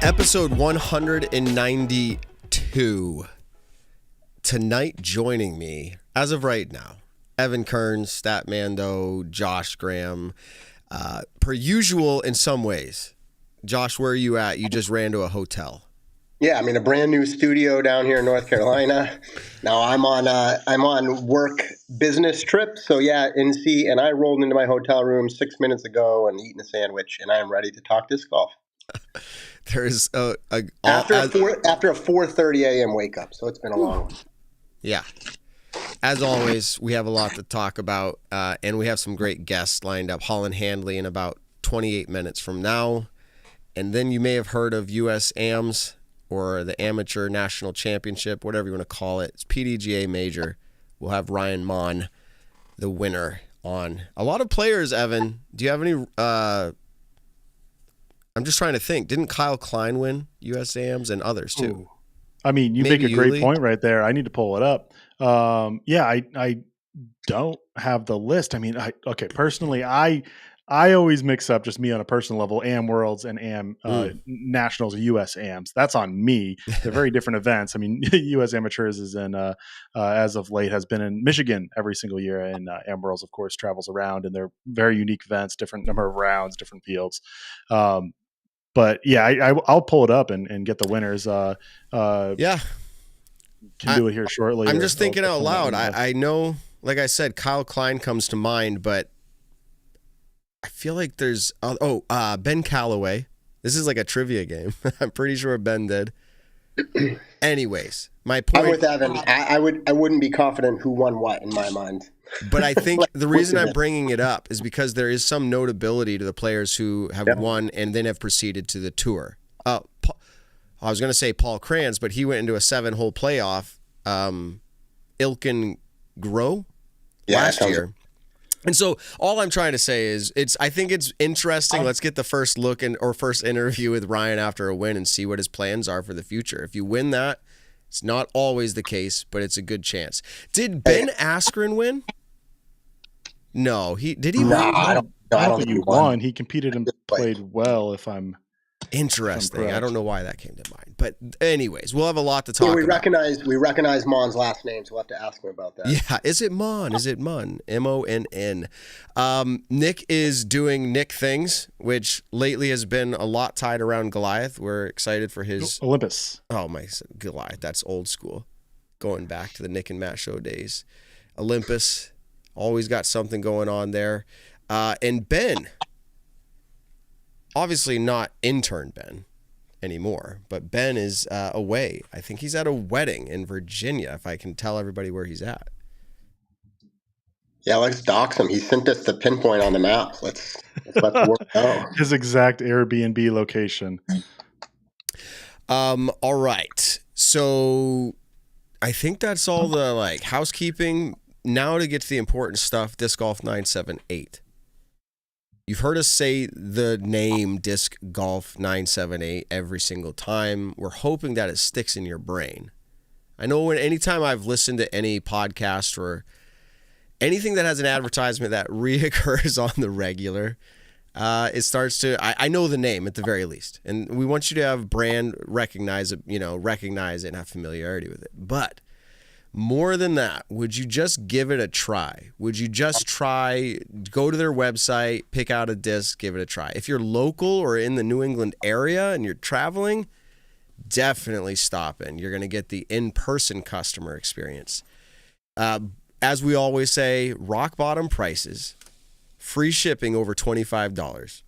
Episode 192. Tonight joining me, as of right now, Evan Kearns, Statmando, Josh Graham. Per usual in some ways. Josh, where are you at? You just ran to a hotel. Yeah, I'm in a brand new studio down here in North Carolina. Now I'm on work business trip. So yeah, NC, and I rolled into my hotel room 6 minutes ago and eaten a sandwich, and I am ready to talk disc golf. There's after a 4:30 a.m. wake up, so it's been a long one. Yeah. As always, we have a lot to talk about, and we have some great guests lined up. HOLYN Handley in about 28 minutes from now. And then you may have heard of US AMS or the Amateur National Championship, whatever you want to call it. It's PDGA Major. We'll have Ryan Monn, the winner, on. A lot of players, Evan. Do you have any... I'm just trying to think. Didn't Kyle Klein win US AMS and others too? Ooh. I mean, you Maybe make a great Yuli? point right there. I need to pull it up. Yeah, I don't have the list. I mean, personally, I always mix up, just me on a personal level, AM Worlds and AM Nationals or US AMs. That's on me. They're very different events. I mean, US Amateurs is in, as of late, has been in Michigan every single year. And AM Worlds, of course, travels around, and they're very unique events, different number of rounds, different fields. But yeah, I'll pull it up and get the winners. Yeah. Can do it here shortly. I'm just thinking out loud. I know, like I said, Kyle Klein comes to mind, but I feel like there's Ben Calloway. This is like a trivia game. I'm pretty sure Ben did. Anyways, my point. I'm with Evan. I wouldn't be confident who won what in my mind. But I think the reason I'm bringing it up is because there is some notability to the players who have won and then have proceeded to the tour. I was going to say Paul Kranz, but he went into a 7-hole playoff. Ilkin Groh last year. And so all I'm trying to say is I think it's interesting. Let's get the first look or first interview with Ryan after a win and see what his plans are for the future. If you win that, it's not always the case, but it's a good chance. Did Ben Askren win? No, did he win? I don't think he won. He competed and played well, if I'm interesting. I don't know why that came to mind. But anyways, we'll have a lot to talk about. We recognize Monn's last name, so we'll have to ask him about that. Yeah, is it Monn? Is it Monn? M-O-N-N. Nick is doing Nick things, which lately has been a lot tied around Goliath. We're excited for his... Olympus. Oh, my Goliath. That's old school. Going back to the Nick and Matt show days. Olympus. Always got something going on there. And Ben... Obviously not intern Ben anymore, but Ben is away. I think he's at a wedding in Virginia, if I can tell everybody where he's at. Yeah, let's dox him. He sent us the pinpoint on the map. Let's let the world know. His exact Airbnb location. All right. So I think that's all the housekeeping. Now to get to the important stuff, Disc Golf 978. You've heard us say the name Disc Golf 978 every single time. We're hoping that it sticks in your brain. I know anytime I've listened to any podcast or anything that has an advertisement that reoccurs on the regular, it starts to, I know the name at the very least. And we want you to have brand recognize it and have familiarity with it. But more than that, would you just give it a try? Would you just go to their website, pick out a disc, give it a try? If you're local or in the New England area and you're traveling, definitely stop in. You're going to get the in-person customer experience. As we always say, rock bottom prices, free shipping over $25.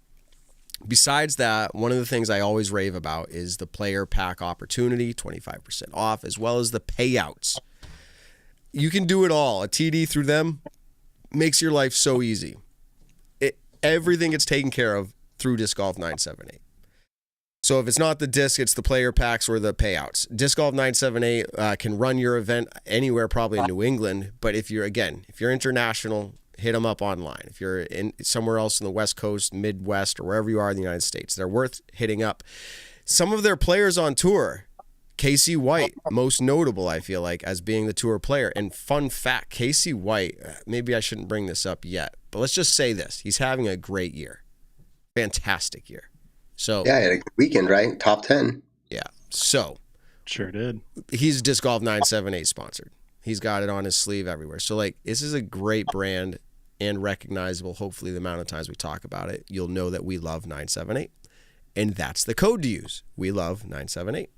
Besides that, one of the things I always rave about is the player pack opportunity, 25% off, as well as the payouts. You can do it all. A TD through them makes your life so easy. Everything gets taken care of through Disc Golf 978. So if it's not the disc, it's the player packs or the payouts. Disc Golf 978 can run your event anywhere, probably in New England. But if you're international, hit them up online. If you're in somewhere else in the West Coast, Midwest, or wherever you are in the United States, they're worth hitting up. Some of their players on tour, Casey White, most notable, I feel like, as being the tour player. And fun fact, Casey White, maybe I shouldn't bring this up yet, but let's just say this. He's having a great year. Fantastic year. So Yeah, he had a good weekend, right? Top 10. yeah. So Sure did. he's Disc Golf 978 sponsored. He's got it on his sleeve everywhere. So like this is a great brand and recognizable. Hopefully the amount of times we talk about it, you'll know that we love 978. And that's the code to use. We love 978.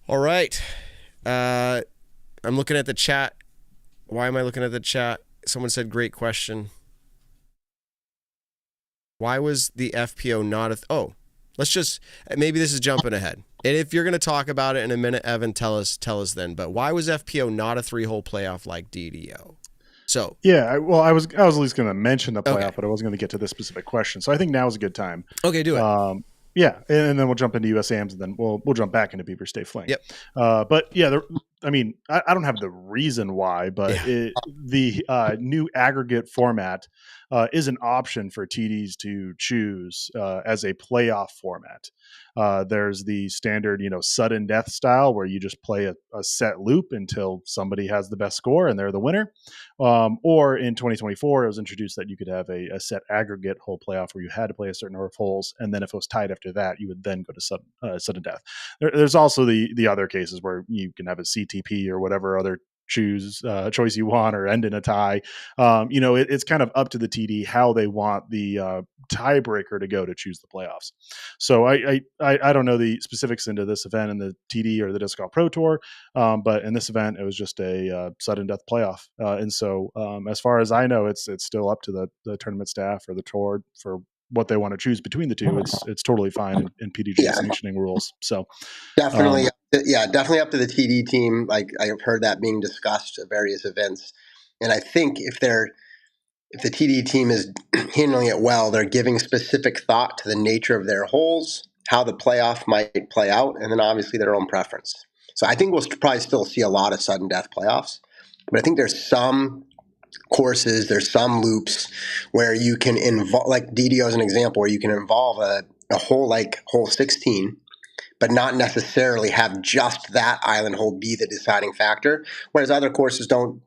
All right. I'm looking at the chat. Why am I looking at the chat? Someone said, great question. Why was the FPO not let's just, maybe this is jumping ahead. And if you're going to talk about it in a minute, Evan, tell us then. But why was FPO not a 3-hole playoff like DDO? So yeah, I was at least going to mention the playoff, Okay. but I wasn't going to get to this specific question. So I think now is a good time. Okay, do it. Yeah, and then we'll jump into USAMs, and then we'll jump back into Beaver State Fling. Yep. But yeah, I don't have the reason why, but the new aggregate format is an option for TDs to choose as a playoff format. There's the standard, sudden death style where you just play a set loop until somebody has the best score and they're the winner. Or in 2024, it was introduced that you could have a set aggregate hole playoff where you had to play a certain number of holes, and then if it was tied after that, you would then go to sudden death. There's also the other cases where you can have a CTP or whatever other choice you want, or end in a tie. It's kind of up to the TD how they want the tiebreaker to go to choose the playoffs. So I don't know the specifics into this event in the TD or the Disc Golf Pro Tour, but in this event it was just a sudden death playoff, and so as far as I know, it's still up to the tournament staff or the tour for what they want to choose between the two. It's totally fine in PDG sanctioning rules. So Definitely, definitely up to the TD team. Like I have heard that being discussed at various events, and I think if the TD team is handling it well, they're giving specific thought to the nature of their holes, how the playoff might play out, and then obviously their own preference. So I think we'll probably still see a lot of sudden death playoffs, but I think there's some courses, there's some loops where you can involve, like DDO as an example, where you can involve a hole like hole 16, but not necessarily have just that island hole be the deciding factor. Whereas other courses don't,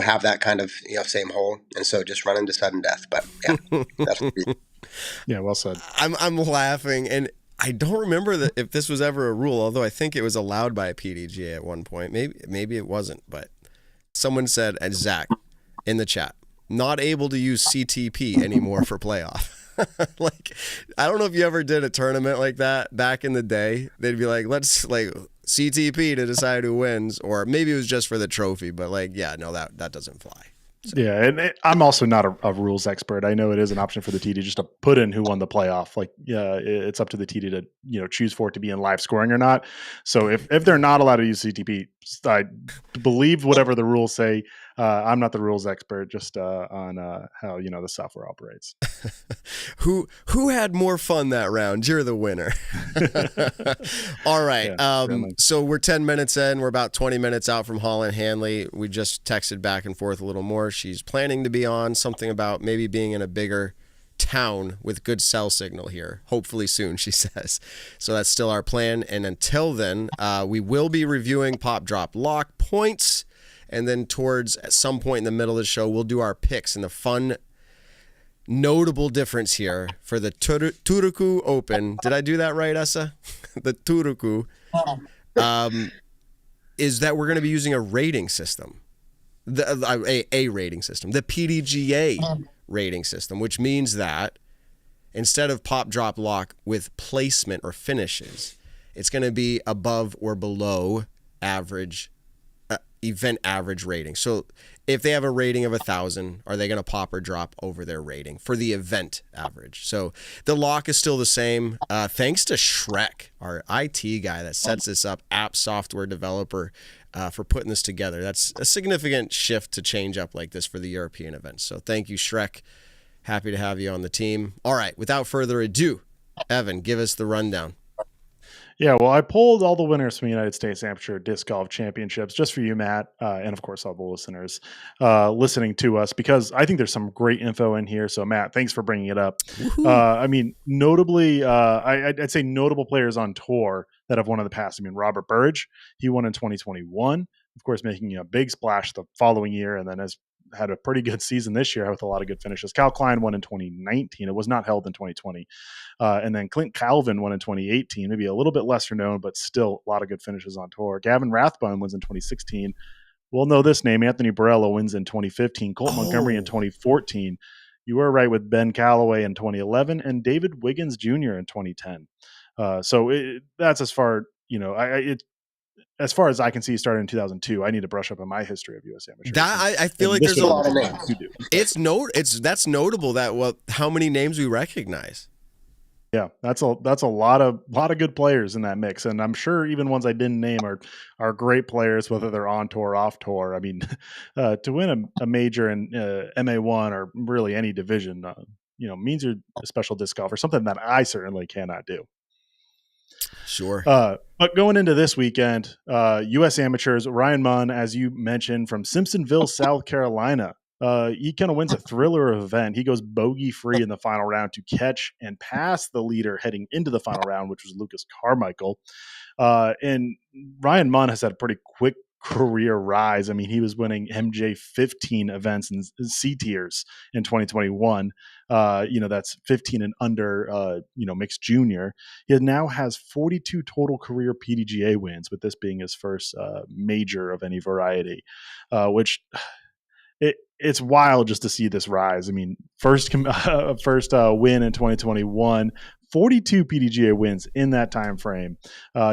have that kind of, same hole. And so just run into sudden death. But yeah, that's yeah, well said. I'm laughing, and I don't remember if this was ever a rule, although I think it was allowed by a PDGA at one point. Maybe it wasn't, but someone said, and Zach in the chat, not able to use CTP anymore for playoff. Like, I don't know if you ever did a tournament like that back in the day. They'd be like, let's CTP to decide who wins, or maybe it was just for the trophy, but that doesn't fly. So. Yeah, and I'm also not a rules expert. I know it is an option for the TD just to put in who won the playoff. It's up to the TD to choose for it to be in live scoring or not. So if they're not allowed to use CTP, I believe whatever the rules say. I'm not the rules expert, just on how the software operates. Who had more fun that round? You're the winner. All right. So we're 10 minutes in. We're about 20 minutes out from HOLYN Handley. We just texted back and forth a little more. She's planning to be on something about maybe being in a bigger town with good cell signal here. Hopefully soon, she says. So that's still our plan. And until then, we will be reviewing Pop Drop Lock points. And then at some point in the middle of the show, we'll do our picks. And the fun, notable difference here for the Turku Open. Did I do that right, Essa? The Turku. Is that we're going to be using a rating system. A rating system. The PDGA rating system, which means that instead of Pop Drop Lock with placement or finishes, it's going to be above or below average event average rating. So if they have a rating of 1,000, are they going to pop or drop over their rating for the event average? So the lock is still the same. Thanks to Shrek, our IT guy that sets this up, app software developer, for putting this together. That's a significant shift to change up like this for the European events. So thank you, Shrek. Happy to have you on the team. All right, without further ado, Evan, give us the rundown. Yeah, well, I pulled all the winners from the United States Amateur Disc Golf Championships just for you, Matt, and of course all the listeners listening to us, because I think there's some great info in here. So, Matt, thanks for bringing it up. Notably, I'd say notable players on tour that have won in the past. Robert Burge, he won in 2021, of course, making a big splash the following year, and then has had a pretty good season this year with a lot of good finishes. Cal Klein won in 2019. It was not held in 2020. And then Clint Calvin won in 2018, maybe a little bit lesser known, but still a lot of good finishes on tour. Gavin Rathbone wins in 2016. We'll know this name. Anthony Barella wins in 2015. Colt Montgomery in 2014. You were right with Ben Calloway in 2011 and David Wiggins Jr. in 2010. That's as far, as far as I can see, starting in 2002. I need to brush up on my history of U.S. amateurs. I feel like there's a lot of names. That's notable that how many names we recognize. Yeah, that's a lot of good players in that mix, and I'm sure even ones I didn't name are great players, whether they're on tour or off tour. I mean, to win a major in MA1 or really any division, means you're a special disc golfer, something that I certainly cannot do. Sure. But going into this weekend, U.S. amateurs, Ryan Monn, as you mentioned, from Simpsonville, South Carolina. He kind of wins a thriller event. He goes bogey free in the final round to catch and pass the leader heading into the final round, which was Lucas Carmichael. And Ryan Monn has had a pretty quick career rise. I mean, he was winning MJ 15 events in C tiers in 2021. That's 15 and under, mixed junior. He now has 42 total career PDGA wins, with this being his first major of any variety, which it's wild just to see this rise. I mean, first win in 2021, 42 PDGA wins in that time frame.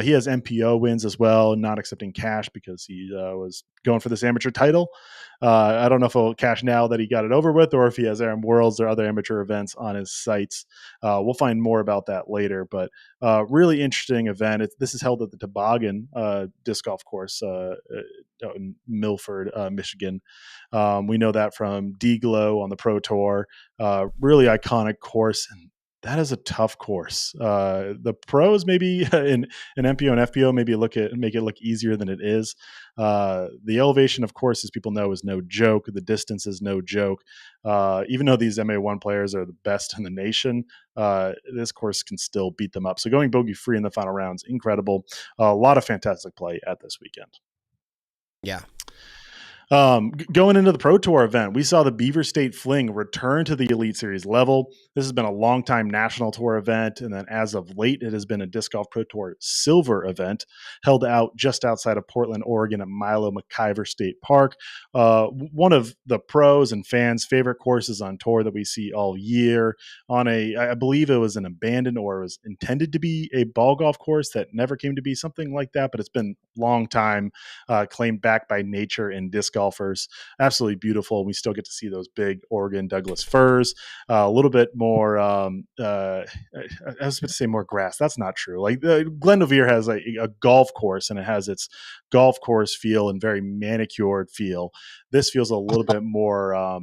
He has MPO wins as well, not accepting cash because he was going for this amateur title. I don't know if he'll cash now that he got it over with, or if he has AM Worlds or other amateur events on his sites. We'll find more about that later, but really interesting event. This is held at the Toboggan disc golf course out in Milford, Michigan. We know that from D-Glow on the Pro Tour. Really iconic course, and that is a tough course. The pros maybe in MPO and FPO maybe make it look easier than it is. The elevation, of course, as people know, is no joke. The distance is no joke. Even though these MA1 players are the best in the nation, this course can still beat them up. So going bogey free in the final rounds, incredible. A lot of fantastic play at this weekend. Yeah. Going into the Pro Tour event, we saw the Beaver State Fling return to the Elite Series level. This has been a long-time national tour event, and then as of late, it has been a Disc Golf Pro Tour Silver event held out just outside of Portland, Oregon at Milo McIver State Park. One of the pros and fans' favorite courses on tour that we see all year. I believe it was an abandoned or it was intended to be a ball golf course that never came to be, something like that, but it's been a long time claimed back by nature and disc golfers. Absolutely beautiful. We still get to see those big Oregon Douglas firs, a little bit more I was about to say more grass. That's not true. Like Glendoveer has a golf course, and it has its golf course feel and very manicured feel. This feels a little bit more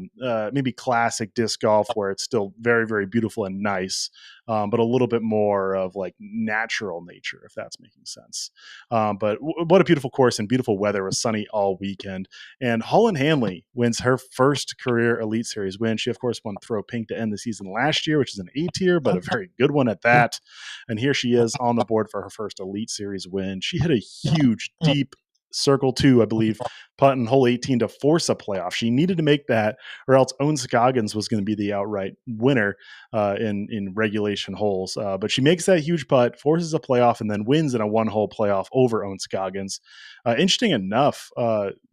maybe classic disc golf, where it's still very, very beautiful and nice, but a little bit more of like natural nature, if that's making sense. But what a beautiful course and beautiful weather. It was sunny all weekend. And HOLYN Hanley wins her first career Elite Series win. She, of course, won Throw Pink to end the season last year, which is an A tier, but a very good one at that. And here she is on the board for her first Elite Series win. She hit a huge, deep circle 2, I believe, putt in hole 18 to force a playoff. She needed to make that, or else Owen Scoggins was going to be the outright winner in regulation holes. But she makes that huge putt, forces a playoff, and then wins in a one-hole playoff over Owen Scoggins. Interesting enough,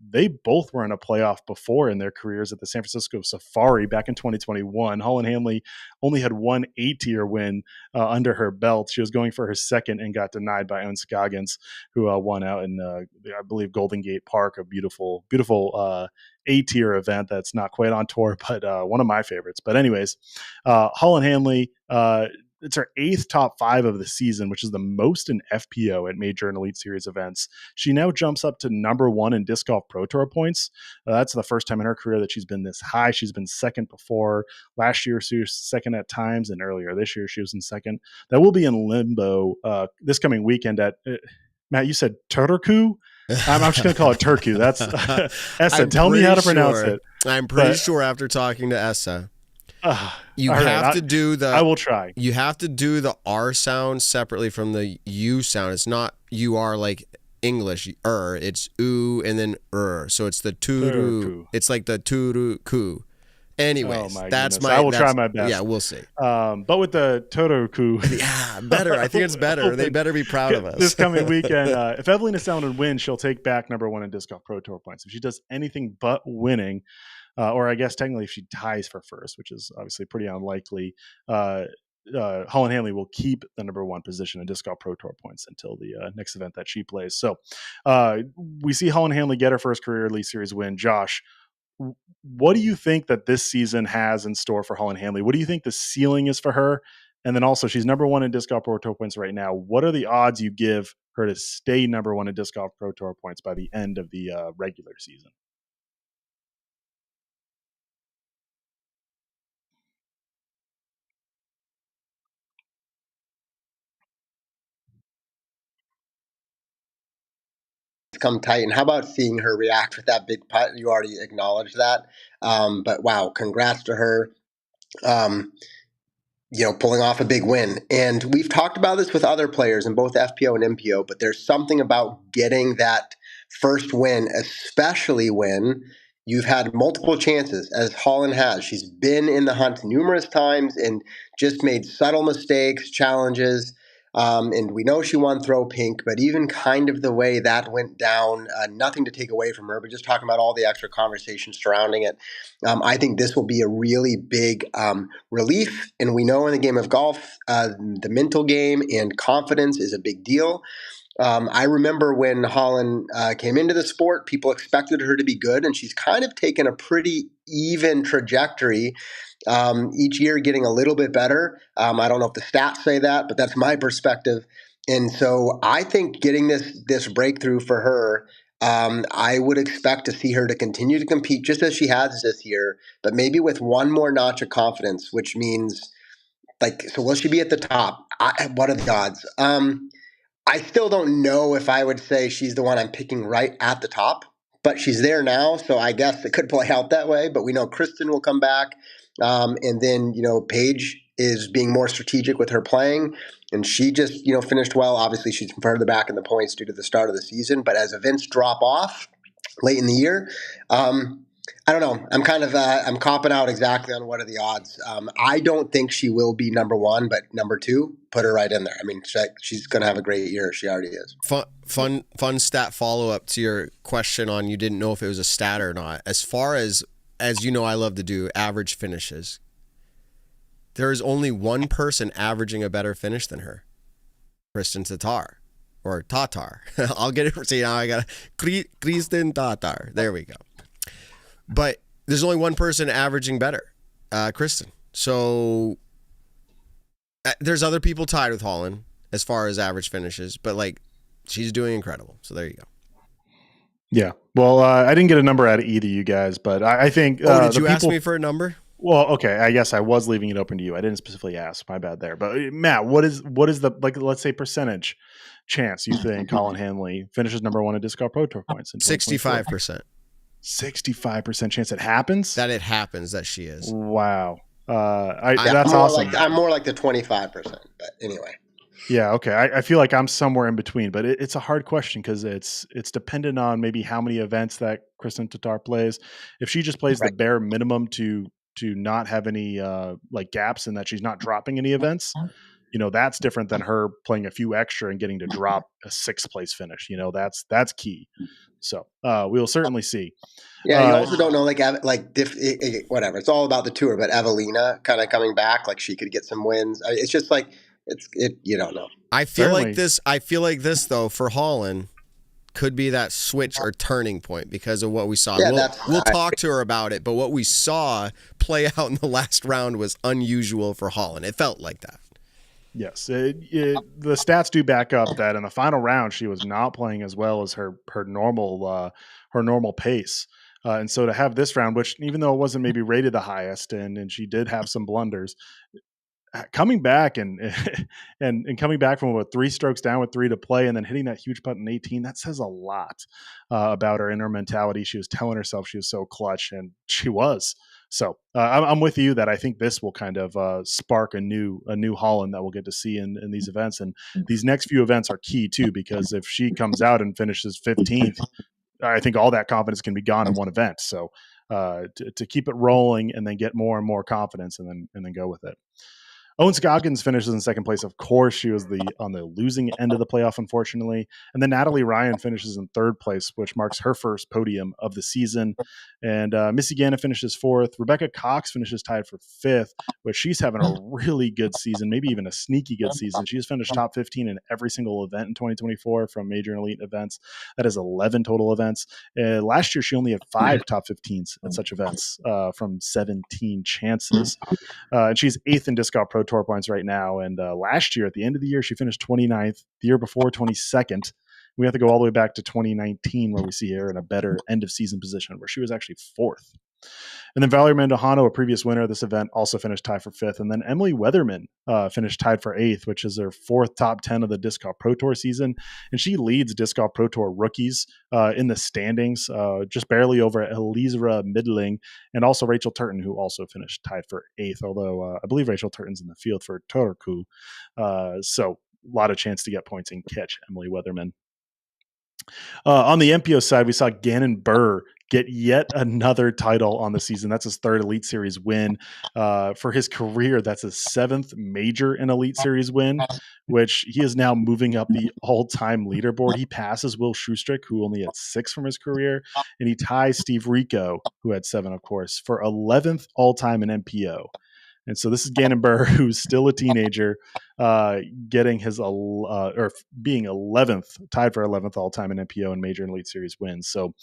they both were in a playoff before in their careers at the San Francisco Safari back in 2021. HOLYN Hanley only had one A-tier win under her belt. She was going for her second and got denied by Owen Scoggins, who won out in, I believe, Golden Gate Park, a beautiful A-tier event that's not quite on tour, but one of my favorites. But anyways, HOLYN Hanley, it's her 8th top 5 of the season, which is the most in FPO at major and Elite Series events. She now jumps up to number 1 in Disc Golf Pro Tour points. That's the first time in her career that she's been this high. She's been second before. Last year, she was second at times, and earlier this year, she was in second. That will be in limbo this coming weekend at Matt, you said Turku? I'm just going to call it Turku. That's Essa. Tell me how to pronounce it. I'm pretty sure after talking to Essa, you have to do the. I will try. You have to do the R sound separately from the U sound. It's not UR like English, it's oo and then so it's the turu. It's like the turu ku. Anyways, that's goodness. I will try my best. Yeah, we'll see. But with the Toroku, yeah, better. I think it's better. They better be proud of us this coming weekend. If Evelina Salmon wins, she'll take back number 1 in Disc Golf Pro Tour points. If she does anything but winning, or I guess technically if she ties for first, which is obviously pretty unlikely, HOLYN Hanley will keep the number 1 position in Disc Golf Pro Tour points until the next event that she plays. So we see HOLYN Hanley get her first career Elite Series win. Josh, what do you think that this season has in store for HOLYN Hanley? What do you think the ceiling is for her? And then also, she's number 1 in Disc Golf Pro Tour points right now. What are the odds you give her to stay number 1 in Disc Golf Pro Tour points by the end of the regular season? Come tight. And how about seeing her react with that big putt? You already acknowledged that. But wow, congrats to her. Pulling off a big win. And we've talked about this with other players in both FPO and MPO, but there's something about getting that first win, especially when you've had multiple chances, as HOLYN has. She's been in the hunt numerous times and just made subtle mistakes, challenges. And we know she won Throw Pink, but even kind of the way that went down, nothing to take away from her, but just talking about all the extra conversation surrounding it. I think this will be a really big relief. And we know in the game of golf, the mental game and confidence is a big deal. I remember when HOLYN came into the sport, people expected her to be good, and she's kind of taken a pretty even trajectory. Each year getting a little bit better. I don't know if the stats say that, but that's my perspective. And so I think getting this breakthrough for her, I would expect to see her to continue to compete just as she has this year, but maybe with one more notch of confidence, which means so will she be at the top? What are the odds? I still don't know if I would say she's the one I'm picking right at the top, but she's there now, so I guess it could play out that way. But we know Kristen will come back. And then, Paige is being more strategic with her playing, and she just, finished well. Obviously, she's further back in the points due to the start of the season. But as events drop off late in the year, I don't know. I'm kind of I'm copping out exactly on what are the odds. I don't think she will be number 1, but number 2, put her right in there. I mean, she's going to have a great year. She already is. Fun stat follow up to your question on you didn't know if it was a stat or not. As far as you know, I love to do average finishes. There is only one person averaging a better finish than her, Kristen Tatar. Or Tatar. I'll get it. See, now I got Kristen Tatar. There we go. But there's only one person averaging better, Kristen. So there's other people tied with HOLYN as far as average finishes, but she's doing incredible. So there you go. Yeah. Well, I didn't get a number out of either of you guys, but I think. Did you ask me for a number? Well, okay. I guess I was leaving it open to you. I didn't specifically ask. My bad there. But Matt, what is the let's say percentage chance you think HOLYN Hanley finishes number 1 at Disc Golf Pro Tour points? 65%. 65% chance it happens? That it happens that she is. Wow. That's awesome. I'm more like the 25%, but anyway. Yeah, okay. I feel like I'm somewhere in between, but it's a hard question because it's dependent on maybe how many events that Kristen Tatar plays. If she just plays the bare minimum to not have any gaps and that she's not dropping any events, that's different than her playing a few extra and getting to drop a 6th place finish. That's key. So we'll certainly see. Yeah, you also don't know, whatever. It's all about the tour, but Evelina kind of coming back, she could get some wins. It's just you don't know. I feel like this though for HOLYN could be that switch or turning point because of what we saw. Yeah, we'll talk to her about it, but what we saw play out in the last round was unusual for HOLYN. It felt like that. Yes, the stats do back up that in the final round she was not playing as well as her normal pace, and so to have this round, which even though it wasn't maybe rated the highest, and she did have some blunders, coming back and coming back from 3 strokes down with 3 to play, and then hitting that huge putt in 18, that says a lot about her and her mentality. She was telling herself she was so clutch, and she was. So I'm with you that I think this will kind of spark a new HOLYN that we'll get to see in these events. And these next few events are key too, because if she comes out and finishes 15th, I think all that confidence can be gone in one event. So to keep it rolling and then get more and more confidence and then go with it. Owen Scoggins finishes in second place. Of course, she was on the losing end of the playoff, unfortunately. And then Natalie Ryan finishes in third place, which marks her first podium of the season. And Missy Gannon finishes fourth. Rebecca Cox finishes tied for fifth, which she's having a really good season, maybe even a sneaky good season. She has finished top 15 in every single event in 2024 from major and elite events. That is 11 total events. Last year, she only had 5 top 15s at such events from 17 chances. And she's 8th in Disc Golf Pro Tour points right now. And last year, at the end of the year, she finished 29th. The year before, 22nd. We have to go all the way back to 2019, where we see her in a better end of season position, where she was actually 4th. And then Valerie Mandojano, a previous winner of this event, also finished tied for 5th. And then Emily Weatherman finished tied for 8th, which is her 4th top 10 of the Disc Golf Pro Tour season. And she leads Disc Golf Pro Tour rookies in the standings, just barely over Elizra Midling and also Rachel Turton, who also finished tied for 8th, although I believe Rachel Turton's in the field for Turku. So a lot of chance to get points and catch Emily Weatherman. On the MPO side, we saw Gannon Buhr get yet another title on the season. That's his 3rd Elite Series win. For his career, that's his 7th major and Elite Series win, which he is now moving up the all-time leaderboard. He passes Will Schustrick, who only had 6 from his career, and he ties Steve Rico, who had 7, of course, for 11th all-time in MPO. And so this is Gannon Buhr, who's still a teenager, getting his or being 11th, tied for 11th all time in MPO and Major and Elite Series wins. So,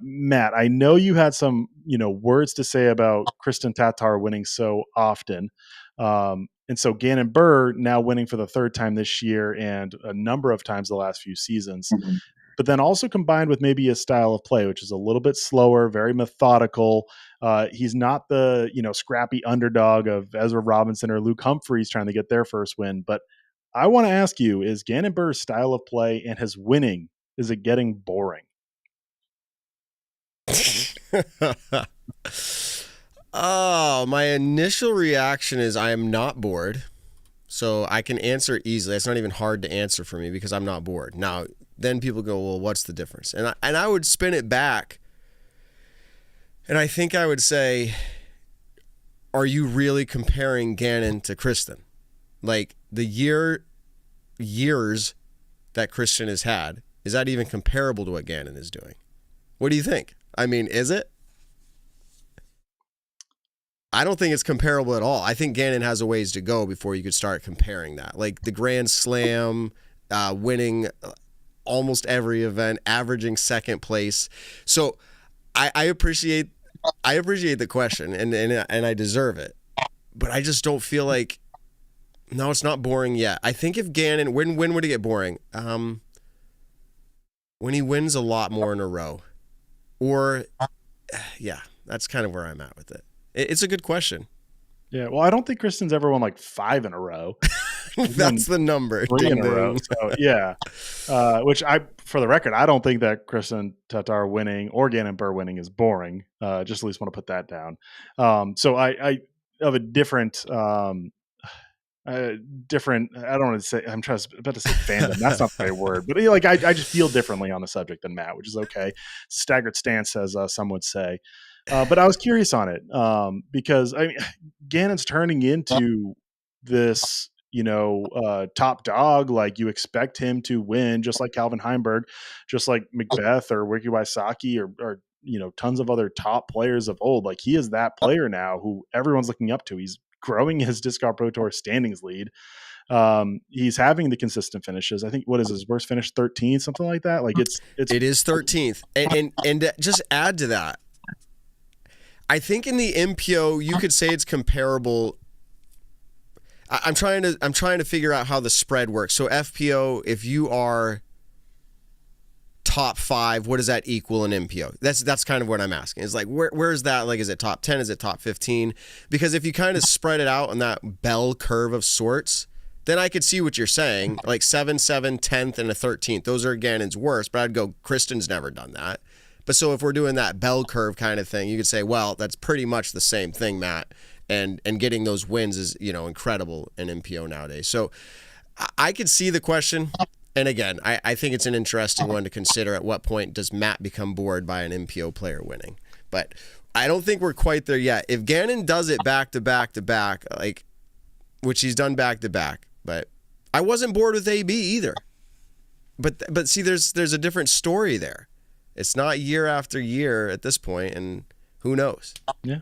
Matt, I know you had some words to say about Kristen Tatar winning so often, and so Gannon Buhr now winning for the 3rd time this year and a number of times the last few seasons. Mm-hmm. But then also combined with maybe a style of play, which is a little bit slower, very methodical. He's not the scrappy underdog of Ezra Robinson or Luke Humphreys trying to get their first win. But I want to ask you, is Gannon Buhr's style of play and his winning, is it getting boring? Oh, my initial reaction is I am not bored. So I can answer easily. It's not even hard to answer for me because I'm not bored. Now, then people go, well, what's the difference? And I would spin it back. And I think I would say, are you really comparing Gannon to Kristen? Like the years that Kristen has had, is that even comparable to what Gannon is doing? What do you think? I mean, is it? I don't think it's comparable at all. I think Gannon has a ways to go before you could start comparing that. Like the Grand Slam, winning almost every event, averaging 2nd place. So I appreciate the question and I deserve it. But I just don't feel like, no, it's not boring yet. I think if Gannon, when would it get boring? When he wins a lot more in a row. Or, yeah, that's kind of where I'm at with it. It's a good question. Yeah, well, I don't think Kristen's ever won like 5 in a row. That's the number. 3 in a row. So, yeah. Which for the record, I don't think that Kristen Tatar winning or Gannon Buhr winning is boring. Just at least want to put that down. So I have a different, I don't want to say, I'm about to say fandom. That's not the right word, but like I just feel differently on the subject than Matt, which is okay. Staggered stance, as some would say. But I was curious on it because Gannon's turning into this, top dog. Like you expect him to win, just like Calvin Heimberg, just like Macbeth or Ricky Wysocki or tons of other top players of old. Like he is that player now who everyone's looking up to. He's growing his Disc Golf Pro Tour standings lead. He's having the consistent finishes. I think what is his worst finish? 13th, something like that. Like it is 13th, and just add to that. I think in the MPO you could say it's comparable. I'm trying to figure out how the spread works. So FPO, if you are top 5, what does that equal in MPO? That's kind of what I'm asking. It's like where is that? Like, is it top 10? Is it top 15? Because if you kind of spread it out on that bell curve of sorts, then I could see what you're saying. Like 7, 10th, and a 13th. Those are Gannon's worst. But I'd go, Kristen's never done that. But so if we're doing that bell curve kind of thing, you could say, well, that's pretty much the same thing, Matt. And getting those wins is, incredible in MPO nowadays. So I could see the question. And again, I think it's an interesting one to consider. At what point does Matt become bored by an MPO player winning? But I don't think we're quite there yet. If Gannon does it back to back to back, which he's done back to back, but I wasn't bored with AB either. But see, there's a different story there. It's not year after year at this point, and who knows? Yeah.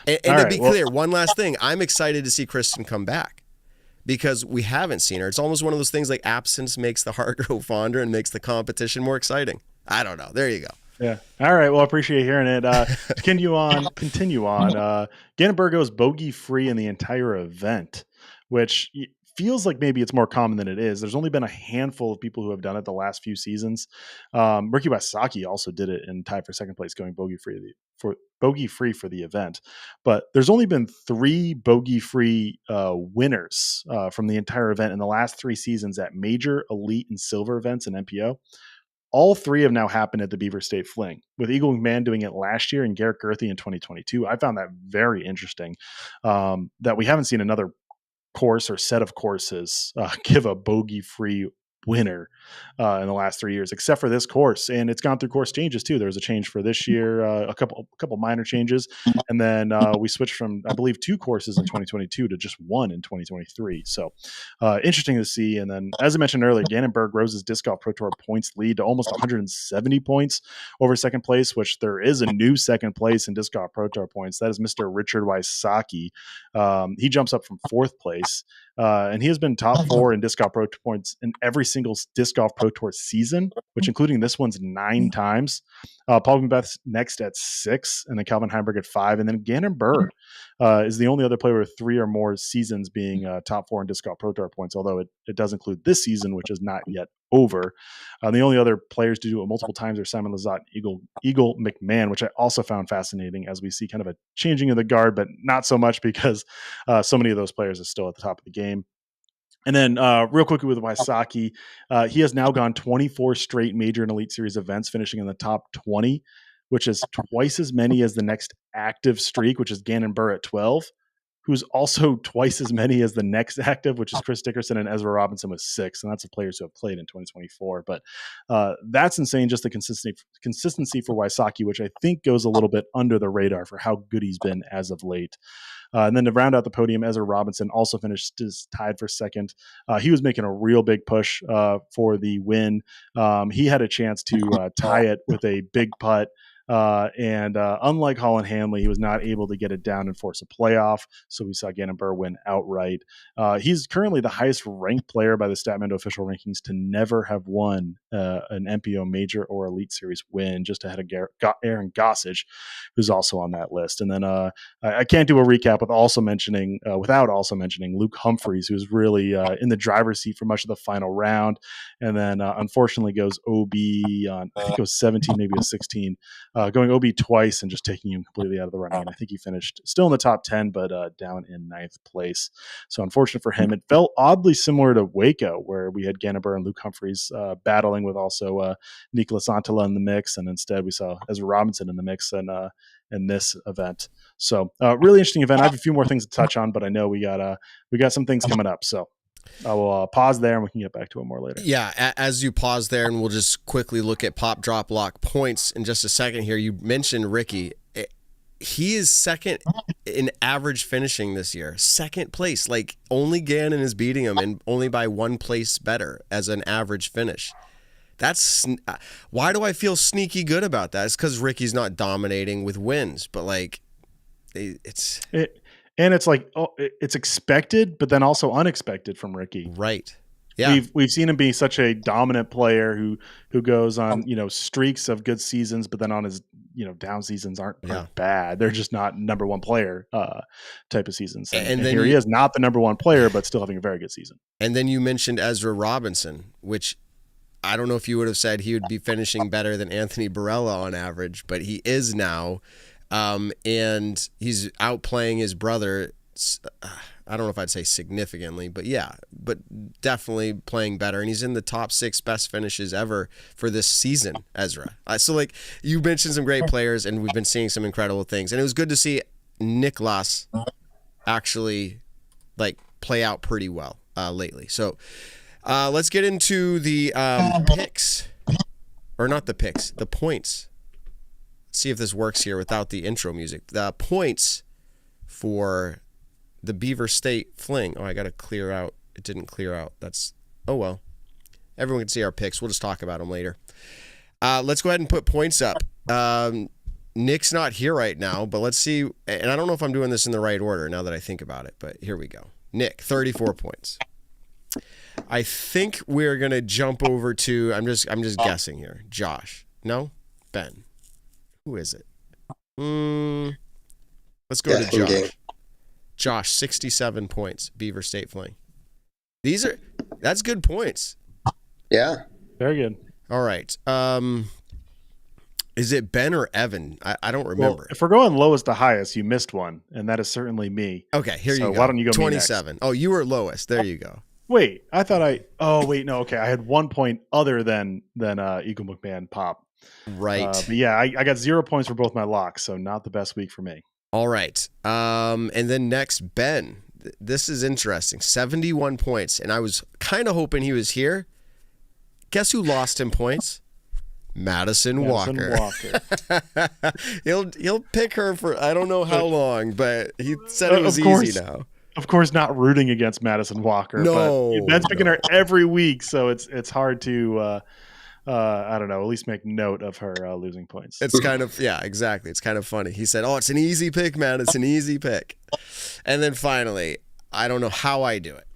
And to be clear, one last thing, I'm excited to see Kristen come back because we haven't seen her. It's almost one of those things like absence makes the heart grow fonder and makes the competition more exciting. I don't know. There you go. Yeah. All right. Well, I appreciate hearing it. Continue on. Gannonburg goes bogey free in the entire event, which feels like maybe it's more common than it is. There's only been a handful of people who have done it the last few seasons. Ricky Wysocki also did it and tied for second place, going bogey free for the event. But there's only been 3 bogey free winners from the entire event in the last 3 seasons at major, elite, and silver events in MPO. All 3 have now happened at the Beaver State Fling, with Eagle McMahon doing it last year and Garrett Gerthy in 2022. I found that very interesting, that we haven't seen another course or set of courses give a bogey-free winner in the last 3 years, except for this course. And it's gone through course changes too. There was a change for this year, a couple minor changes. And then we switched from, I believe, 2 courses in 2022 to just 1 in 2023. So interesting to see. And then, as I mentioned earlier, Gannonburg rose his Disc Golf Pro Tour points lead to almost 170 points over second place, which there is a new second place in Disc Golf Pro Tour points. That is Mr. Richard Wysocki. He jumps up from 4th place. And he has been top 4 in Disc Golf Pro Tour points in every single Disc Golf Pro Tour season, which including this one's 9 times. Paul Beth's next at 6, and then Calvin Heimberg at 5, and then Gannon Burr is the only other player with 3 or more seasons being top 4 in Disc Golf Pro Tour points, although it does include this season, which is not yet over. The only other players to do it multiple times are Simon Lizotte and Eagle McMahon, which I also found fascinating, as we see kind of a changing of the guard, but not so much because so many of those players are still at the top of the game. And then real quickly with Wysocki, he has now gone 24 straight major and elite series events, finishing in the top 20, which is twice as many as the next active streak, which is Gannon Burr at 12, who's also twice as many as the next active, which is Chris Dickerson and Ezra Robinson with 6. And that's the players who have played in 2024. But that's insane, just the consistency for Wysocki, which I think goes a little bit under the radar for how good he's been as of late. And then to round out the podium, Ezra Robinson also finished tied for second. He was making a real big push for the win. He had a chance to tie it with a big putt. And unlike HOLYN Hanley, he was not able to get it down and force a playoff. So we saw Gannon Burr win outright. He's currently the highest ranked player by the Statmando official rankings to never have won an MPO major or elite series win, just ahead of Aaron Gossage, who's also on that list. And then I can't do a recap without also mentioning Luke Humphreys, who's really in the driver's seat for much of the final round. And then unfortunately goes OB on, I think it was 17, maybe a 16. Going OB twice and just taking him completely out of the running. And I think he finished still in the top 10, but down in 9th place. So unfortunate for him. It felt oddly similar to Waco, where we had Gannon Burr and Luke Humphreys battling with also Nicholas Antala in the mix. And instead we saw Ezra Robinson in the mix in this event. So really interesting event. I have a few more things to touch on, but I know we got some things coming up. So I will pause there and we can get back to it more later. Yeah, as you pause there, and we'll just quickly look at pop, drop, lock points in just a second here. You mentioned Ricky. He is second in average finishing this year. Second place. Like, only Gannon is beating him, and only by 1 place better as an average finish. That's why do I feel sneaky good about that? It's because Ricky's not dominating with wins, but like and it's like, it's expected, but then also unexpected from Ricky. Right. Yeah. We've seen him be such a dominant player who goes on, streaks of good seasons, but then on his, down seasons aren't bad. They're just not number 1 player type of seasons. And then he is not the number 1 player, but still having a very good season. And then you mentioned Ezra Robinson, which I don't know if you would have said he would be finishing better than Anthony Barella on average, but he is now. And he's outplaying his brother. I don't know if I'd say significantly, but yeah, but definitely playing better. And he's in the top 6 best finishes ever for this season, Ezra. So like you mentioned some great players, and we've been seeing some incredible things. And it was good to see Niklas actually like play out pretty well lately. So let's get into the picks, or not the picks, the points. Let's see if this works here without the intro music. The points for the Beaver State Fling. Oh, I got to clear out. It didn't clear out. Oh well. Everyone can see our picks. We'll just talk about them later. Let's go ahead and put points up. Nick's not here right now, but let's see. And I don't know if I'm doing this in the right order now that I think about it, but here we go. Nick, 34 points. I think we're going to jump over to, I'm just guessing here. Josh. No? Ben. Who is it? Let's go to Josh. Josh, 67 points. Beaver State Fling. That's good points. Yeah. Very good. All right. Is it Ben or Evan? I don't remember. Well, if we're going lowest to highest, you missed one, and that is certainly me. Okay, here you go. Why don't you go 27. Oh, you were lowest. There you go. Wait, I thought no, okay. I had 1 point other than Eagle McMahon Pop. Right. But yeah, I got 0 points for both my locks, so not the best week for me. All right. And then next, Ben. This is interesting. 71 points, and I was kind of hoping he was here. Guess who lost him points? Madison Walker. He'll pick her for I don't know how long, but he said it was easy now. Of course, not rooting against Madison Walker. No, but Ben's picking her every week, so it's hard to I don't know, at least make note of her losing points. It's kind of exactly. It's kind of funny. He said, "Oh, it's an easy pick, man. It's an easy pick." And then finally, I don't know how I do it.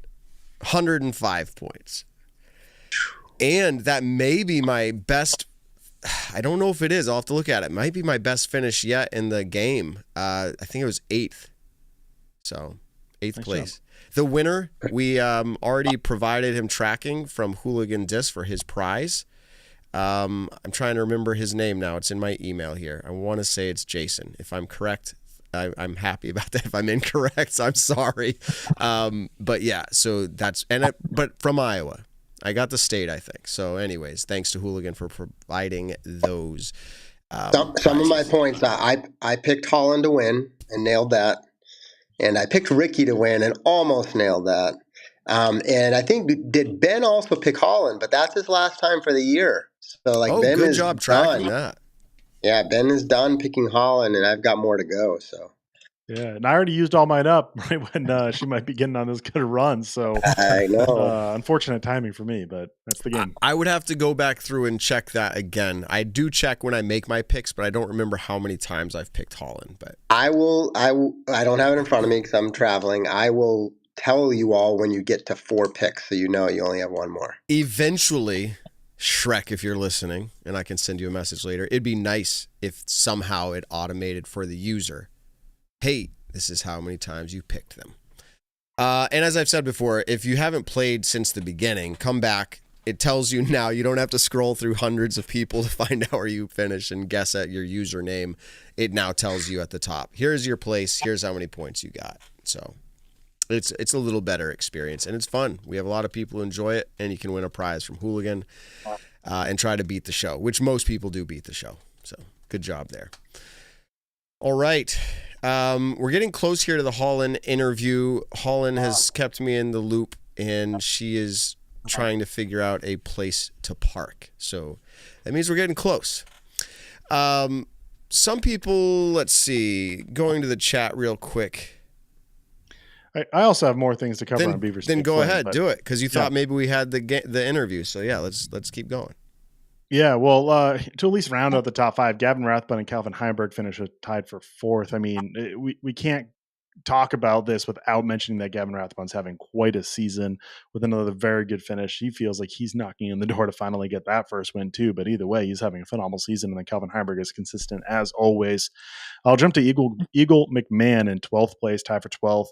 105 points, and that may be my best. I don't know if it is. I'll have to look at it. Might be my best finish yet in the game. I think it was 8th. So 8th place. Job. The winner, we already provided him tracking from Hooligan Disc for his prize. I'm trying to remember his name now. It's in my email here. I want to say it's Jason. If I'm correct, I'm happy about that. If I'm incorrect, I'm sorry. But yeah, so that's but from Iowa. I got the state, I think. So anyways, thanks to Hooligan for providing those. Some of my points, I picked HOLYN to win and nailed that. And I picked Ricky to win and almost nailed that. And I think, did Ben also pick HOLYN? But that's his last time for the year. So Ben good job tracking that. Yeah, Ben is done picking HOLYN, and I've got more to go. So. Yeah, and I already used all mine up right when she might be getting on this good run. So I know. Unfortunate timing for me, but that's the game. I would have to go back through and check that again. I do check when I make my picks, but I don't remember how many times I've picked HOLYN. But I don't have it in front of me because I'm traveling. I will tell you all when you get to 4 picks, so you know you only have one more. Eventually, Shrek, if you're listening, and I can send you a message later, it'd be nice if somehow it automated for the user. Hey, this is how many times you picked them. And as I've said before, if you haven't played since the beginning, come back. It tells you now. You don't have to scroll through hundreds of people to find out where you finish and guess at your username. It now tells you at the top. Here's your place. Here's how many points you got. So it's a little better experience, and it's fun. We have a lot of people who enjoy it, and you can win a prize from Hooligan and try to beat the show, which most people do beat the show. So good job there. All right. We're getting close here to the HOLYN interview. HOLYN has kept me in the loop, and she is trying to figure out a place to park. So that means we're getting close. Some people, let's see, going to the chat real quick. I also have more things to cover on Beaver State. Then go ahead, do it, because you thought maybe we had the interview. So yeah, let's keep going. Yeah, well, to at least round out the top 5, Gavin Rathbun and Calvin Heimberg finished tied for 4th. I mean, we can't talk about this without mentioning that Gavin Rathbun's having quite a season with another very good finish. He feels like he's knocking on the door to finally get that first win too, but either way, he's having a phenomenal season, and then Calvin Heimberg is consistent as always. I'll jump to Eagle McMahon in 12th place, tied for 12th.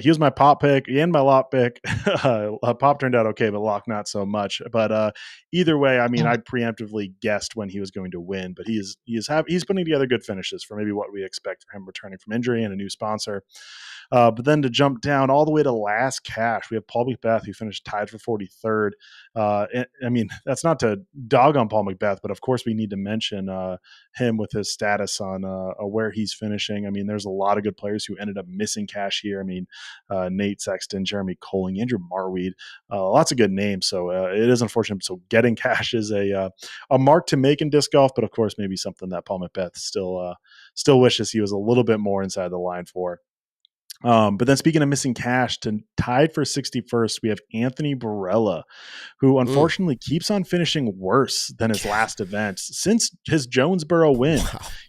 He was my pop pick and my lock pick. Pop turned out okay, but lock not so much. But either way, I mean, I preemptively guessed when he was going to win. But he's putting together good finishes for maybe what we expect for him returning from injury and a new sponsor. But then to jump down all the way to last cash, we have Paul Macbeth, who finished tied for 43rd. I mean, that's not to dog on Paul Macbeth, but of course we need to mention him with his status on where he's finishing. I mean, there's a lot of good players who ended up missing cash here. I mean, Nate Sexton, Jeremy Colling, Andrew Marweed, lots of good names. So it is unfortunate. So getting cash is a mark to make in disc golf, but of course maybe something that Paul Macbeth still wishes he was a little bit more inside the line for. But then speaking of missing cash, tied for 61st, we have Anthony Barella, who unfortunately keeps on finishing worse than his last event. Since his Jonesboro win,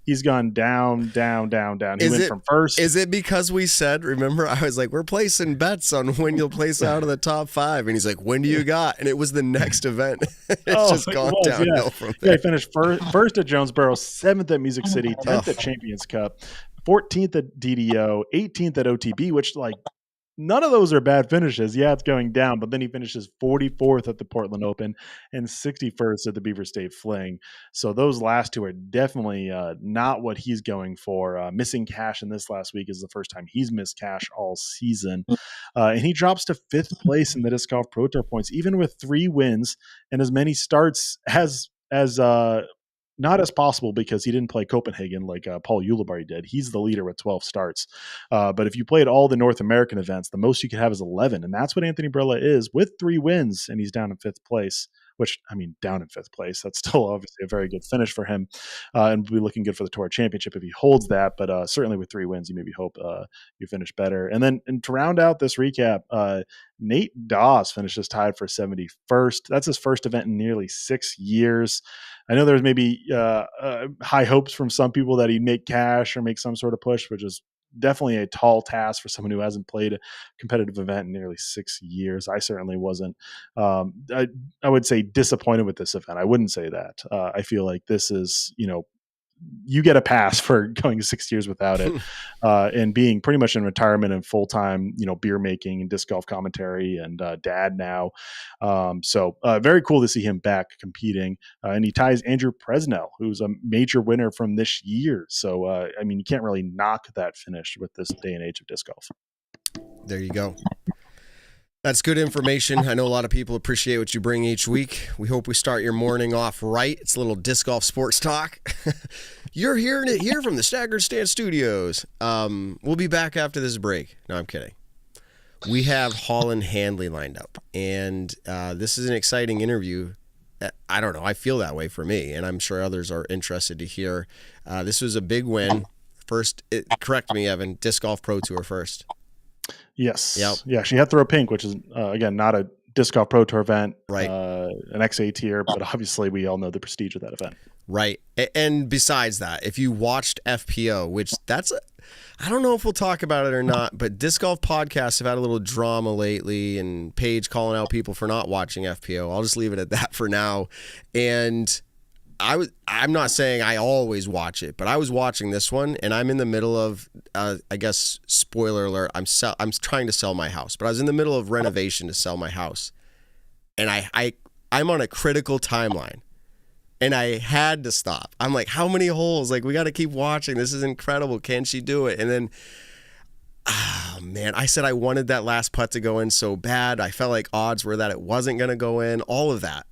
he's gone down. He went from first. Is it because we said, remember, I was like, we're placing bets on when you'll place out of the top 5. And he's like, when do you got? And it was the next event. It's just gone downhill from there. Yeah, he finished first at Jonesboro, 7th at Music City, 10th at Champions Cup, 14th at DDO, 18th at OTB, which like none of those are bad finishes. Yeah, it's going down, but then he finishes 44th at the Portland Open and 61st at the Beaver State Fling. So those last two are definitely not what he's going for. Missing cash in this last week is the first time he's missed cash all season. And he drops to 5th place in the Disc Golf Pro Tour points, even with 3 wins and as many starts as not as possible because he didn't play Copenhagen like Paul Ulibarri did. He's the leader with 12 starts. But if you played all the North American events, the most you could have is 11. And that's what Anthony Barella is with 3 wins. And he's down in 5th place, which, I mean, down in 5th place. That's still obviously a very good finish for him. And will be looking good for the Tour Championship if he holds that. But certainly with 3 wins, you maybe hope you finish better. And then to round out this recap, Nate Dawes finishes tied for 71st. That's his first event in nearly 6 years. I know there's maybe high hopes from some people that he'd make cash or make some sort of push, which is definitely a tall task for someone who hasn't played a competitive event in nearly 6 years. I certainly wasn't. I would say disappointed with this event. I wouldn't say that. I feel like this is, you get a pass for going 6 years without it and being pretty much in retirement and full-time, beer making and disc golf commentary and dad now. So very cool to see him back competing. And he ties Andrew Presnell, who's a major winner from this year. So, I mean, you can't really knock that finish with this day and age of disc golf. There you go. That's good information. I know a lot of people appreciate what you bring each week. We hope we start your morning off right. It's a little disc golf sports talk. You're hearing it here from the Staggered Stand Studios. We'll be back after this break. No, I'm kidding. We have HOLYN Handley lined up, and this is an exciting interview. I don't know. I feel that way for me, and I'm sure others are interested to hear. This was a big win. First, correct me, Evan, Disc Golf Pro Tour first. Yes. Yep. Yeah, she had Throw Pink, which is, again, not a Disc Golf Pro Tour event, right? An XA tier, but obviously we all know the prestige of that event. Right. And besides that, if you watched FPO, which I don't know if we'll talk about it or not, but disc golf podcasts have had a little drama lately and Paige calling out people for not watching FPO. I'll just leave it at that for now. And I'm not saying I always watch it, but I was watching this one and I'm in the middle of, I guess, spoiler alert, I'm trying to sell my house, but I was in the middle of renovation to sell my house. And I'm on a critical timeline. And I had to stop. I'm like, how many holes? Like, we got to keep watching. This is incredible. Can she do it? And then, oh, man, I said I wanted that last putt to go in so bad. I felt like odds were that it wasn't going to go in, all of that.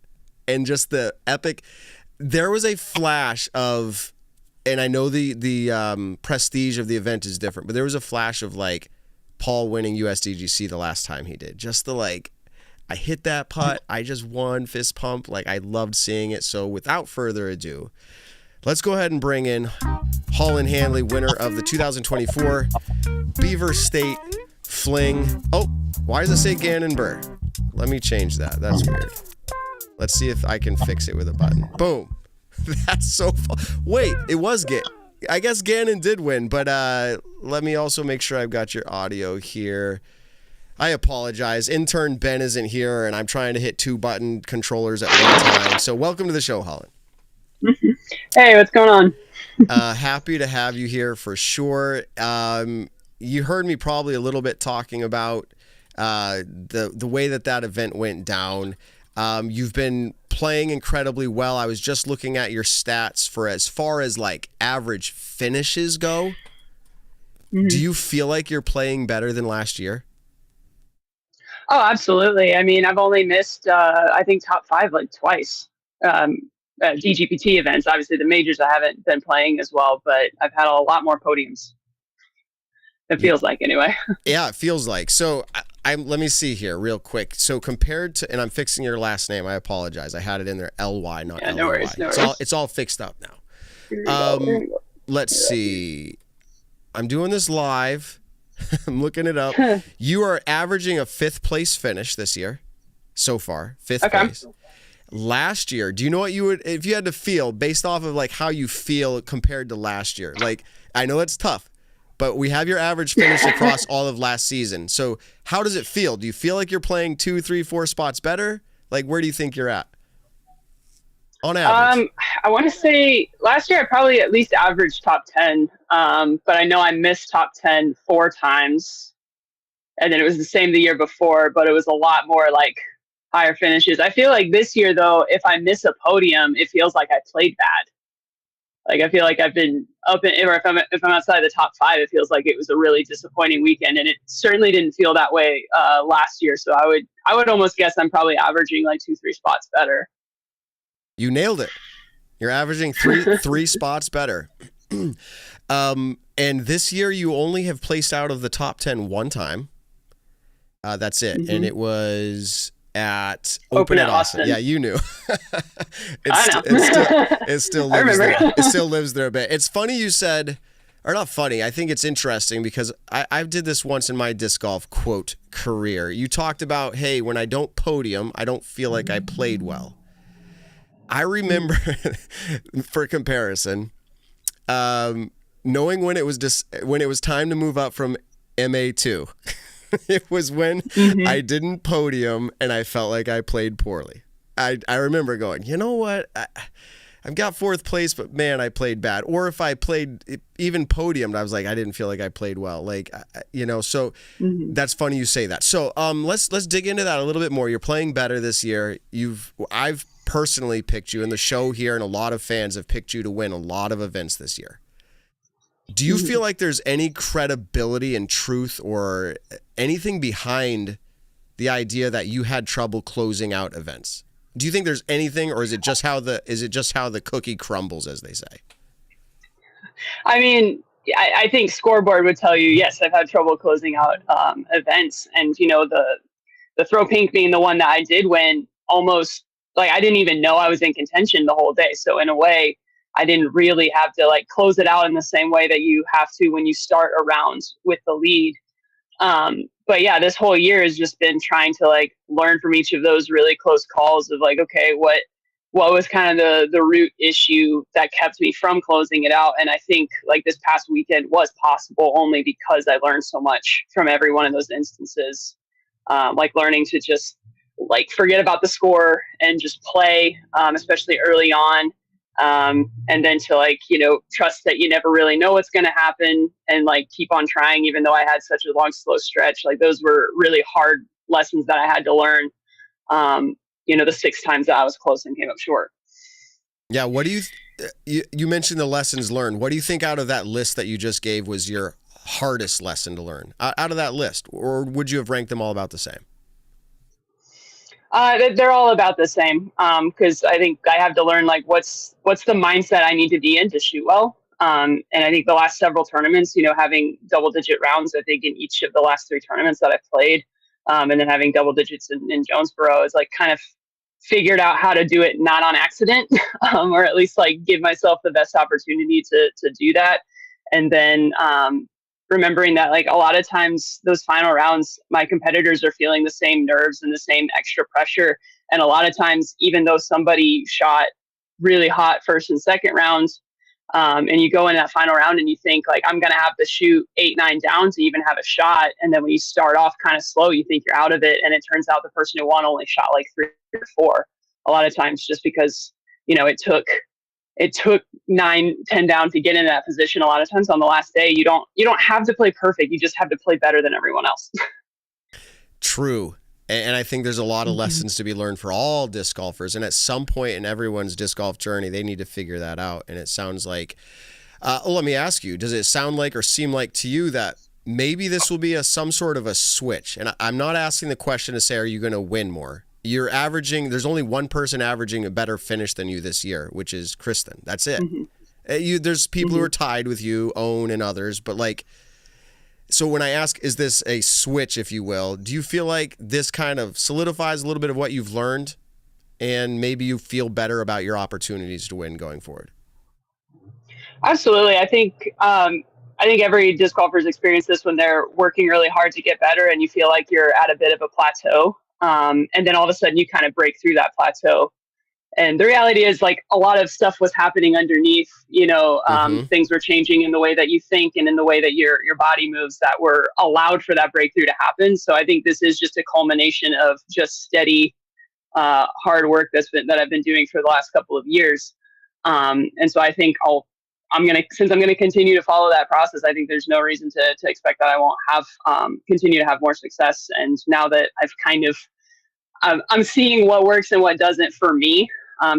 And just the epic, there was a flash of, and I know the prestige of the event is different, but there was a flash of, like, Paul winning USDGC the last time he did. Just the, like, I hit that putt. I just won, fist pump. Like, I loved seeing it. So without further ado, let's go ahead and bring in HOLYN Handley, winner of the 2024 Beaver State Fling. Oh, why does it say Gannon Burr? Let me change that. That's weird. Let's see if I can fix it with a button. Boom. That's so fun. Wait, it was I guess Gannon did win, but let me also make sure I've got your audio here. I apologize. Intern Ben isn't here, and I'm trying to hit 2 button controllers at one time. So welcome to the show, HOLYN. Hey, what's going on? Happy to have you here for sure. You heard me probably a little bit talking about the way that event went down. You've been playing incredibly well. I was just looking at your stats for as far as like average finishes go. Do you feel like you're playing better than last year? Oh, absolutely. I mean, I've only missed, I think, top five like twice. DGPT events. Obviously, the majors I haven't been playing as well, but I've had a lot more podiums. It feels like, anyway. Yeah, it feels like. So let me see here real quick. So compared to, and I'm fixing your last name. I apologize. I had it in there LY, not LY. No worries. No worries. It's all fixed up now. Let's see. I'm doing this live. I'm looking it up. You are averaging a 5th place finish this year so far. 5th place. Last year, do you know what you would, if you had to feel based off of like how you feel compared to last year? Like, I know it's tough, but we have your average finish across all of last season. So how does it feel? Do you feel like you're playing 2, 3, 4 spots better? Like, where do you think you're at on average? I want to say last year I probably at least averaged top 10. But I know I missed top 10 4 times. And then it was the same the year before, but it was a lot more like higher finishes. I feel like this year, though, if I miss a podium, it feels like I played bad. Like, I feel like I've been up in, or if I'm outside the top 5, it feels like it was a really disappointing weekend, and it certainly didn't feel that way last year. So I would almost guess I'm probably averaging like 2, 3 spots better. You nailed it. You're averaging three spots better. And this year you only have placed out of the top 10 one time. That's it, and it was at Open at Austin. Yeah, you knew. It still lives there. It still lives there a bit. It's funny you said, or not funny, I think it's interesting because I did this once in my disc golf, quote, career. You talked about, hey, when I don't podium, I don't feel like I played well. I remember, for comparison, knowing when it was time to move up from MA2. It was when I didn't podium and I felt like I played poorly. I remember going, you know what? I've got 4th place, but man, I played bad. Or if I played even podiumed, I was like, I didn't feel like I played well. Like, so that's funny you say that. So let's dig into that a little bit more. You're playing better this year. I've personally picked you in the show here, and a lot of fans have picked you to win a lot of events this year. Do you feel like there's any credibility and truth or anything behind the idea that you had trouble closing out events? Do you think there's anything, or is it just how the cookie crumbles, as they say? I mean, I think scoreboard would tell you, yes, I've had trouble closing out events, and the throw pink being the one that I did win, almost like I didn't even know I was in contention the whole day. So in a way, I didn't really have to like close it out in the same way that you have to when you start a round with the lead. But yeah, this whole year has just been trying to like learn from each of those really close calls of like, okay, what was kind of the root issue that kept me from closing it out. And I think like this past weekend was possible only because I learned so much from every one of those instances. Like learning to just like forget about the score and just play, especially early on. And then to like, trust that you never really know what's going to happen and like keep on trying, even though I had such a long, slow stretch. Like those were really hard lessons that I had to learn. The 6 times that I was close and came up short. Yeah. What do you mentioned the lessons learned. What do you think out of that list that you just gave was your hardest lesson to learn out of that list? Or would you have ranked them all about the same? They're all about the same. Cause I think I have to learn like, what's the mindset I need to be in to shoot well. And I think the last several tournaments, having double-digit rounds, I think in each of the last 3 tournaments that I've played, and then having double digits in Jonesboro is like kind of figured out how to do it not on accident, or at least like give myself the best opportunity to do that. And then remembering that like a lot of times those final rounds, my competitors are feeling the same nerves and the same extra pressure. And a lot of times, even though somebody shot really hot first and second rounds, and you go in that final round and you think like, I'm going to have to shoot 8, 9 down to even have a shot. And then when you start off kind of slow, you think you're out of it. And it turns out the person who won only shot like 3 or 4 a lot of times, just because, it took 9, 10 down to get in that position. A lot of times on the last day, you don't have to play perfect. You just have to play better than everyone else. True. And I think there's a lot of lessons to be learned for all disc golfers. And at some point in everyone's disc golf journey, they need to figure that out. And it sounds like Let me ask you, does it sound like or seem like to you that maybe this will be some sort of a switch? And I'm not asking the question to say, are you going to win more? You're averaging, there's only one person averaging a better finish than you this year, which is Kristen. That's it. There's people who are tied with you, Owen and others, but like, so when I ask, is this a switch, if you will, do you feel like this kind of solidifies a little bit of what you've learned and maybe you feel better about your opportunities to win going forward? Absolutely. I think every disc golfer's experienced this when they're working really hard to get better and you feel like you're at a bit of a plateau. And then all of a sudden you kind of break through that plateau. And the reality is, like, a lot of stuff was happening underneath, things were changing in the way that you think and in the way that your body moves that were allowed for that breakthrough to happen. So I think this is just a culmination of just steady, hard work that I've been doing for the last couple of years. And so I think since I'm going to continue to follow that process, I think there's no reason to expect that I won't continue to have more success. And now that I'm seeing what works and what doesn't for me,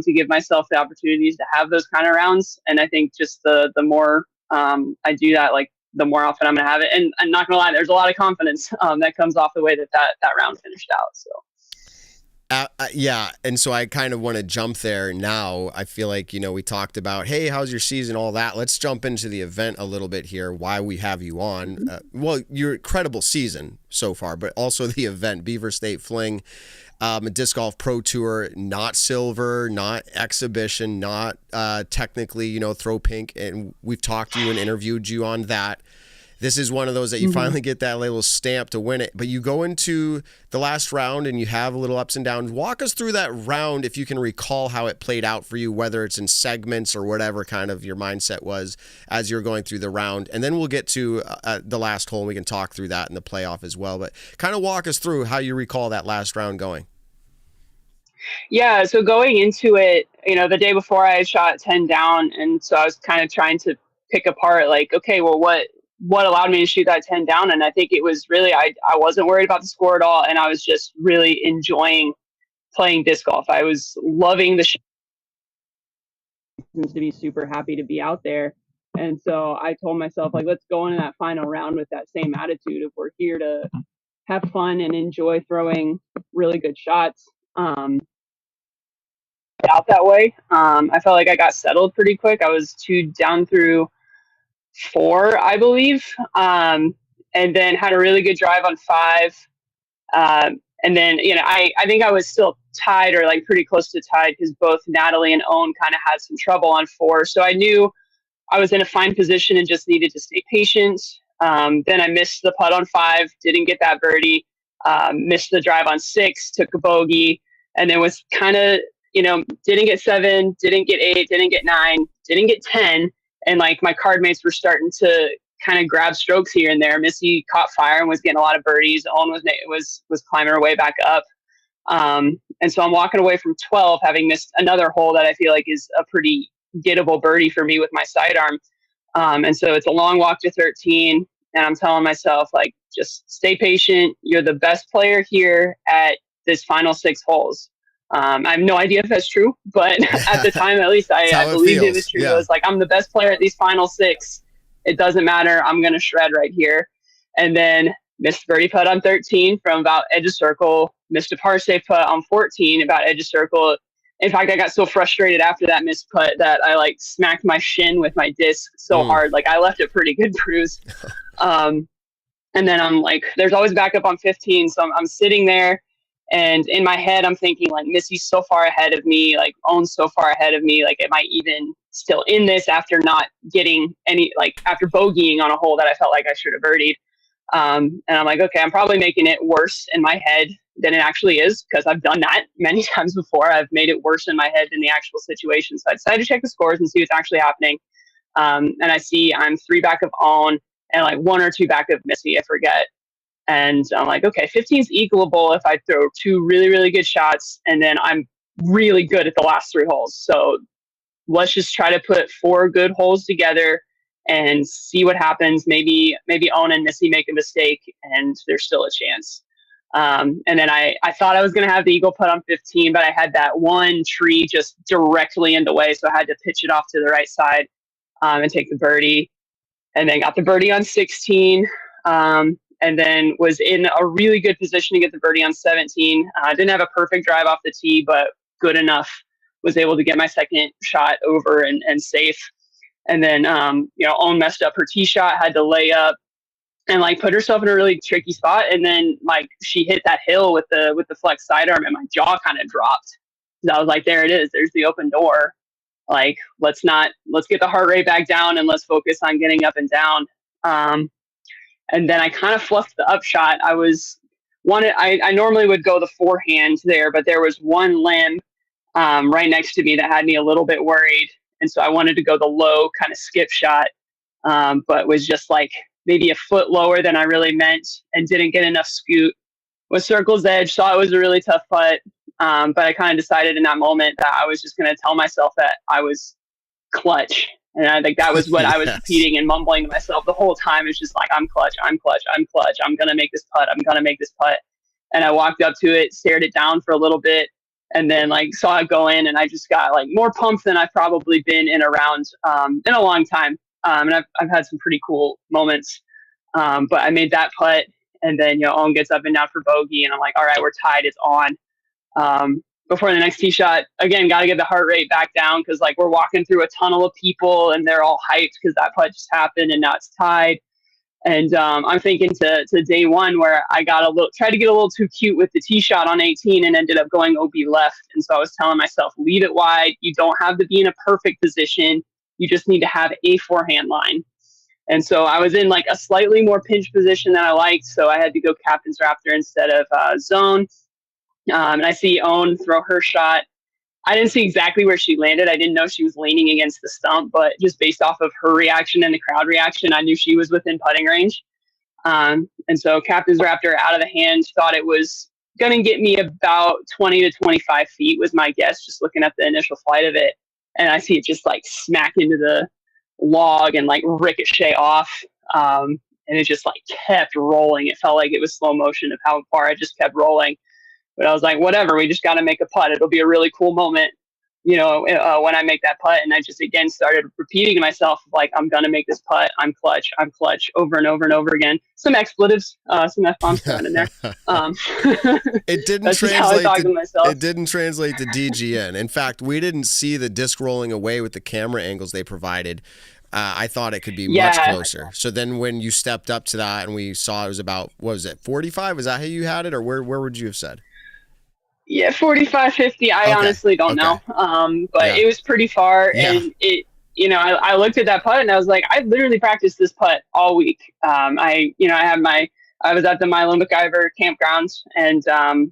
to give myself the opportunities to have those kind of rounds. And I think just the more I do that, like, the more often I'm going to have it. And I'm not going to lie, there's a lot of confidence that comes off the way that round finished out. So. Yeah, and so I kind of want to jump there now. I feel like, we talked about, hey, how's your season, all that. Let's jump into the event a little bit here, why we have you on. Well, your incredible season so far, but also the event, Beaver State Fling, a Disc Golf Pro Tour, not silver, not exhibition, not technically, throw pink. And we've talked to you and interviewed you on that. This is one of those that you finally get that little stamp to win it. But you go into the last round and you have a little ups and downs. Walk us through that round if you can recall how it played out for you, whether it's in segments or whatever kind of your mindset was as you're going through the round. And then we'll get to the last hole and we can talk through that in the playoff as well. But kind of walk us through how you recall that last round going. Yeah, so going into it, the day before I shot 10 down. And so I was kind of trying to pick apart, like, okay, well, what allowed me to shoot that 10 down. And I think it was really, I wasn't worried about the score at all. And I was just really enjoying playing disc golf. I was loving the shot. Seems to be super happy to be out there. And so I told myself, like, let's go into that final round with that same attitude. If we're here to have fun and enjoy throwing really good shots, out that way. I felt like I got settled pretty quick. I was 2 down through 4, I believe, and then had a really good drive on 5. And then, I think I was still tied or like pretty close to tied because both Natalie and Owen kind of had some trouble on 4. So I knew I was in a fine position and just needed to stay patient. Then I missed the putt on 5, didn't get that birdie, missed the drive on 6, took a bogey, and then was kind of, didn't get 7, didn't get 8, didn't get 9, didn't get 10. And like my card mates were starting to kind of grab strokes here and there. Missy caught fire and was getting a lot of birdies. Owen was climbing her way back up. And so I'm walking away from 12, having missed another hole that I feel like is a pretty gettable birdie for me with my sidearm. And so it's a long walk to 13. And I'm telling myself, like, just stay patient. You're the best player here at this final 6 holes. I have no idea if that's true, but at the time, at least I believed it was true. Yeah. I was like, I'm the best player at these final 6. It doesn't matter. I'm going to shred right here. And then missed birdie putt on 13 from about edge of circle, missed a par safe putt on 14 about edge of circle. In fact, I got so frustrated after that missed putt that I like smacked my shin with my disc so hard. Like I left a pretty good bruise. And then I'm like, there's always backup on 15. So I'm sitting there. And in my head, I'm thinking, like, Missy's so far ahead of me, like, Owen's so far ahead of me, like, am I even still in this after not getting any, like, after bogeying on a hole that I felt like I should have birdied. And I'm like, okay, I'm probably making it worse in my head than it actually is, because I've done that many times before. I've made it worse in my head than the actual situation. So I decided to check the scores and see what's actually happening. And I see I'm 3 back of Owen and, like, 1 or 2 back of Missy, I forget. And I'm like, okay, 15 is equalable if I throw 2 really, really good shots, and then I'm really good at the last 3 holes. So let's just try to put 4 good holes together and see what happens. Maybe Owen and Missy make a mistake, and there's still a chance. And then I thought I was going to have the eagle putt on 15, but I had that one tree just directly in the way, so I had to pitch it off to the right side. and take the birdie, and then got the birdie on 16. And then was in a really good position to get the birdie on 17. I didn't have a perfect drive off the tee, but good enough. Was able to get my second shot over and safe. And then, Own messed up her tee shot, had to lay up and like put herself in a really tricky spot. And then like she hit that hill with the flex sidearm, and my jaw kind of dropped. I was like, there it is. There's the open door. Like, let's get the heart rate back down and let's focus on getting up and down. And then I kind of fluffed the upshot. I normally would go the forehand there, but there was one limb right next to me that had me a little bit worried. And so I wanted to go the low kind of skip shot, but was just like maybe a foot lower than I really meant and didn't get enough scoot. Was circle's edge, saw it was a really tough putt. But I kind of decided in that moment that I was just going to tell myself that I was clutch. And I think that was what I was repeating and mumbling to myself the whole time. It's just like, I'm clutch, I'm clutch, I'm clutch. I'm going to make this putt. I'm going to make this putt. And I walked up to it, stared it down for a little bit, and then like saw it go in. And I just got like more pumped than I've probably been in a round in a long time. And I've had some pretty cool moments. But I made that putt, and then, Owen gets up and down for bogey. And I'm like, all right, we're tied. It's on. Before the next tee shot, again, got to get the heart rate back down because like we're walking through a tunnel of people and they're all hyped because that putt just happened and now it's tied. And I'm thinking to day one where I tried to get a little too cute with the tee shot on 18 and ended up going OB left. And so I was telling myself, leave it wide. You don't have to be in a perfect position. You just need to have a forehand line. And so I was in like a slightly more pinch position than I liked. So I had to go captain's raptor instead of zone. And I see Owen throw her shot. I didn't see exactly where she landed. I didn't know she was leaning against the stump, but just based off of her reaction and the crowd reaction, I knew she was within putting range. And so Captain's Raptor out of the hand, thought it was going to get me about 20 to 25 feet was my guess, just looking at the initial flight of it. And I see it just like smack into the log and like ricochet off. And it just like kept rolling. It felt like it was slow motion of how far it just kept rolling. But I was like, whatever, we just got to make a putt. It'll be a really cool moment, when I make that putt. And I just, again, started repeating to myself, like, I'm going to make this putt. I'm clutch, over and over and over again. Some expletives, some F-bombs thrown in there. It didn't translate to DGN. In fact, we didn't see the disc rolling away with the camera angles they provided. I thought it could be much closer. So then when you stepped up to that and we saw it was about, what was it, 45? Is that how you had it? Or where would you have said? Yeah, 45, 50. I honestly don't know. But it was pretty far. Yeah. And it, I looked at that putt and I was like, I literally practiced this putt all week. I was at the Milo McIver campgrounds, and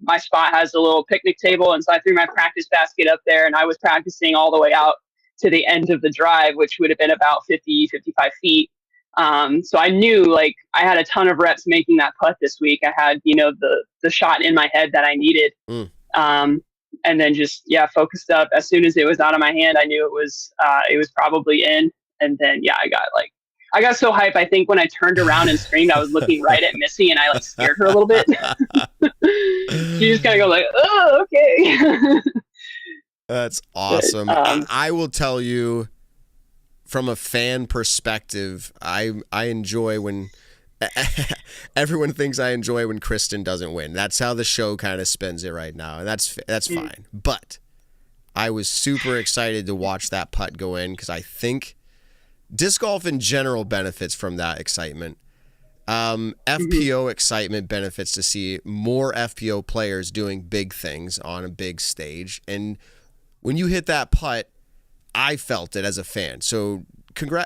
my spot has a little picnic table. And so I threw my practice basket up there, and I was practicing all the way out to the end of the drive, which would have been about 50, 55 feet. So I knew like I had a ton of reps making that putt this week. I had, the shot in my head that I needed. And then just, focused up. As soon as it was out of my hand, I knew it was probably in. And then, I got so hyped. I think when I turned around and screamed, I was looking right at Missy, and I like scared her a little bit. She just kind of go like, oh, okay. That's awesome. But, I will tell you, from a fan perspective, I enjoy when everyone thinks I enjoy when Kristen doesn't win. That's how the show kind of spins it right now, and that's fine. But I was super excited to watch that putt go in because I think disc golf in general benefits from that excitement. FPO excitement benefits to see more FPO players doing big things on a big stage. And when you hit that putt, I felt it as a fan. So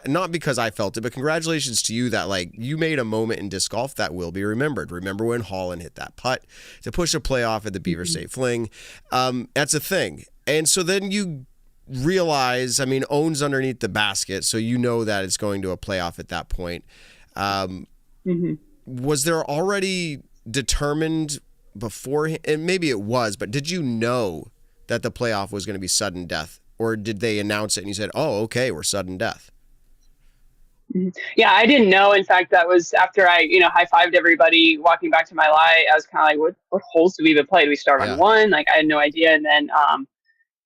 not because I felt it, but congratulations to you that like you made a moment in disc golf that will be remembered. Remember when HOLYN hit that putt to push a playoff at the Beaver State Fling? That's a thing. And so then you realize, Owen's underneath the basket, so you know that it's going to a playoff at that point. Was there already determined before, and maybe it was, but did you know that the playoff was going to be sudden death? Or did they announce it and you said, oh, okay, we're sudden death? Yeah, I didn't know. In fact, that was after I, high-fived everybody walking back to my lie. I was kind of like, what holes do we even play? Do we start on one? Like, I had no idea. And then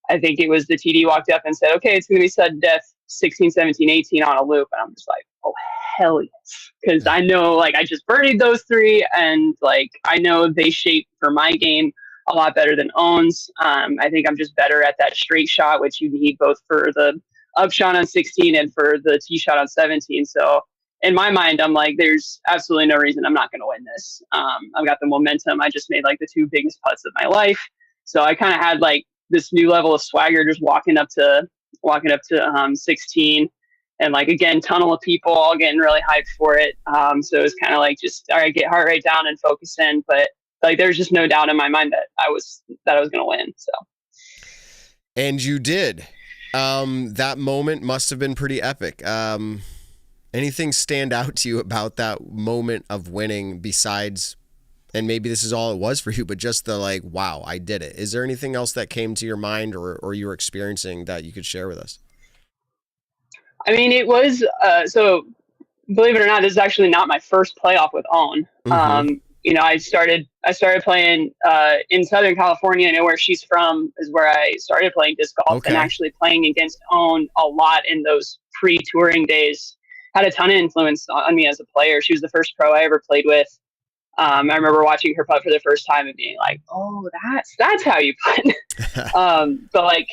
I think it was the TD walked up and said, okay, it's going to be sudden death. 16, 17, 18 on a loop. And I'm just like, oh, hell yes. Because I know, like, I just birdied those 3, and, like, I know they shape for my game a lot better than Owns. I think I'm just better at that straight shot, which you need both for the up shot on 16 and for the tee shot on 17. So in my mind, I'm like, there's absolutely no reason I'm not going to win this. I've got the momentum. I just made like the 2 biggest putts of my life. So I kind of had like this new level of swagger just walking up to 16, and like, again, tunnel of people all getting really hyped for it. So it was kind of like, just, all right, get heart rate down and focus in. But like, there's just no doubt in my mind that I was going to win. So. And you did. That moment must have been pretty epic. Anything stand out to you about that moment of winning besides, and maybe this is all it was for you, but just the like, wow, I did it. Is there anything else that came to your mind or you were experiencing that you could share with us? I mean, it was, so believe it or not, this is actually not my first playoff with Own. Mm-hmm. You know, I started playing in Southern California. I know where she's from is where I started playing disc golf, Okay. and actually playing against Own a lot in those pre-touring days had a ton of influence on me as a player. She was the first pro I ever played with. I remember watching her putt for the first time and being like, oh, that's how you putt. But like,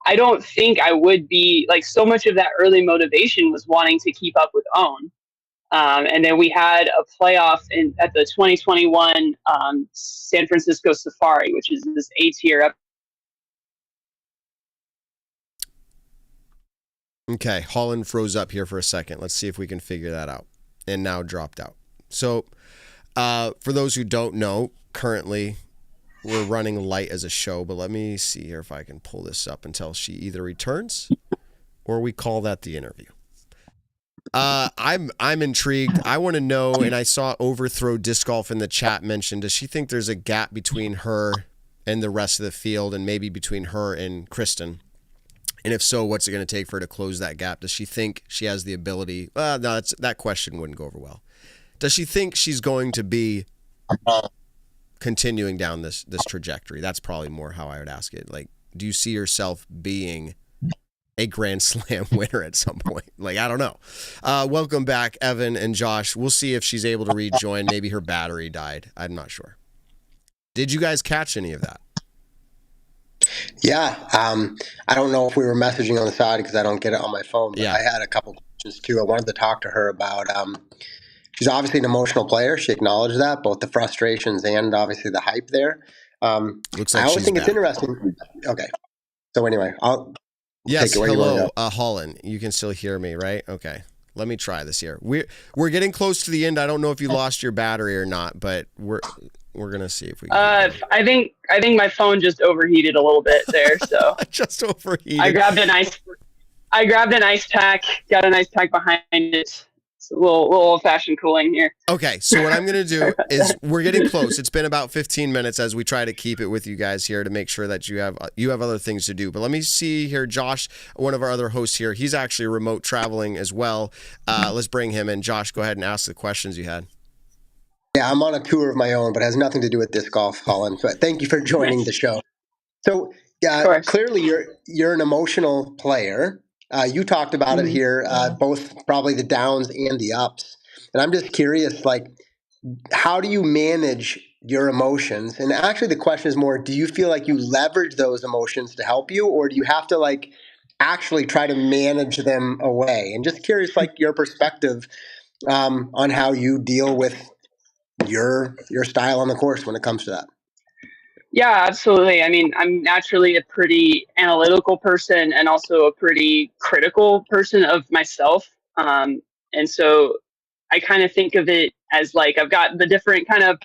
I don't think I would be like, so much of that early motivation was wanting to keep up with Own. And then we had a playoff at the 2021 San Francisco Safari, which is this A-tier up. Okay, HOLYN froze up here for a second. Let's see if we can figure that out. And now dropped out. So for those who don't know, currently we're running light as a show, but let me see here if I can pull this up until she either returns or we call that the interview. I'm intrigued. I want to know, and I saw Overthrow Disc Golf in the chat mentioned, does she think there's a gap between her and the rest of the field, and maybe between her and Kristen? And if so, what's it going to take for her to close that gap? Does she think she has the ability? No, that question wouldn't go over well. Does she think she's going to be continuing down this trajectory? That's probably more how I would ask it. Like, do you see yourself being a Grand Slam winner at some point? Like, I don't know. Welcome back, Evan and Josh. We'll see if she's able to rejoin. Maybe her battery died. I'm not sure. Did you guys catch any of that? Yeah. I don't know if we were messaging on the side because I don't get it on my phone, but Yeah. I had a couple questions too. I wanted to talk to her about, she's obviously an emotional player. She acknowledged that, both the frustrations and obviously the hype there. Looks like I always she's think back. it's interesting. Okay. So anyway, I'll Yes, take it where you want to hello, go. HOLYN. You can still hear me, right? Okay. Let me try this here. We're getting close to the end. I don't know if you lost your battery or not, but we're gonna see if we can. I think my phone just overheated a little bit there, so just overheated. I grabbed an ice pack, got an ice pack behind it. It's a little old-fashioned cooling here. Okay, so what I'm going to do is we're getting close. It's been about 15 minutes as we try to keep it with you guys here to make sure that you have other things to do. But let me see here. Josh, one of our other hosts here, he's actually remote traveling as well. Let's bring him in. Josh, go ahead and ask the questions you had. Yeah, I'm on a tour of my own, but it has nothing to do with disc golf, HOLYN. So thank you for joining the show. So clearly you're an emotional player. You talked about it here, both probably the downs and the ups. And I'm just curious, like, how do you manage your emotions? And actually the question is more, do you feel like you leverage those emotions to help you, or do you have to like actually try to manage them away? And just curious, like, your perspective on how you deal with your style on the course when it comes to that. Yeah, absolutely. I mean, I'm naturally a pretty analytical person and also a pretty critical person of myself. And so I kind of think of it as like, I've got the different kind of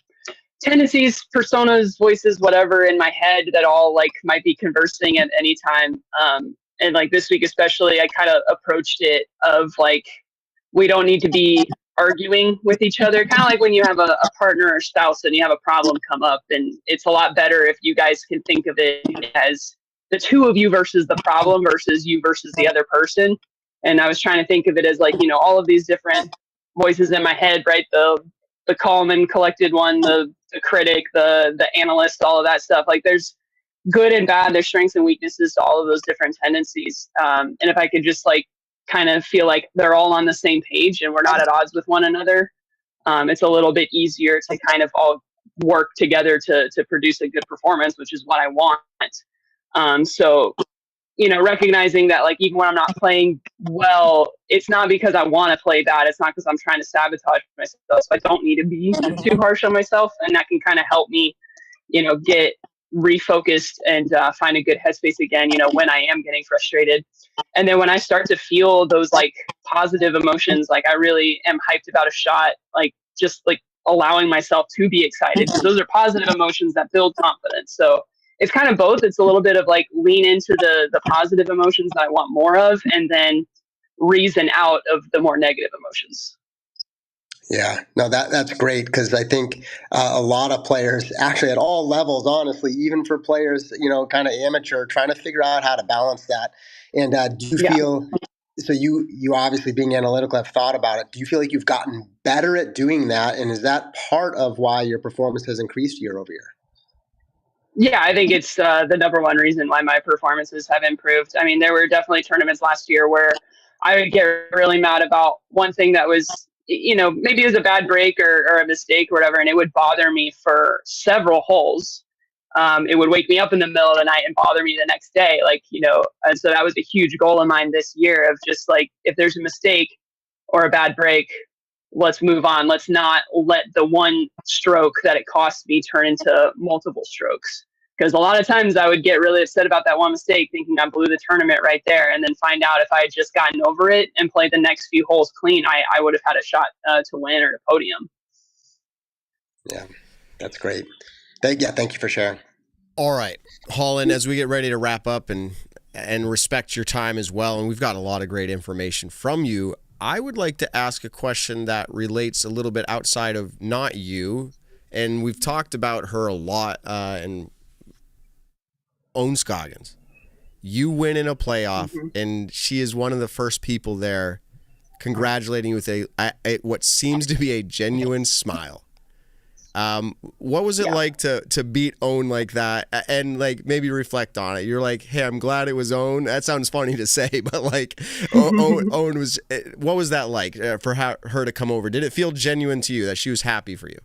tendencies, personas, voices, whatever in my head that all like might be conversing at any time. And like this week, especially, I kind of approached it of like, we don't need to be arguing with each other, kind of like when you have a partner or spouse and you have a problem come up, and it's a lot better if you guys can think of it as the two of you versus the problem versus you versus the other person. And I was trying to think of it as like, you know, all of these different voices in my head, right? The calm and collected one, the critic, the analyst, all of that stuff. Like there's good and bad, there's strengths and weaknesses to all of those different tendencies. And if I could just like kind of feel like they're all on the same page and we're not at odds with one another, it's a little bit easier to kind of all work together to produce a good performance, which is what I want. So, recognizing that, like, even when I'm not playing well, it's not because I want to play bad. It's not because I'm trying to sabotage myself. So I don't need to be too harsh on myself. And that can kind of help me, get refocused and find a good headspace again, when I am getting frustrated. And then when I start to feel those like positive emotions, like I really am hyped about a shot, like just like allowing myself to be excited, because those are positive emotions that build confidence. So it's kind of both. It's a little bit of like lean into the positive emotions that I want more of, and then reason out of the more negative emotions. Yeah, no, that's great, because I think a lot of players, actually at all levels, honestly, even for players, kind of amateur, trying to figure out how to balance that. And do you feel, so you obviously being analytical have thought about it. Do you feel like you've gotten better at doing that? And is that part of why your performance has increased year over year? Yeah, I think it's the number one reason why my performances have improved. I mean, there were definitely tournaments last year where I would get really mad about one thing that was, maybe it was a bad break or a mistake or whatever, and it would bother me for several holes. It would wake me up in the middle of the night and bother me the next day. Like, and so that was a huge goal of mine this year, of just like, if there's a mistake or a bad break, let's move on. Let's not let the one stroke that it costs me turn into multiple strokes. Because a lot of times I would get really upset about that one mistake, thinking I blew the tournament right there, and then find out if I had just gotten over it and played the next few holes clean, I would have had a shot to win or to podium. Yeah, that's great. Thank you for sharing. All right, HOLYN, as we get ready to wrap up and respect your time as well, and we've got a lot of great information from you, I would like to ask a question that relates a little bit outside of not you, and we've talked about her a lot, and HOLYN Scoggins. You win in a playoff, and she is one of the first people there congratulating you with a what seems to be a genuine smile. What was it like to beat HOLYN like that, and like maybe reflect on it? You're like, hey, I'm glad it was HOLYN. That sounds funny to say, but like, HOLYN was. What was that like for her to come over? Did it feel genuine to you that she was happy for you?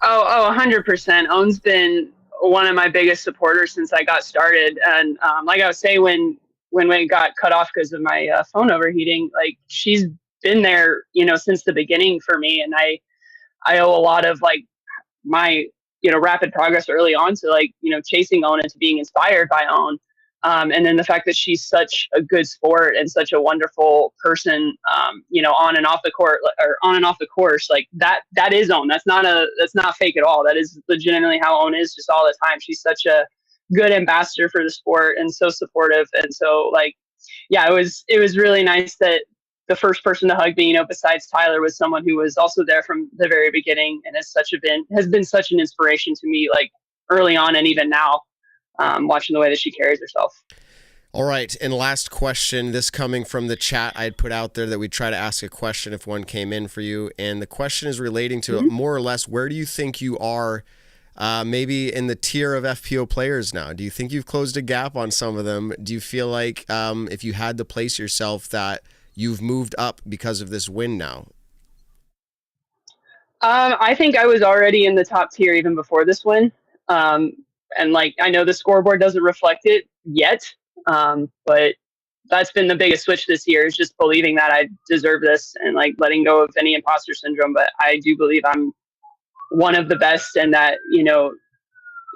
Oh, 100%. HOLYN's been one of my biggest supporters since I got started, and like I was saying, when we got cut off because of my phone overheating, like, she's been there, since the beginning for me, and I owe a lot of like my rapid progress early on to like chasing HOLYN and to being inspired by HOLYN, and then the fact that she's such a good sport and such a wonderful person, on and off the court, or on and off the course, like that is HOLYN. That's not fake at all. That is legitimately how HOLYN is, just all the time. She's such a good ambassador for the sport and so supportive, and so like, yeah, it was really nice that the first person to hug me, besides Tyler, was someone who was also there from the very beginning and has been such an inspiration to me, like early on and even now, watching the way that she carries herself. All right, and last question, this coming from the chat. I had put out there that we'd try to ask a question if one came in for you, and the question is relating to more or less, where do you think you are maybe in the tier of FPO players now? Do you think you've closed a gap on some of them? Do you feel like if you had to place yourself that you've moved up because of this win now? I think I was already in the top tier even before this win. And like, I know the scoreboard doesn't reflect it yet, but that's been the biggest switch this year, is just believing that I deserve this and like letting go of any imposter syndrome. But I do believe I'm one of the best, and that,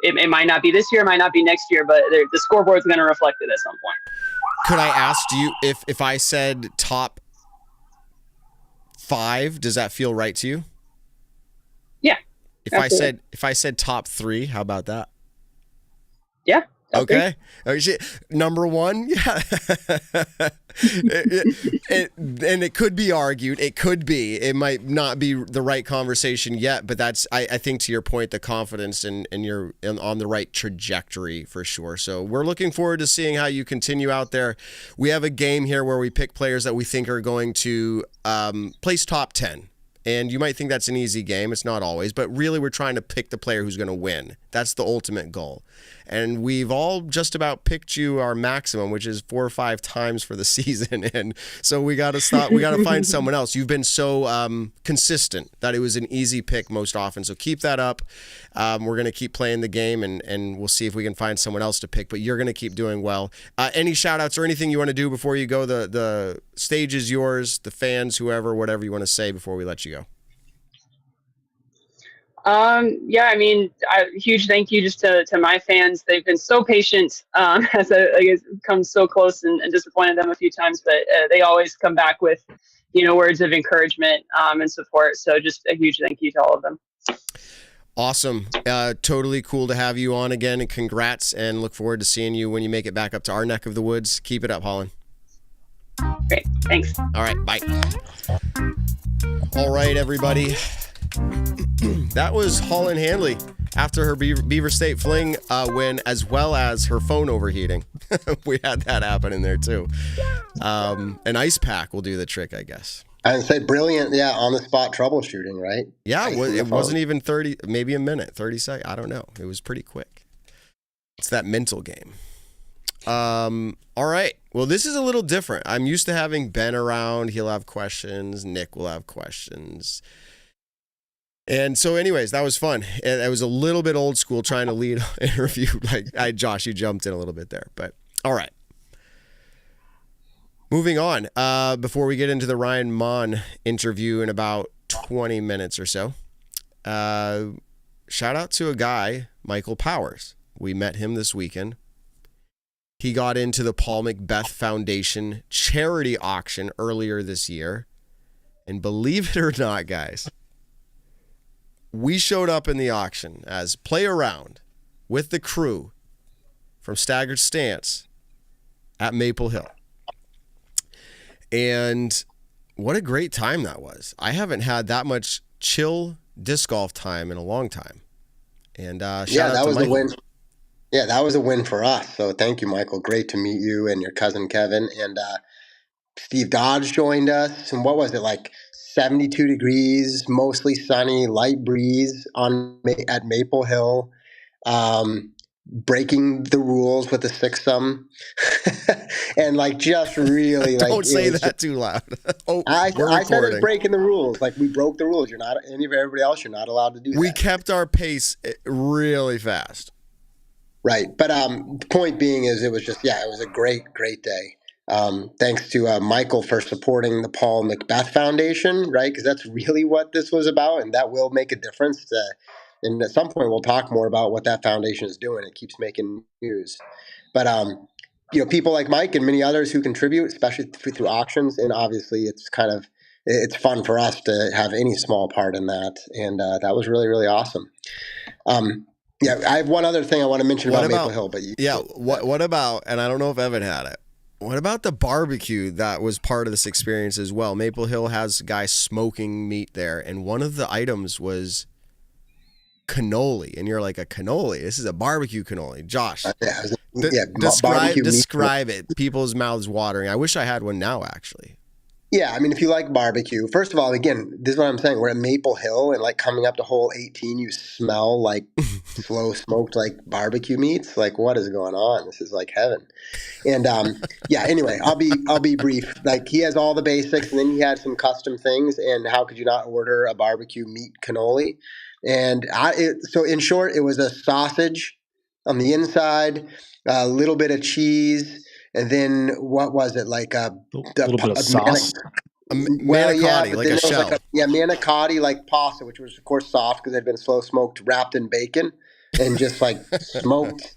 it might not be this year, it might not be next year, but the scoreboard's going to reflect it at some point. Could I ask, do you, if I said top 5, does that feel right to you? Yeah. If I said top 3, how about that? Yeah. Okay. Number 1, yeah. And it could be argued. It might not be the right conversation yet, but that's, I think, to your point, the confidence and you're on the right trajectory for sure. So we're looking forward to seeing how you continue out there. We have a game here where we pick players that we think are going to place top 10. And you might think that's an easy game. It's not always, but really we're trying to pick the player who's going to win. That's the ultimate goal. And we've all just about picked you our maximum, which is 4 or 5 times for the season. And so we got to stop. We got to find someone else. You've been so consistent that it was an easy pick most often. So keep that up. We're going to keep playing the game, and we'll see if we can find someone else to pick. But you're going to keep doing well. Any shout outs or anything you want to do before you go? The stage is yours, the fans, whoever, whatever you want to say before we let you go. Yeah, I mean, huge thank you just to my fans. They've been so patient as I come so close and disappointed them a few times, but they always come back with, words of encouragement and support. So just a huge thank you to all of them. Awesome. Totally cool to have you on again, and congrats, and look forward to seeing you when you make it back up to our neck of the woods. Keep it up, HOLYN. Great. Thanks. All right. Bye. All right, everybody. That was HOLYN Handley after her Beaver State fling win, as well as her phone overheating. We had that happen in there too. An ice pack will do the trick, I guess. I'd say brilliant, on the spot troubleshooting, right? Yeah, it wasn't even 30, maybe a minute, 30 seconds. I don't know. It was pretty quick. It's that mental game. All right. Well, this is a little different. I'm used to having Ben around. He'll have questions. Nick will have questions. And so anyways, that was fun. It was a little bit old school trying to lead an interview. Josh, you jumped in a little bit there, but all right. Moving on, before we get into the Ryan Monn interview in about 20 minutes or so, shout out to a guy, Michael Powers. We met him this weekend. He got into the Paul Macbeth Foundation charity auction earlier this year. And believe it or not, guys, we showed up in the auction as play around with the crew from Staggered Stance at Maple Hill. And what a great time that was. I haven't had that much chill disc golf time in a long time. And shout out to Michael. A win. Yeah, that was a win for us. So thank you, Michael. Great to meet you and your cousin Kevin. And Steve Dodge joined us. And what was it, like 72 degrees, mostly sunny, light breeze at Maple Hill. Breaking the rules with the six-some. And just really Don't say that too loud. I started breaking the rules. We broke the rules. You're not, everybody else, you're not allowed to do that. We kept our pace really fast. Right. But the point being is it was just, it was a great day. Thanks to Michael for supporting the Paul Macbeth Foundation, right? Because that's really what this was about, and that will make a difference. And at some point, we'll talk more about what that foundation is doing. It keeps making news. But, people like Mike and many others who contribute, especially through auctions, and obviously it's fun for us to have any small part in that. And that was really, really awesome. I have one other thing I want to mention about Maple Hill. But what about, and I don't know if Evan had it, what about the barbecue that was part of this experience as well? Maple Hill has guys smoking meat there, and one of the items was cannoli, and you're like, a cannoli? This is a barbecue cannoli. Josh, describe it. People's mouths watering. I wish I had one now, actually. Yeah, I mean, if you like barbecue, first of all, again, this is what I'm saying. We're at Maple Hill, and coming up to hole 18, you smell slow smoked barbecue meats. What is going on? This is heaven. And anyway, I'll be brief. He has all the basics, and then he had some custom things. And how could you not order a barbecue meat cannoli? And so in short, it was a sausage on the inside, a little bit of cheese. And then what was it, a little bit of sauce? Manicotti, a shell. Manicotti, pasta, which was of course soft because it had been slow smoked, wrapped in bacon, and just smoked.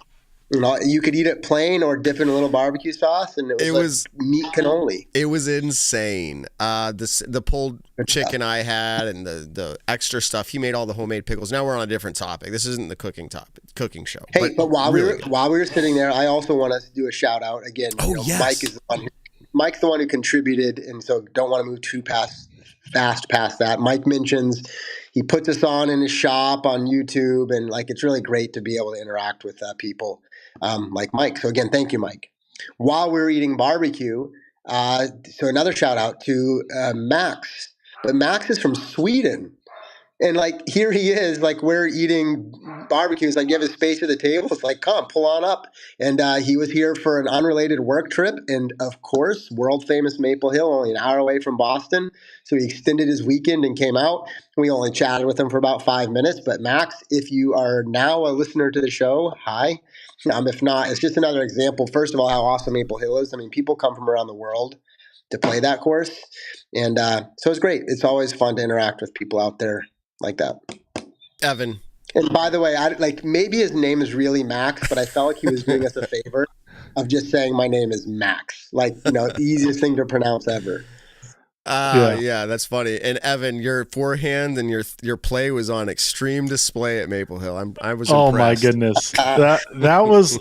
You could eat it plain or dip in a little barbecue sauce, and it was meat cannoli. It was insane. The pulled chicken I had, and the extra stuff. He made all the homemade pickles. Now we're on a different topic. This isn't the cooking show. Hey, but while we were sitting there, I also want to do a shout out again. Yes. Mike's the one who contributed, and so don't want to move too fast past that. Mike mentions he puts us on in his shop on YouTube, and it's really great to be able to interact with people like Mike. So again, thank you, Mike. While we were eating barbecue, so another shout out to Max but Max is from Sweden. And like here he is, like we're eating barbecues. Like you have his space at the table. It's like, come, pull on up. And he was here for an unrelated work trip, and of course, world famous Maple Hill, only an hour away from Boston. So he extended his weekend and came out. We only chatted with him for about 5 minutes. But Max, if you are now a listener to the show, hi. If not, it's just another example. First of all, how awesome Maple Hill is. I mean, people come from around the world to play that course, and so it's great. It's always fun to interact with people out there like that. Evan. And by the way, maybe his name is really Max, but I felt like he was doing us a favor of just saying my name is Max. Like, the easiest thing to pronounce ever. Yeah, that's funny. And Evan, your forehand and your play was on extreme display at Maple Hill. I was oh impressed. My goodness, that was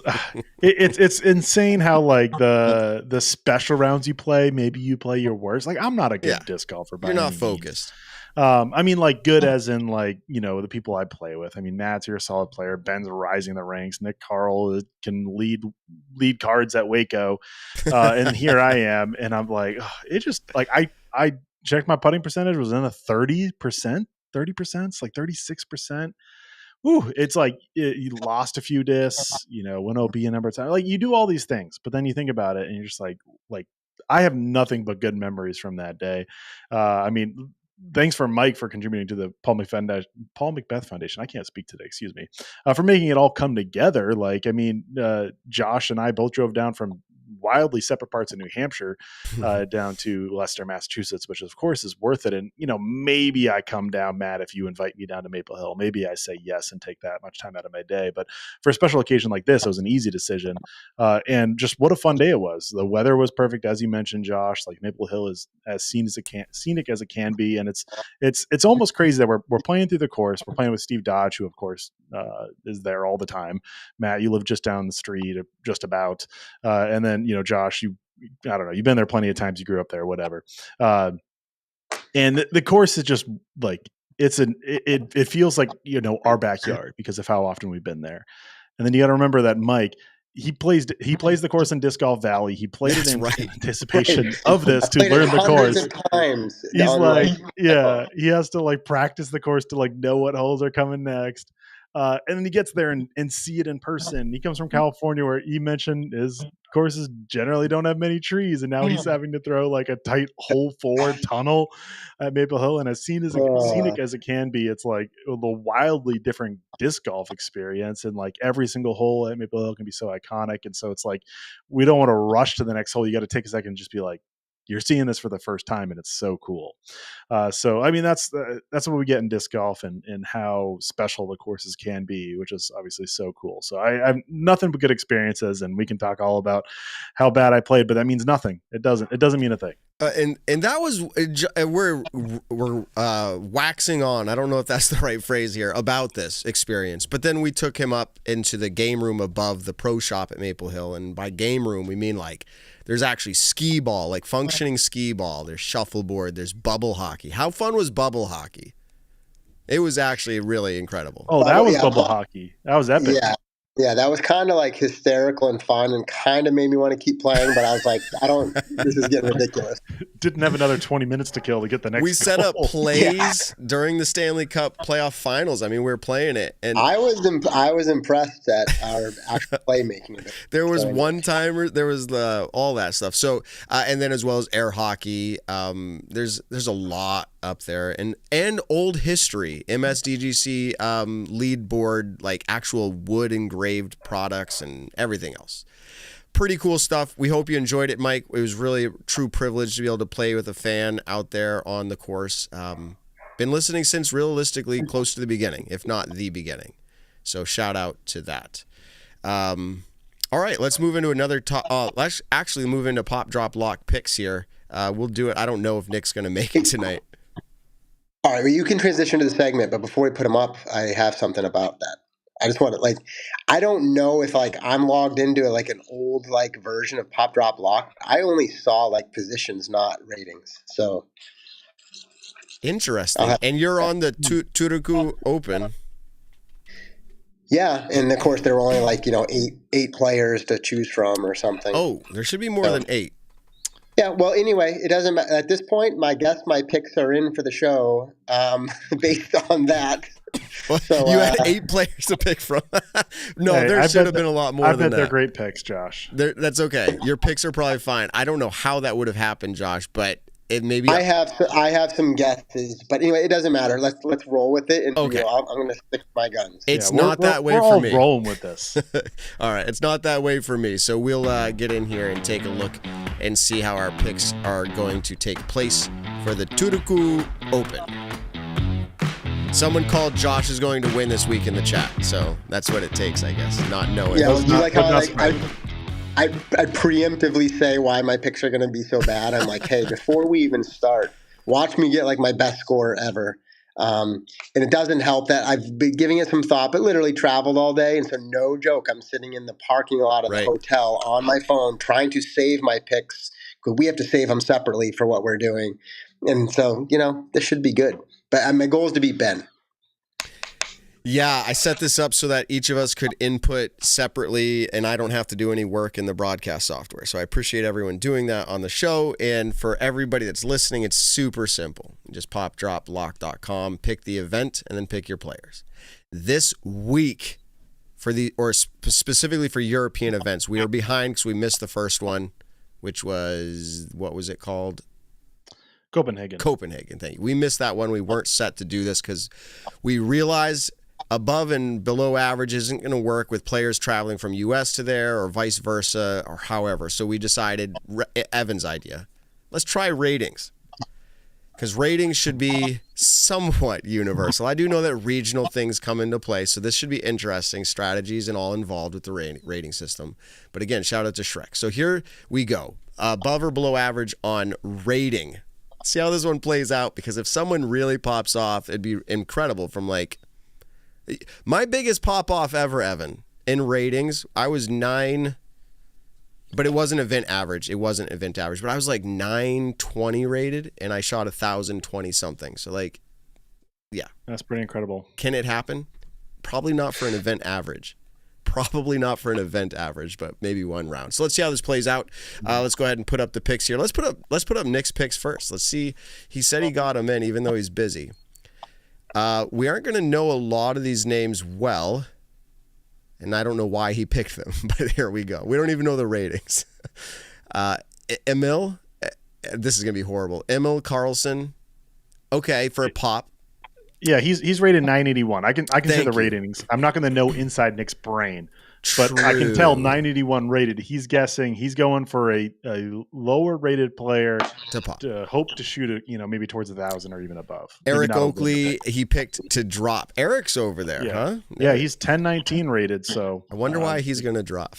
it's insane how like the special rounds you play, maybe you play your worst. Like I'm not a good disc golfer. You're not focused. I mean, like good as in like, the people I play with. I mean, Matt's you're a solid player. Ben's rising the ranks. Nick Carl can lead cards at Waco. And here I am. And I'm like, it just like, I checked my putting percentage was in the 30%, it's like 36%. Ooh, it's like you lost a few discs, went OB a number of times. Like you do all these things, but then you think about it and you're just like I have nothing but good memories from that day. I mean, thanks for Mike for contributing to the Paul Macbeth Foundation. I can't speak today, excuse me, for making it all come together. Like, I mean, Josh and I both drove down from wildly separate parts of New Hampshire down to Leicester, Massachusetts, which of course is worth it. And, maybe I come down, Matt, if you invite me down to Maple Hill, maybe I say yes and take that much time out of my day. But for a special occasion like this, it was an easy decision. And just what a fun day it was. The weather was perfect. As you mentioned, Josh, like Maple Hill is as scenic as it can be. And it's almost crazy that we're playing through the course. We're playing with Steve Dodge, who of course is there all the time. Matt, you live just down the street, just about. And then, Josh, I don't know, you've been there plenty of times. You grew up there, whatever. And the course is just like, it feels like, our backyard because of how often we've been there. And then you got to remember that Mike, he plays the course in Disc Golf Valley. He played it in anticipation of this to learn the course. He's like, he has to like practice the course to like know what holes are coming next. And then he gets there and see it in person. He comes from California, where he mentioned his courses generally don't have many trees, and now he's having to throw like a tight hole 4 tunnel at Maple Hill. And as scenic as it can be, it's like the wildly different disc golf experience, and like every single hole at Maple Hill can be so iconic. And so it's like we don't want to rush to the next hole. You got to take a second and just be like, you're seeing this for the first time, and it's so cool. So, I mean, that's what we get in disc golf and how special the courses can be, which is obviously so cool. So I have nothing but good experiences, and we can talk all about how bad I played, but that means nothing. It doesn't mean a thing. And that was, we're waxing on, I don't know if that's the right phrase here, about this experience. But then we took him up into the game room above the pro shop at Maple Hill. And by game room, we mean like there's actually skee ball, like functioning skee ball. There's shuffleboard. There's bubble hockey. How fun was bubble hockey? It was actually really incredible. Oh, that was bubble hockey. That was epic. Yeah, that was kind of like hysterical and fun and kind of made me want to keep playing, but I was like, this is getting ridiculous. Didn't have another 20 minutes to kill to get the next We set up plays during the Stanley Cup playoff finals. I mean, we were playing it. And I was impressed at our actual playmaking. There was one-timer, there was all that stuff. So, and then as well as air hockey, there's a lot up there, and old history, MSDGC lead board, like actual wood engraved products and everything else. Pretty cool stuff. We hope you enjoyed it, Mike. It was really a true privilege to be able to play with a fan out there on the course. Been listening since realistically close to the beginning, if not the beginning. So shout out to that. All right, let's move into another let's actually move into pop, drop, lock picks here. We'll do it. I don't know if Nick's going to make it tonight. All right, well, you can transition to the segment, but before we put them up, I have something about that. I just want to I don't know if I'm logged into an old version of Pop Drop Lock. I only saw positions, not ratings. So interesting. And you're on the Turku Open. Yeah, and of course there were only eight players to choose from or something. Oh, there should be more than 8. Yeah, well, anyway, it doesn't matter. At this point, my picks are in for the show based on that. So You had 8 players to pick from. No, Hey, there I should bet have been a lot I more than bet they're that. great picks, Josh. That's okay. Your picks are probably fine. I don't know how that would have happened, Josh, but it maybe. I have some guesses, but anyway, it doesn't matter. Let's roll with it, and Okay. I'm going to stick to my guns. It's Yeah, not that way we're for all me. rolling with this. All right, it's not that way for me. So we'll get in here and take a look and see how our picks are going to take place for the Turku Open. Someone called Josh is going to win this week in the chat, so that's what it takes, I guess. Not knowing. Yeah, well, you like how I But preemptively say why my picks are going to be so bad. I'm like, hey, before we even start, watch me get like my best score ever. And it doesn't help that I've been giving it some thought, but literally traveled all day. And so no joke, I'm sitting in the parking lot of the hotel on my phone trying to save my picks because we have to save them separately for what we're doing. And so, this should be good. But my goal is to beat Ben. Yeah, I set this up so that each of us could input separately and I don't have to do any work in the broadcast software. So I appreciate everyone doing that on the show. And for everybody that's listening, it's super simple. You just popdroplock.com, pick the event, and then pick your players. This week, specifically for European events, we are behind because we missed the first one, which was, what was it called? Copenhagen, thank you. We missed that one. We weren't set to do this because we realized above and below average isn't going to work with players traveling from US to there or vice versa or however. So we decided, Evan's idea, let's try ratings because ratings should be somewhat universal. I do know that regional things come into play, so this should be interesting, strategies and all involved with the rating system. But again, shout out to Shrek. So here we go, above or below average on rating. See how this one plays out, because if someone really pops off, it'd be incredible. From like my biggest pop off ever, Evan, in ratings, I was 9, but it wasn't event average. But I was like 920 rated and I shot 1,020 something. So like, yeah, that's pretty incredible. Can it happen? Probably not for an event average. But maybe one round. So let's see how this plays out. Let's go ahead and put up the picks here. Let's put up Nick's picks first. Let's see. He said he got them in, even though he's busy. We aren't going to know a lot of these names well, and I don't know why he picked them, but here we go. We don't even know the ratings. Emil, this is going to be horrible. Emil Carlson, okay, for a pop. Yeah, he's rated 981. I can say the you. ratings. I'm not going to know inside Nick's brain, but I can tell 981 rated. He's guessing he's going for a lower rated player to pop. To hope to shoot maybe towards 1,000 or even above. Eric Oakley, he picked to drop. Eric's over there, huh? Yeah, he's 1019 rated. So I wonder why he's going to drop.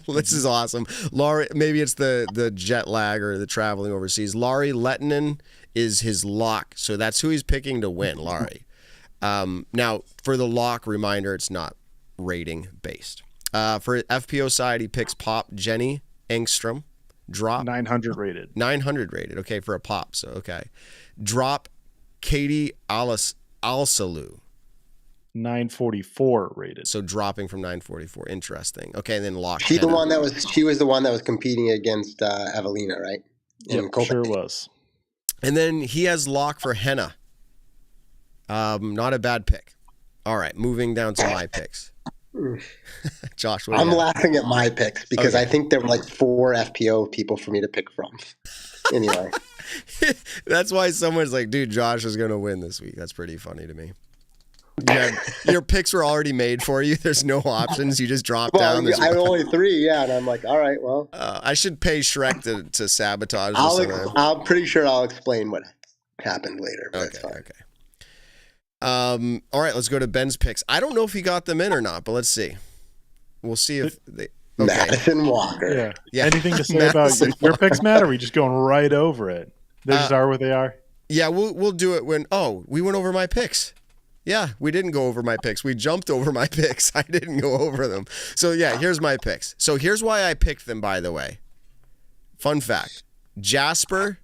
This is awesome. Laurie, maybe it's the jet lag or the traveling overseas. Laurie Lettinen is his lock, so that's who he's picking to win, Laurie. Now, for the lock, reminder, it's not rating based. For FPO side, he picks pop Jenny Engstrom. Drop 900 rated. 900 rated. Okay, for a pop. So okay. Drop Katie Alsalu. 944 rated. So dropping from 944. Interesting. Okay, and then lock. She was the one that was competing against Evelina, right? Yep, sure was. And then he has lock for Henna. Not a bad pick. All right, moving down to my picks. Josh, I'm laughing at my picks because I think there were like 4 FPO people for me to pick from. Anyway. That's why someone's like, dude, Josh is going to win this week. That's pretty funny to me. Your picks were already made for you. There's no options. You just dropped down. I had only 3, and I'm like, all right, well. I should pay Shrek to sabotage. I'm pretty sure I'll explain what happened later. But Okay. All right, let's go to Ben's picks. I don't know if he got them in or not, but let's see. We'll see if they. Okay. Madison Walker. Yeah. Anything to say about your picks, Matt? Or are we just going right over it? They just are what they are. Yeah, we'll do it when. Oh, we went over my picks. Yeah, we didn't go over my picks. We jumped over my picks. I didn't go over them. So yeah, here's my picks. So here's why I picked them. By the way, fun fact: Jasper.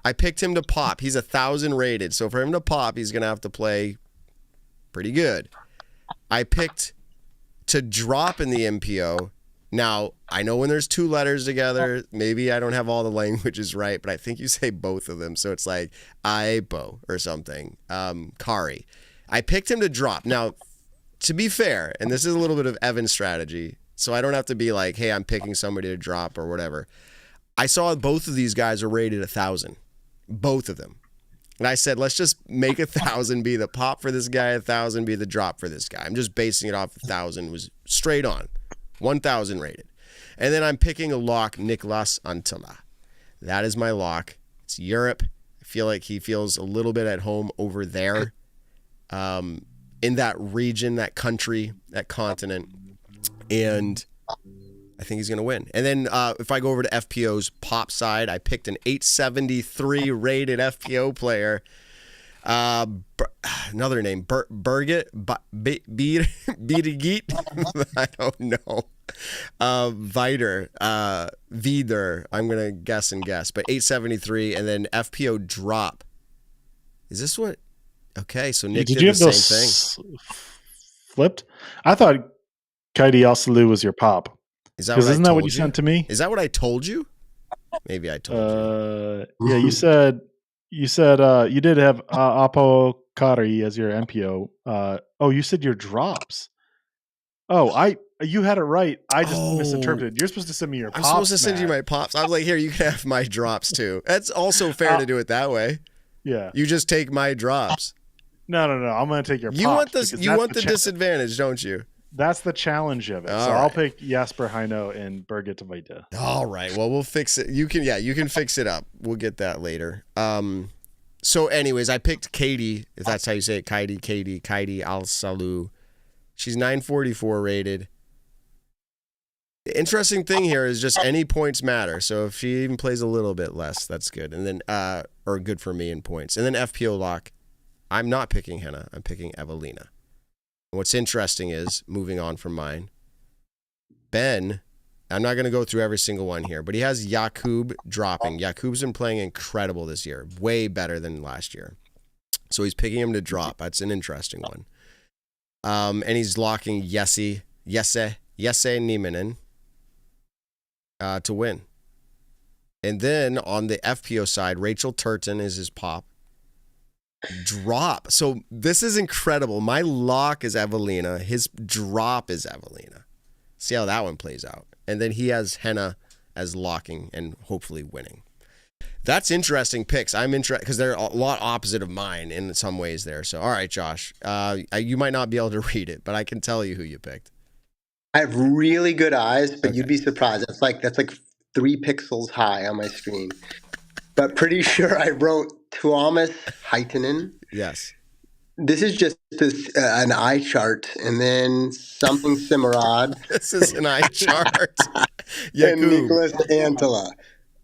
I picked him to pop. He's 1,000 rated. So for him to pop, he's going to have to play pretty good. I picked to drop in the MPO Now, I know when there's 2 letters together, maybe I don't have all the languages right, but I think you say both of them. So it's like Aibo or something. Kari. I picked him to drop. Now, to be fair, and this is a little bit of Evan's strategy, so I don't have to be like, hey, I'm picking somebody to drop or whatever. I saw both of these guys are rated 1,000. Both of them. And I said, let's just make 1,000 be the pop for this guy, 1,000 be the drop for this guy. I'm just basing it off 1,000 was straight on. 1,000 rated. And then I'm picking a lock, Niklas Antila. That is my lock. It's Europe. I feel like he feels a little bit at home over there. In that region, that country, that continent. And I think he's going to win. And then if I go over to FPO's pop side, I picked an 873 rated FPO player. Another name, Birgit, Biedigit, I don't know. Vider, I'm going to guess, but 873, and then FPO drop. Is this what? Okay, so Nick did the same thing. Flipped? I thought KTNCHLXZHCSSWHNT was your pop. Isn't that what you sent to me? Is that what I told you? Maybe I told you. Yeah, you said you did have Apokari as your MPO. You said your drops. You had it right. I just misinterpreted. You're supposed to send me your pops. I'm supposed to send you my pops. I was like, here, you can have my drops too. That's also fair to do it that way. Yeah. You just take my drops. No. I'm going to take your pops. You want the disadvantage, don't you? That's the challenge of it. I'll pick Jasper Heino and Birgit Vita. All right. Well, we'll fix it. You can fix it up. We'll get that later. So anyways, I picked Katie, if that's how you say it, Katie Al-Salou. She's 944 rated. The interesting thing here is just any points matter. So if she even plays a little bit less, that's good. And then, or good for me in points. And then FPO lock, I'm not picking Henna. I'm picking Evelina. What's interesting is, moving on from mine, Ben, I'm not going to go through every single one here, but he has Jakub dropping. Jakub's been playing incredible this year, way better than last year. So he's picking him to drop. That's an interesting one. And he's locking Jesse Nieminen to win. And then on the FPO side, Rachel Turton is his pop. Drop. So this is incredible. My lock is Evelina. His drop is Evelina. See how that one plays out. And then he has Henna as locking and hopefully winning. That's interesting picks. I'm interested because they're a lot opposite of mine in some ways there. So, all right, Josh, you might not be able to read it, but I can tell you who you picked. I have really good eyes, but you'd be surprised. That's like 3 pixels high on my screen. But pretty sure I wrote Tuomas Haitanen. Yes. This is just an eye chart, and then something Cimarrad. This is an eye chart. And Niklas Antila.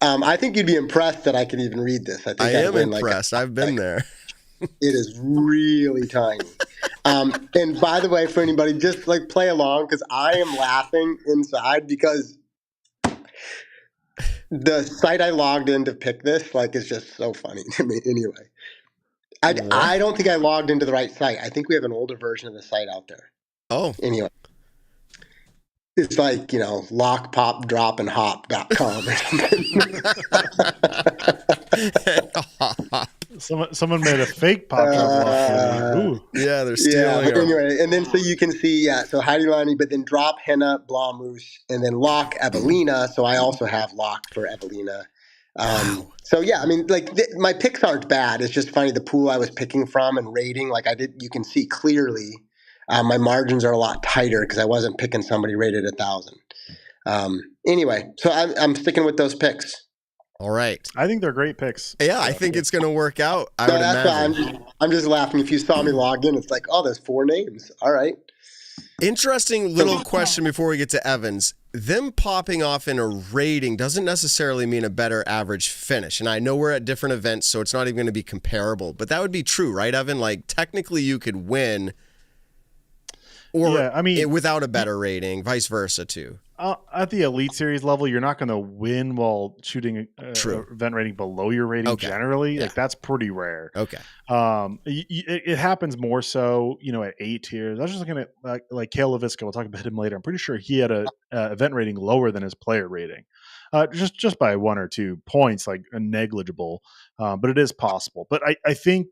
I think you'd be impressed that I can even read this. I am impressed. I've been there. It is really tiny. And by the way, for anybody, just play along because I am laughing inside because the site I logged in to pick this is just so funny to me. Anyway, I don't think I logged into the right site. I think we have an older version of the site out there. Oh, anyway. It's lockpopdropandhop.com or something. Someone made a fake pop drop. Yeah, they're stealing. But anyway, and then so you can see, so Heidi Lani, but then drop Henna Blomroos, and then lock Evelina. So I also have lock for Evelina. So yeah, I mean, my picks aren't bad. It's just funny the pool I was picking from and rating. You can see clearly. My margins are a lot tighter because I wasn't picking somebody rated 1,000. Anyway, so I'm sticking with those picks. All right. I think they're great picks. Yeah, I think it's going to work out. That's why I'm just laughing. If you saw me log in, it's there's 4 names. All right. Interesting little question before we get to Evans. Them popping off in a rating doesn't necessarily mean a better average finish. And I know we're at different events, so it's not even going to be comparable. But that would be true, right, Evan? Technically you could win. Or without a better rating, vice versa too. at the Elite Series level, you're not going to win while shooting a True. event rating below your rating. Okay. Generally, Yeah. like that's pretty rare. Okay. It happens more so, at 8 tiers. I was just looking at like Kale LaVisca. We'll talk about him later. I'm pretty sure he had a event rating lower than his player rating, just by 1 or 2 points, like a negligible. But it is possible. But I think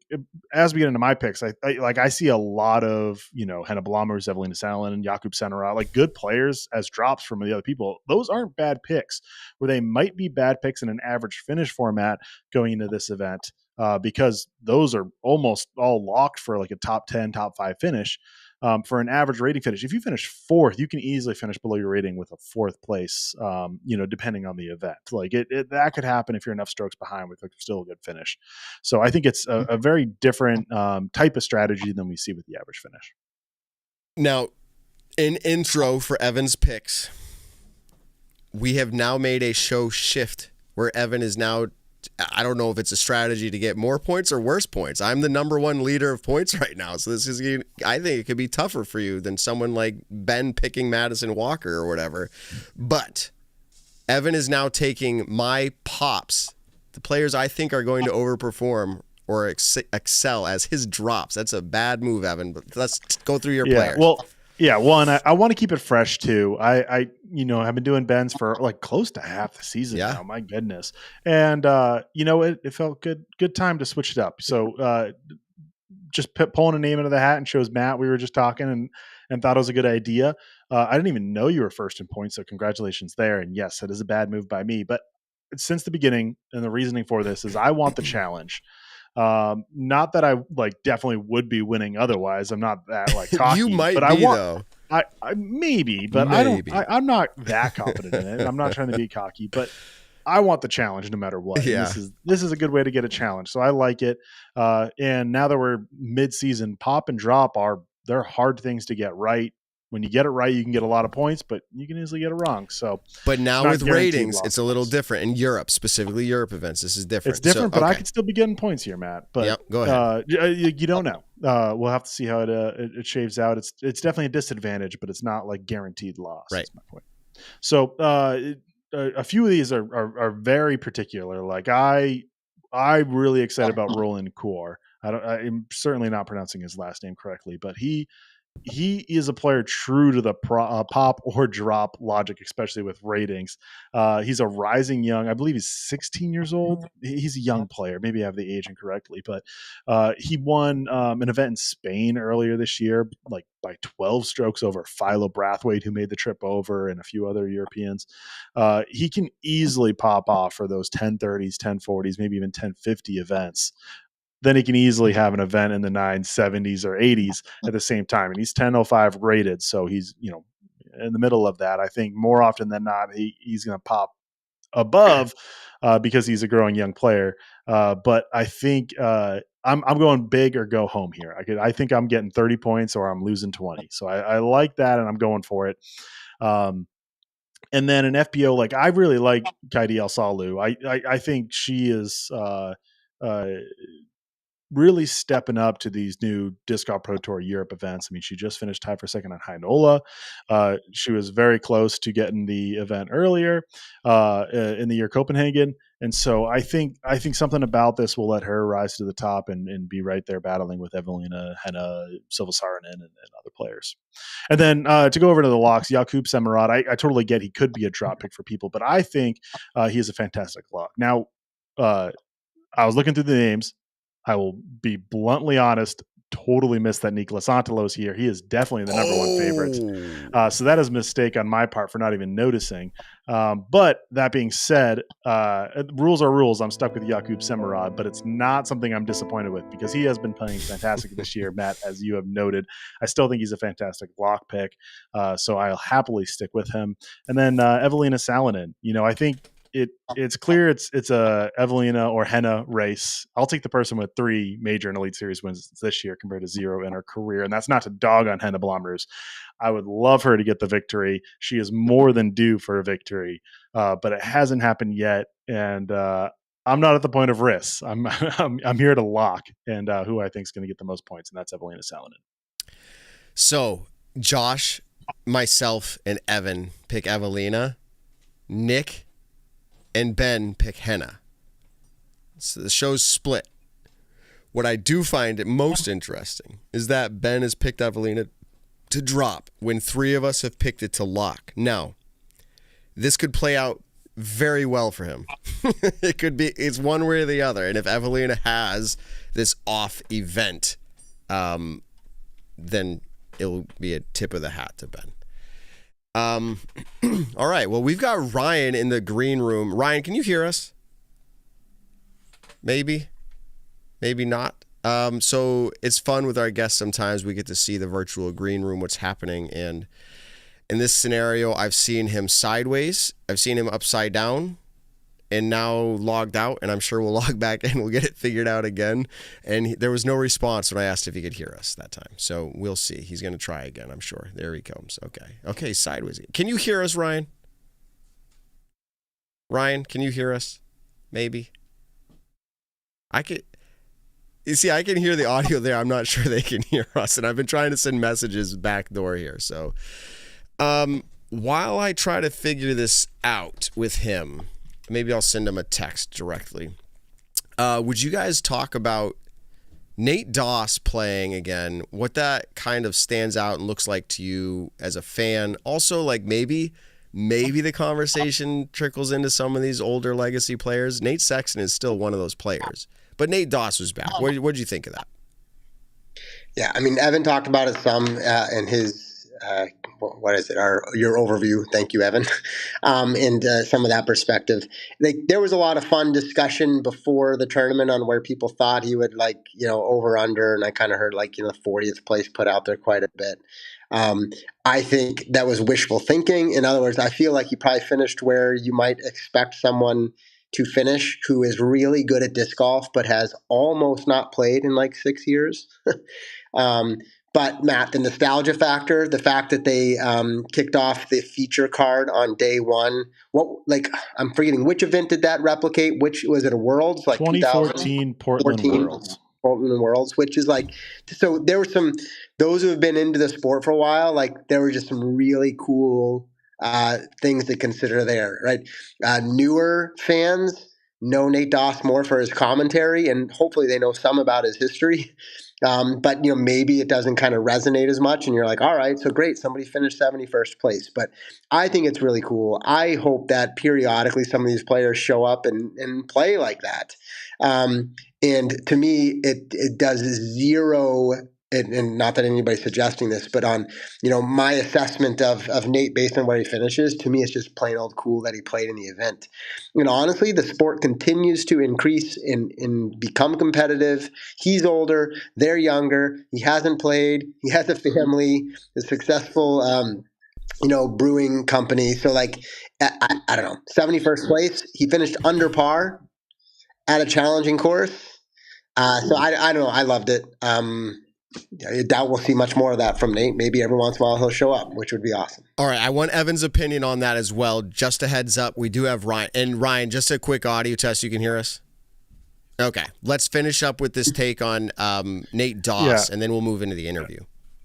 as we get into my picks, I see a lot of Henna Blomers, Evelina Salin, and Jakub Senera, like good players as drops from the other people. Those aren't bad picks. Where they might be bad picks in an average finish format going into this event. Because those are almost all locked for like a top 10, top 5 finish. For an average rating finish, if you finish 4th, you can easily finish below your rating with a 4th place, depending on the event. Like that could happen if you're enough strokes behind with like still a good finish. So I think it's a very different type of strategy than we see with the average finish. Now, in intro for Evan's picks, we have now made a show shift where Evan is now, I don't know if it's a strategy to get more points or worse points. I'm the number 1 leader of points right now. So I think it could be tougher for you than someone like Ben picking Madison Walker or whatever. But Evan is now taking my pops, the players I think are going to overperform or excel, as his drops. That's a bad move, Evan, but let's go through your players. Well, yeah, one, I want to keep it fresh too. I've been doing Ben's for like close to half the season now. My goodness. And it felt good time to switch it up. So just pulling a name into the hat and shows Matt we were just talking and thought it was a good idea. I didn't even know you were first in points, so congratulations there. And yes, that is a bad move by me. But since the beginning, and the reasoning for this is I want the challenge. Not that I definitely would be winning otherwise. I'm not that cocky. You might but be, though. I maybe, but Maybe. I'm not that confident in it. I'm not trying to be cocky, but I want the challenge no matter what. Yeah. This is a good way to get a challenge. So I like it. And now that we're mid-season, pop and drop they're hard things to get right. When you get it right, you can get a lot of points, but you can easily get it wrong. So, but now with ratings, it's a little different in Europe, specifically Europe events. This is different. It's different, but I could still be getting points here, Matt. But go ahead. You don't know. We'll have to see how it shaves out. It's definitely a disadvantage, but it's not like guaranteed loss. Right. That's my point. So a few of these are very particular. Like I'm really excited about Roland Coor. I'm certainly not pronouncing his last name correctly, but he is a player true to the pop or drop logic, especially with ratings. He's a rising young, I believe he's 16 years old. He's a young player. Maybe I have the age incorrectly, but he won an event in Spain earlier this year, like by 12 strokes over Philo Brathwaite, who made the trip over, and a few other Europeans. He can easily pop off for those 1030s, 1040s, maybe even 1050 events. Then he can easily have an event in the 970s or 80s at the same time. And he's 1005 rated. So he's, in the middle of that. I think more often than not, he's going to pop above because he's a growing young player. But I think I'm going big or go home here. I think I'm getting 30 points or I'm losing 20. So I like that and I'm going for it. And then an FPO, I really like Kaidi El Salu. I think she is really stepping up to these new Disc Golf Pro Tour Europe events. I mean, she just finished tied for second on HOLYN. She was very close to getting the event earlier in the year Copenhagen. And so I think something about this will let her rise to the top and be right there battling with Evelina, Henna, Silva Saarinen, and other players. And then to go over to the locks, Jakub Senera, I totally get he could be a drop pick for people, but I think he is a fantastic lock. Now, I was looking through the names. I will be bluntly honest, totally missed that Nicolas Antelos here. He is definitely the number one favorite. So that is a mistake on my part for not even noticing. But that being said, rules are rules. I'm stuck with Jakub Senera, but it's not something I'm disappointed with because he has been playing fantastic this year, Matt, as you have noted. I still think he's a fantastic block pick. So I'll happily stick with him. And then Evelina Salinen, I think it's clear it's a Evelina or Henna race. I'll take the person with 3 major and Elite Series wins this year compared to 0 in her career. And that's not to dog on Henna Blomers. I would love her to get the victory. She is more than due for a victory, but it hasn't happened yet. And I'm not at the point of risk. I'm here to lock and who I think is going to get the most points, and that's Evelina Salinen. So, Josh, myself and Evan pick Evelina. Nick and Ben pick Henna. So the show's split. What I do find most interesting is that Ben has picked Evelina to drop when 3 of us have picked it to lock. Now, this could play out very well for him. It's one way or the other. And if Evelina has this off event, then it'll be a tip of the hat to Ben. All right. Well, we've got Ryan in the green room. Ryan, can you hear us? Maybe not. So it's fun with our guests. Sometimes we get to see the virtual green room, what's happening. And in this scenario, I've seen him sideways. I've seen him upside down and now logged out. And I'm sure we'll log back in. We'll get it figured out again. And there was no response when I asked if he could hear us that time. So we'll see. He's going to try again, I'm sure. There he comes. Okay, sideways. Can you hear us, Ryan? Ryan, can you hear us? Maybe. I can hear the audio there. I'm not sure they can hear us. And I've been trying to send messages backdoor here. So while I try to figure this out with him, maybe I'll send him a text directly. Would you guys talk about Nate Doss playing again, what that kind of stands out and looks like to you as a fan? Also, like maybe the conversation trickles into some of these older legacy players. Nate Sexton is still one of those players. But Nate Doss was back. What did you think of that? Yeah, I mean, Evan talked about it some in his, your overview. Thank you, Evan. And some of that perspective. There was a lot of fun discussion before the tournament on where people thought he would over, under, and I kind of heard 40th place put out there quite a bit. I think that was wishful thinking. In other words, I feel like he probably finished where you might expect someone to finish who is really good at disc golf but has almost not played in 6 years. But Matt, the nostalgia factor, the fact that they kicked off the feature card on day one. I'm forgetting, which event did that replicate? Which was it, a Worlds? 2014 Portland Worlds. Portland Worlds, which is so there were those who have been into the sport for a while, there were just some really cool things to consider there, right? Newer fans know Nate Doss more for his commentary, and hopefully they know some about his history. But maybe it doesn't kind of resonate as much, and you're like, all right, so great, somebody finished 71st place. But I think it's really cool. I hope that periodically some of these players show up and play like that. And to me, it does zero. And not that anybody's suggesting this, but on my assessment of Nate based on where he finishes, to me it's just plain old cool that he played in the event. Honestly, the sport continues to increase and become competitive. He's older, they're younger. He hasn't played. He has a family, a successful brewing company. So I don't know, 71st place. He finished under par at a challenging course. So I don't know. I loved it. I doubt we'll see much more of that from Nate. Maybe every once in a while he'll show up, which would be awesome. All right, I want Evan's opinion on that as well. Just a heads up, we do have Ryan. And Ryan, just a quick audio test. You can hear us? Okay, let's finish up with this take on Nate Doss, and then we'll move into the interview.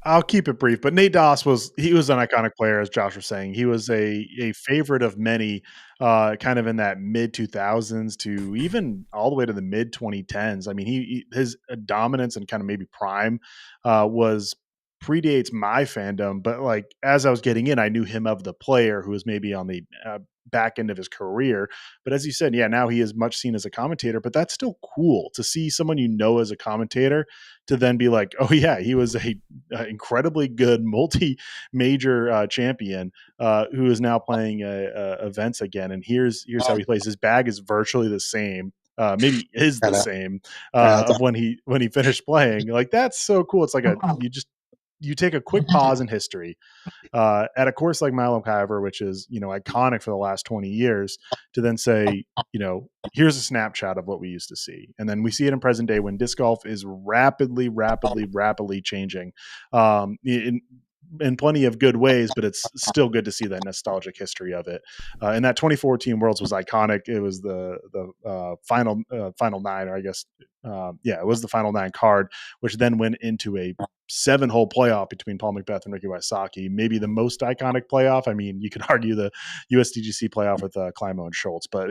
I'll keep it brief, but Nate Doss was an iconic player, as Josh was saying. He was a favorite of many, kind of in that mid 2000s to even all the way to the mid 2010s. I mean, his dominance and kind of maybe prime predates my fandom, but as I was getting in, I knew him of the player who was maybe on the back end of his career. But as you said, now he is much seen as a commentator, but that's still cool to see someone as a commentator to then be like, oh yeah, he was a incredibly good multi-major champion who is now playing events again. And here's how he plays. His bag is virtually the same. Maybe is the same of when he finished playing. That's so cool. It's you take a quick pause in history at a course like Mile of Kyver, which is, iconic for the last 20 years, to then say, here's a snapshot of what we used to see. And then we see it in present day when disc golf is rapidly changing in plenty of good ways, but it's still good to see that nostalgic history of it. And that 2014 Worlds was iconic. It was the final 9, or I guess, it was the final 9 card, which then went into a 7-hole playoff between Paul McBeth and Ricky Wysocki, maybe the most iconic playoff. I mean, you could argue the USDGC playoff with Climo and Schultz, but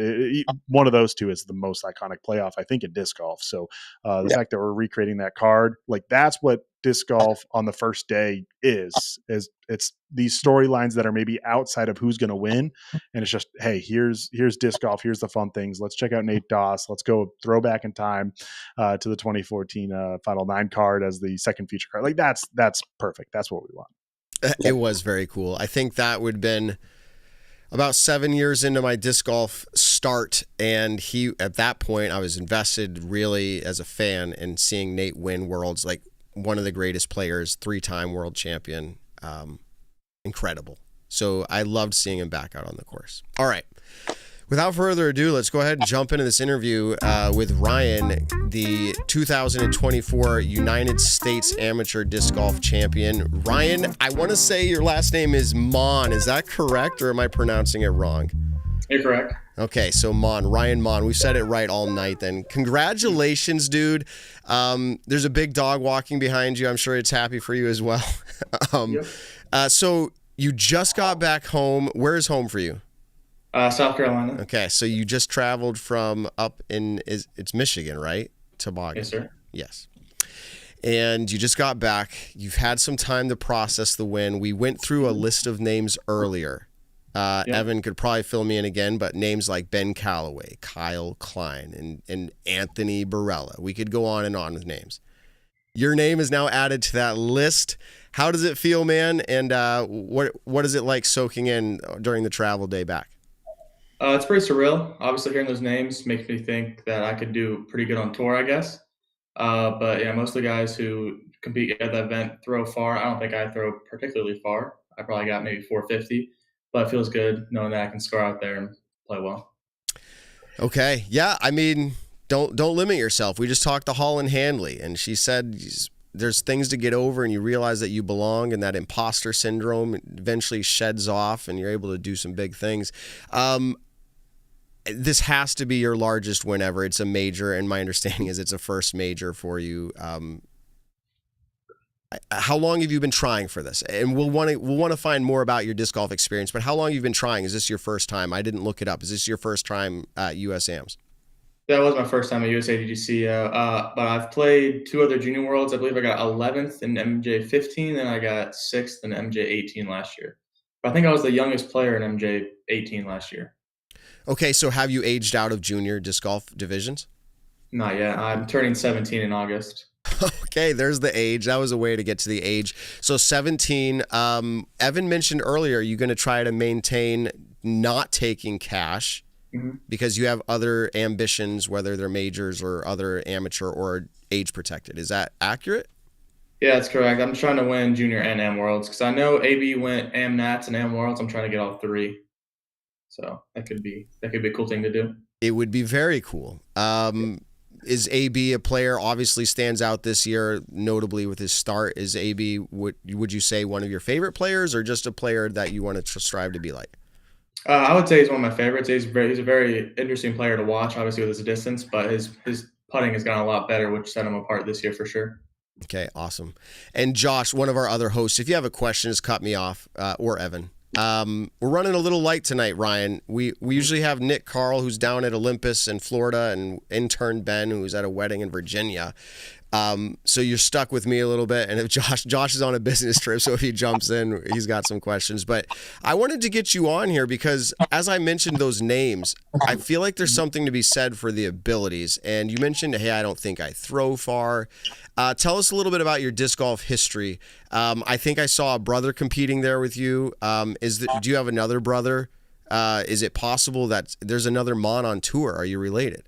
one of those two is the most iconic playoff, I think, in disc golf. So the fact that we're recreating that card, like that's what disc golf on the first day is it's these storylines that are maybe outside of who's going to win, and it's just, hey, here's disc golf, here's the fun things, let's check out Nate Doss, let's go throw back in time to the 2014 Final 9 card as the second feature card. Like that's perfect. That's what we want. It was very cool. I think that would have been about 7 years into my disc golf start, and at that point I was invested really as a fan in seeing Nate win Worlds, like one of the greatest players, 3-time world champion. Incredible. So I loved seeing him back out on the course. All right. Without further ado, let's go ahead and jump into this interview with Ryan, the 2024 United States Amateur Disc Golf Champion. Ryan, I want to say your last name is Monn. Is that correct, or am I pronouncing it wrong? You're correct. Okay, so Monn, Ryan Monn. We said it right all night then. Congratulations, dude. There's a big dog walking behind you. I'm sure it's happy for you as well. Yep. So you just got back home. Where is home for you? South Carolina. Okay, so you just traveled from up in, it's Michigan, right? Toboggan. Yes, sir. Yes. And you just got back. You've had some time to process the win. We went through a list of names earlier. Evan could probably fill me in again, but names like Ben Calloway, Kyle Klein, and Anthony Barella. We could go on and on with names. Your name is now added to that list. How does it feel, man? And what is it like soaking in during the travel day back? It's pretty surreal. Obviously, hearing those names makes me think that I could do pretty good on tour, I guess. But yeah, most of the guys who compete at the event throw far. I don't think I throw particularly far. I probably got maybe 450, but it feels good knowing that I can score out there and play well. Okay. Yeah. I mean, don't limit yourself. We just talked to HOLYN Handley, and she said there's things to get over, and you realize that you belong, and that imposter syndrome eventually sheds off, and you're able to do some big things. This has to be your largest win ever. It's a major, and my understanding is it's a first major for you. How long have you been trying for this? And we'll want to find more about your disc golf experience, but how long have you been trying? Is this your first time? I didn't look it up. Is this your first time at USAMs? That was my first time at USADGC, but I've played 2 other junior worlds. I believe I got 11th in MJ 15, and I got 6th in MJ 18 last year. But I think I was the youngest player in MJ 18 last year. Okay, so have you aged out of junior disc golf divisions? Not yet. I'm turning 17 in August. Okay, there's the age. That was a way to get to the age. So 17, Evan mentioned earlier, you're going to try to maintain not taking cash because you have other ambitions, whether they're majors or other amateur or age protected. Is that accurate? Yeah, that's correct. I'm trying to win junior and AM Worlds because I know AB went AM Nats and AM Worlds. I'm trying to get all 3. So that could be a cool thing to do. It would be very cool. Is AB a player, obviously stands out this year, notably with his start? Is AB, would you say, one of your favorite players, or just a player that you want to strive to be like? I would say he's one of my favorites. He's a very interesting player to watch, obviously with his distance, but his putting has gotten a lot better, which set him apart this year for sure. Okay, awesome. And Josh, one of our other hosts, if you have a question, just cut me off, or Evan. We're running a little light tonight, Ryan. We usually have Nick Carl, who's down at Olympus in Florida, and intern Ben, who's at a wedding in Virginia. So you're stuck with me a little bit. And if Josh is on a business trip, so if he jumps in, he's got some questions. But I wanted to get you on here because as I mentioned those names, I feel like there's something to be said for the abilities. And you mentioned, hey, I don't think I throw far. Tell us a little bit about your disc golf history. I think I saw a brother competing there with you. Do you have another brother? Is it possible that there's another Monn on tour? Are you related?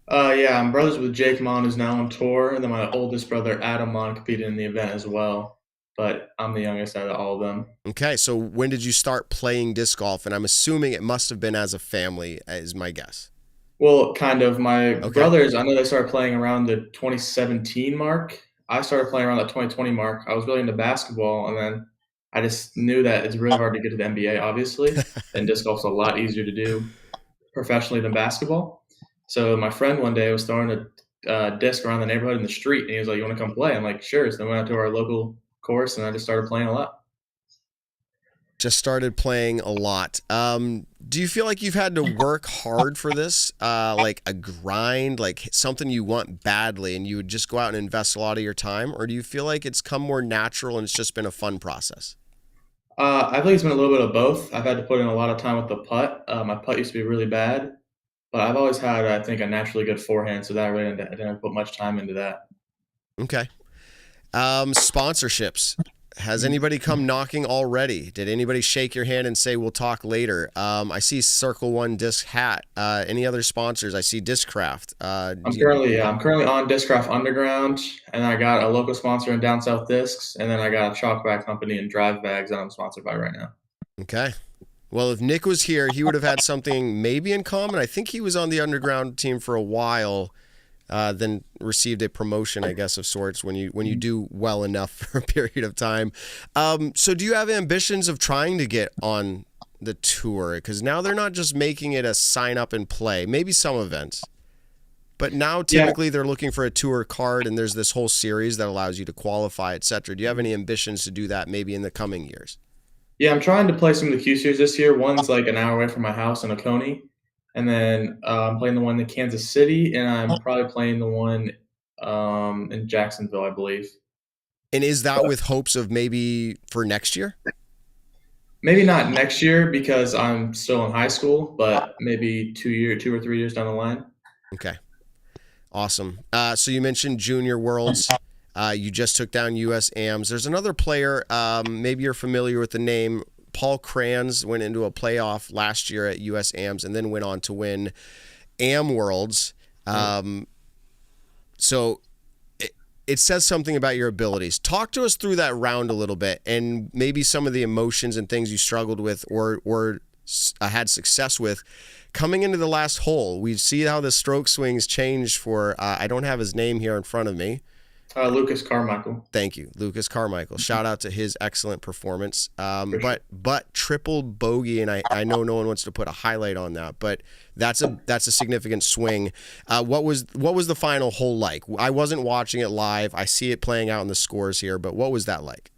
Yeah, I'm brothers with Jake Monn, who's now on tour, and then my oldest brother, Adam Monn, competed in the event as well. But I'm the youngest out of all of them. Okay, so when did you start playing disc golf? And I'm assuming it must have been as a family, is my guess. Well, kind of. My brothers, I know they started playing around the 2017 mark. I started playing around the 2020 mark. I was really into basketball, and then I just knew that it's really hard to get to the NBA, obviously, and disc golf's a lot easier to do professionally than basketball. So my friend one day was throwing disc around the neighborhood in the street, and he was like, "You want to come play?" I'm like, "Sure." So then we went out to our local course, and I just started playing a lot. Just started playing a lot. Do you feel like you've had to work hard for this? Like a grind, like something you want badly, and you would just go out and invest a lot of your time? Or do you feel like it's come more natural and it's just been a fun process? I think it's been a little bit of both. I've had to put in a lot of time with the putt. My putt used to be really bad, but I've always had, I think, a naturally good forehand, so that I didn't put much time into that. Okay. Sponsorships. Has anybody come knocking already? Did anybody shake your hand and say, we'll talk later? I see Circle One Disc Hat. Any other sponsors? I see Discraft. I'm currently on Discraft Underground, and I got a local sponsor in Down South Discs, and then I got a chalk bag company and Drive Bags that I'm sponsored by right now. Okay. Well, if Nick was here, he would have had something maybe in common. I think he was on the Underground team for a while. Then received a promotion, I guess, of sorts when you do well enough for a period of time. So do you have ambitions of trying to get on the tour? Because now they're not just making it a sign up and play, maybe some events. But now typically they're looking for a tour card, and there's this whole series that allows you to qualify, etc. Do you have any ambitions to do that maybe in the coming years? Yeah, I'm trying to play some of the Q Series this year. One's like an hour away from my house in Oconee. And then I'm playing the one in Kansas City, and I'm probably playing the one in Jacksonville, I believe. And is that with hopes of maybe for next year? Maybe not next year because I'm still in high school, but maybe 2 or 3 years down the line. Okay. Awesome. So you mentioned Junior Worlds. You just took down US AMs. There's another player, maybe you're familiar with the name. Paul Kranz went into a playoff last year at US AMs and then went on to win AM Worlds. So it says something about your abilities. Talk to us through that round a little bit and maybe some of the emotions and things you struggled with or had success with coming into the last hole. We see how the stroke swings changed for, I don't have his name here in front of me. Lucas Carmichael. Thank you, Lucas Carmichael. Shout out to his excellent performance. But triple bogey, and I know no one wants to put a highlight on that, but that's a significant swing. What was the final hole like? I wasn't watching it live. I see it playing out in the scores here, but what was that like?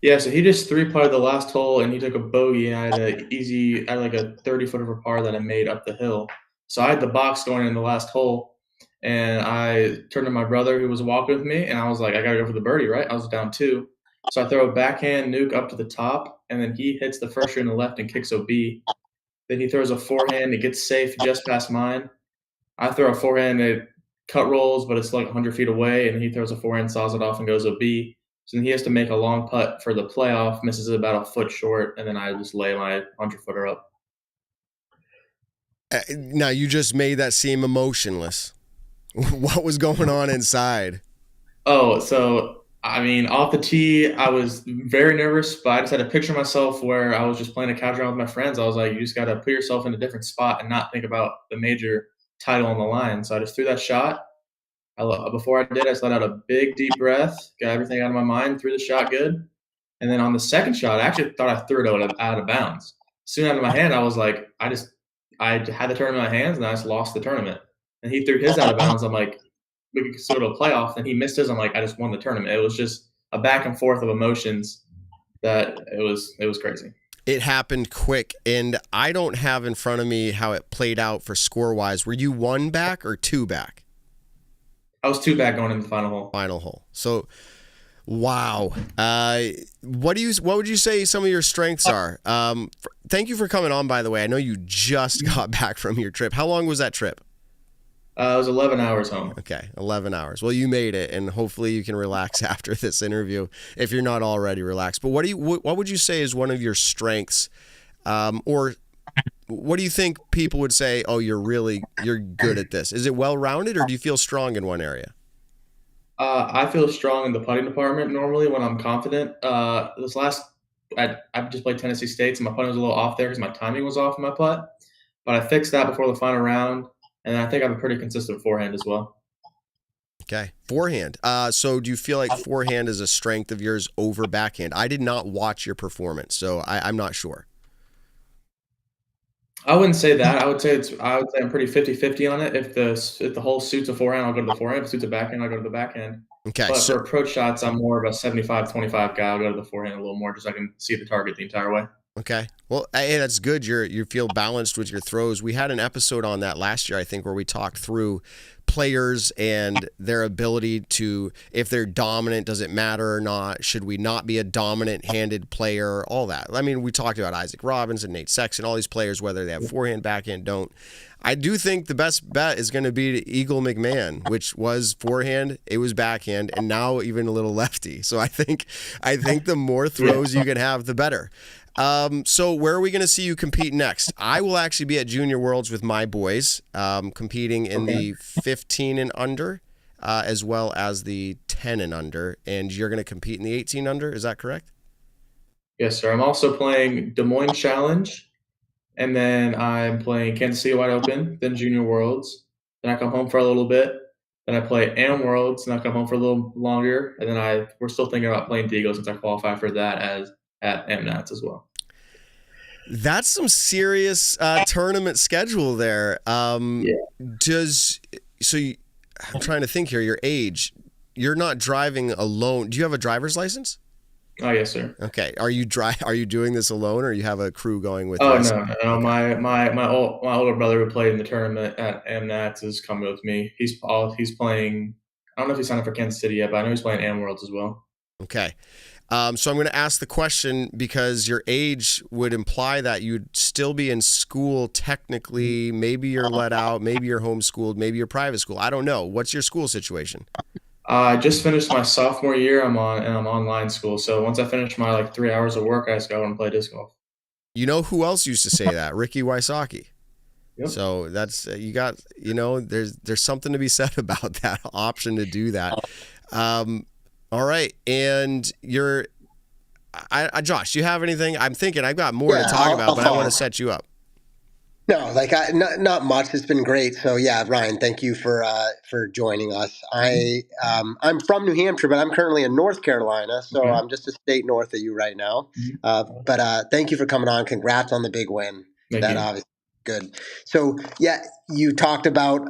Yeah, so he just 3-putted the last hole, and he took a bogey, and I had like a 30-foot of a par that I made up the hill. So I had the box going in the last hole. And I turned to my brother who was walking with me, and I was like, I got to go for the birdie, right? I was down 2. So I throw a backhand nuke up to the top, and then he hits the first green on the left and kicks OB. Then he throws a forehand. It gets safe just past mine. I throw a forehand. It cut rolls, but it's like 100 feet away, and he throws a forehand, saws it off, and goes OB. So then he has to make a long putt for the playoff, misses it about a foot short, and then I just lay my 100-footer up. Now, you just made that seem emotionless. What was going on inside? Oh, so, I mean, off the tee, I was very nervous, but I just had a picture of myself where I was just playing a couch around with my friends. I was like, you just got to put yourself in a different spot and not think about the major title on the line. So I just threw that shot. Before I did, I just let out a big, deep breath, got everything out of my mind, threw the shot good. And then on the second shot, I actually thought I threw it out of bounds. Soon out of my hand, I was like, I had the tournament in my hands, and I just lost the tournament. And he threw his out of bounds. I'm like, we could go to a playoff. And he missed his. I'm like, I just won the tournament. It was just a back and forth of emotions that it was crazy. It happened quick, and I don't have in front of me how it played out for score-wise. Were you 1 back or 2 back? I was 2 back going into the final hole. Final hole. So, wow. What would you say some of your strengths are? Thank you for coming on, by the way. I know you just got back from your trip. How long was that trip? It was 11 hours home. Okay, 11 hours. Well, you made it, and hopefully you can relax after this interview if you're not already relaxed. But what would you say is one of your strengths, or what do you think people would say, oh, you're good at this? Is it well-rounded, or do you feel strong in one area? I feel strong in the putting department normally when I'm confident. I just played Tennessee State, so my putting was a little off there because my timing was off in my putt. But I fixed that before the final round. And I think I have a pretty consistent forehand as well. Okay. Forehand. So do you feel like forehand is a strength of yours over backhand? I did not watch your performance, so I'm not sure. I wouldn't say that. I would say I'm pretty 50-50 on it. If the whole suit's a forehand, I'll go to the forehand. If the suit's a backhand, I'll go to the backhand. Okay, But so for approach shots, I'm more of a 75-25 guy. I'll go to the forehand a little more just so I can see the target the entire way. okay. Well, hey, that's good. You feel balanced with your throws. We had an episode on that last year, I think, where we talked through players and their ability to, if they're dominant, does it matter or not? Should we not be a dominant-handed player? All that. I mean, we talked about Isaac Robbins and Nate Sexton, all these players, whether they have forehand, backhand, don't. I do think the best bet is going to be to Eagle McMahon, which was forehand, it was backhand, and now even a little lefty. So I think the more throws you can have, the better. So where are we going to see you compete next? I will actually be at Junior Worlds with my boys, competing in the 15 and under, as well as the 10 and under, and you're going to compete in the 18 under. Is that correct? Yes, sir. I'm also playing Des Moines Challenge, and then I'm playing Kansas City Wide Open, then Junior Worlds. Then I come home for a little bit. Then I play Am Worlds, and I come home for a little longer. And then we're still thinking about playing Deagle since I qualify for that at MNATS as well. That's some serious tournament schedule there. I'm trying to think here. Your age, you're not driving alone. Do you have a driver's license? Oh, yes, sir. Okay. Are you doing this alone, or you have a crew going with you? Oh, no. Okay. My older brother who played in the tournament at MNATS is coming with me. He's playing. I don't know if he signed up for Kansas City yet, but I know he's playing Am Worlds as well. Okay. So I'm going to ask the question because your age would imply that you'd still be in school technically. Maybe you're let out. Maybe you're homeschooled. Maybe you're private school. I don't know. What's your school situation? I just finished my sophomore year. I'm online school. So once I finish my 3 hours of work, I just go and play disc golf. You know who else used to say that? Ricky Wysocki. Yep. So that's there's something to be said about that option to do that. All right, and Josh, do you have anything? I'm thinking I've got more to talk about, but I want to set you up. No, not much. It's been great. So yeah, Ryan, thank you for joining us. I'm from New Hampshire, but I'm currently in North Carolina, so okay. I'm just a state north of you right now. But thank you for coming on. Congrats on the big win. Thank you. Obviously good. So yeah, you talked about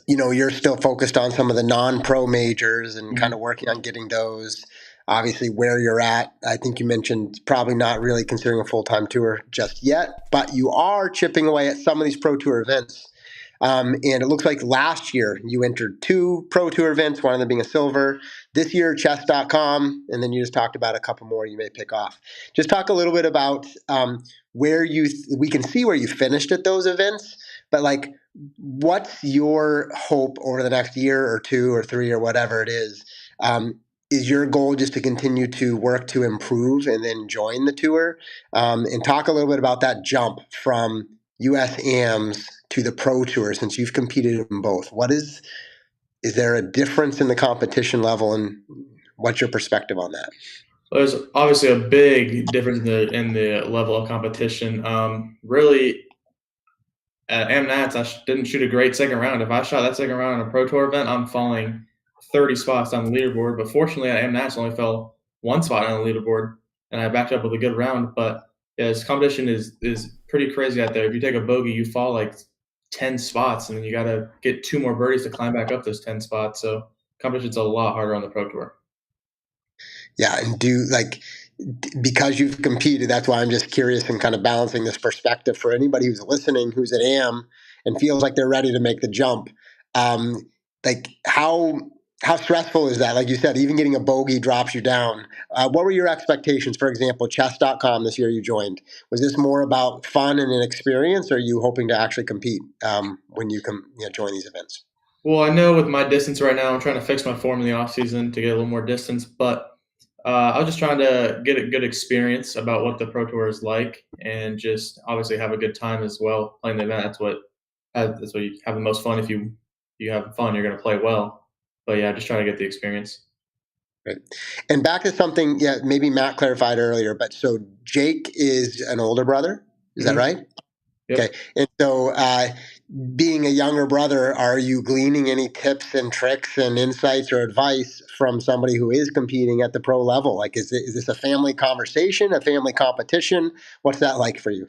you're still focused on some of the non-pro majors and kind of working on getting those. Obviously, where you're at, I think you mentioned probably not really considering a full-time tour just yet, but you are chipping away at some of these pro tour events. And it looks like last year you entered 2 pro tour events, one of them being a silver. This year, chess.com, and then you just talked about a couple more you may pick off. Just talk a little bit about where we can see where you finished at those events, but what's your hope over the next year or 2 or 3 or whatever it is? Is your goal just to continue to work to improve and then join the tour? And talk a little bit about that jump from US AMs to the pro tour, since you've competed in both. Is there a difference in the competition level, and what's your perspective on that? Well, there's obviously a big difference in the level of competition. Really, at MNATS, I didn't shoot a great second round. If I shot that second round in a pro tour event, I'm falling 30 spots on the leaderboard. But fortunately, at MNATS, I only fell 1 spot on the leaderboard, and I backed up with a good round. But yeah, this competition is pretty crazy out there. If you take a bogey, you fall 10 spots, and then you got to get 2 more birdies to climb back up those 10 spots. So competition's a lot harder on the pro tour. Yeah, and because you've competed, that's why I'm just curious and kind of balancing this perspective for anybody who's listening, who's at AM and feels like they're ready to make the jump. How stressful is that? Like you said, even getting a bogey drops you down. What were your expectations? For example, chess.com this year you joined. Was this more about fun and an experience, or are you hoping to actually compete when you join these events? Well, I know with my distance right now, I'm trying to fix my form in the off season to get a little more distance, but I was just trying to get a good experience about what the pro tour is like, and just obviously have a good time as well playing the event. That's what you have the most fun. If you have fun, you're going to play well. But yeah, just trying to get the experience. Right. And back to something, maybe Matt clarified earlier, but so Jake is an older brother. Is that right? Yep. Okay. And so being a younger brother, are you gleaning any tips and tricks and insights or advice from somebody who is competing at the pro level? Is this a family conversation, a family competition? What's that like for you?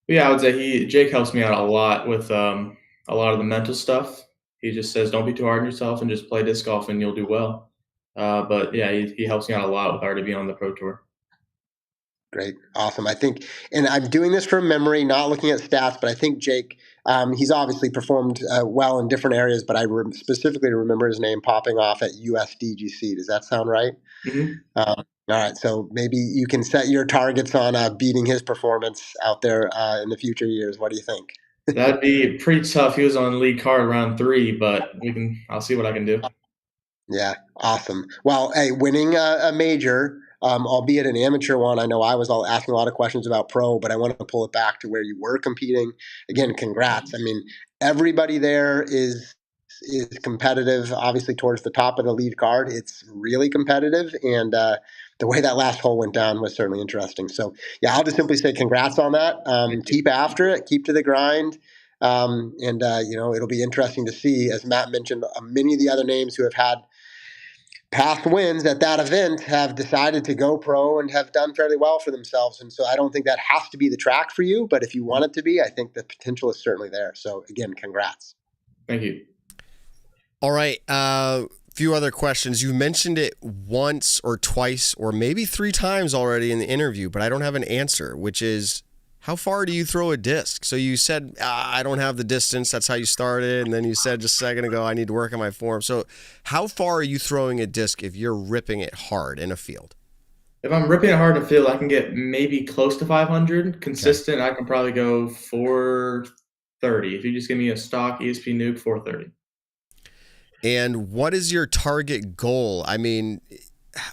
Yeah, I would say Jake helps me out a lot with a lot of the mental stuff. He just says, "Don't be too hard on yourself and just play disc golf, and you'll do well." But yeah, he helps me out a lot with already being on the pro tour. Great. Awesome. I think, and I'm doing this from memory, not looking at stats, but I think Jake, he's obviously performed well in different areas, but I specifically remember his name popping off at USDGC. Does that sound right? Mm-hmm. All right. So maybe you can set your targets on beating his performance out there in the future years. What do you think? That'd be pretty tough. He was on lead card round 3, but I'll see what I can do. Yeah, awesome. Well, hey, winning a major, albeit an amateur one. I know I was all asking a lot of questions about pro, but I want to pull it back to where you were competing. Again, congrats. I mean, everybody there is competitive. Obviously, towards the top of the lead card, it's really competitive, and the way that last hole went down was certainly interesting. So, yeah, I'll just simply say congrats on that. Keep after it. Keep to the grind. And it'll be interesting to see, as Matt mentioned, many of the other names who have had past wins at that event have decided to go pro and have done fairly well for themselves. And so I don't think that has to be the track for you, but if you want it to be, I think the potential is certainly there. So again, congrats. Thank you. All right. Few other questions. You mentioned it once or twice or maybe 3 times already in the interview, but I don't have an answer, which is, how far do you throw a disc? So you said, I don't have the distance. That's how you started. And then you said just a second ago, I need to work on my form. So how far are you throwing a disc if you're ripping it hard in a field? If I'm ripping it hard in a field, I can get maybe close to 500. Consistent, okay. I can probably go 430. If you just give me a stock ESP nuke, 430. And what is your target goal? I mean,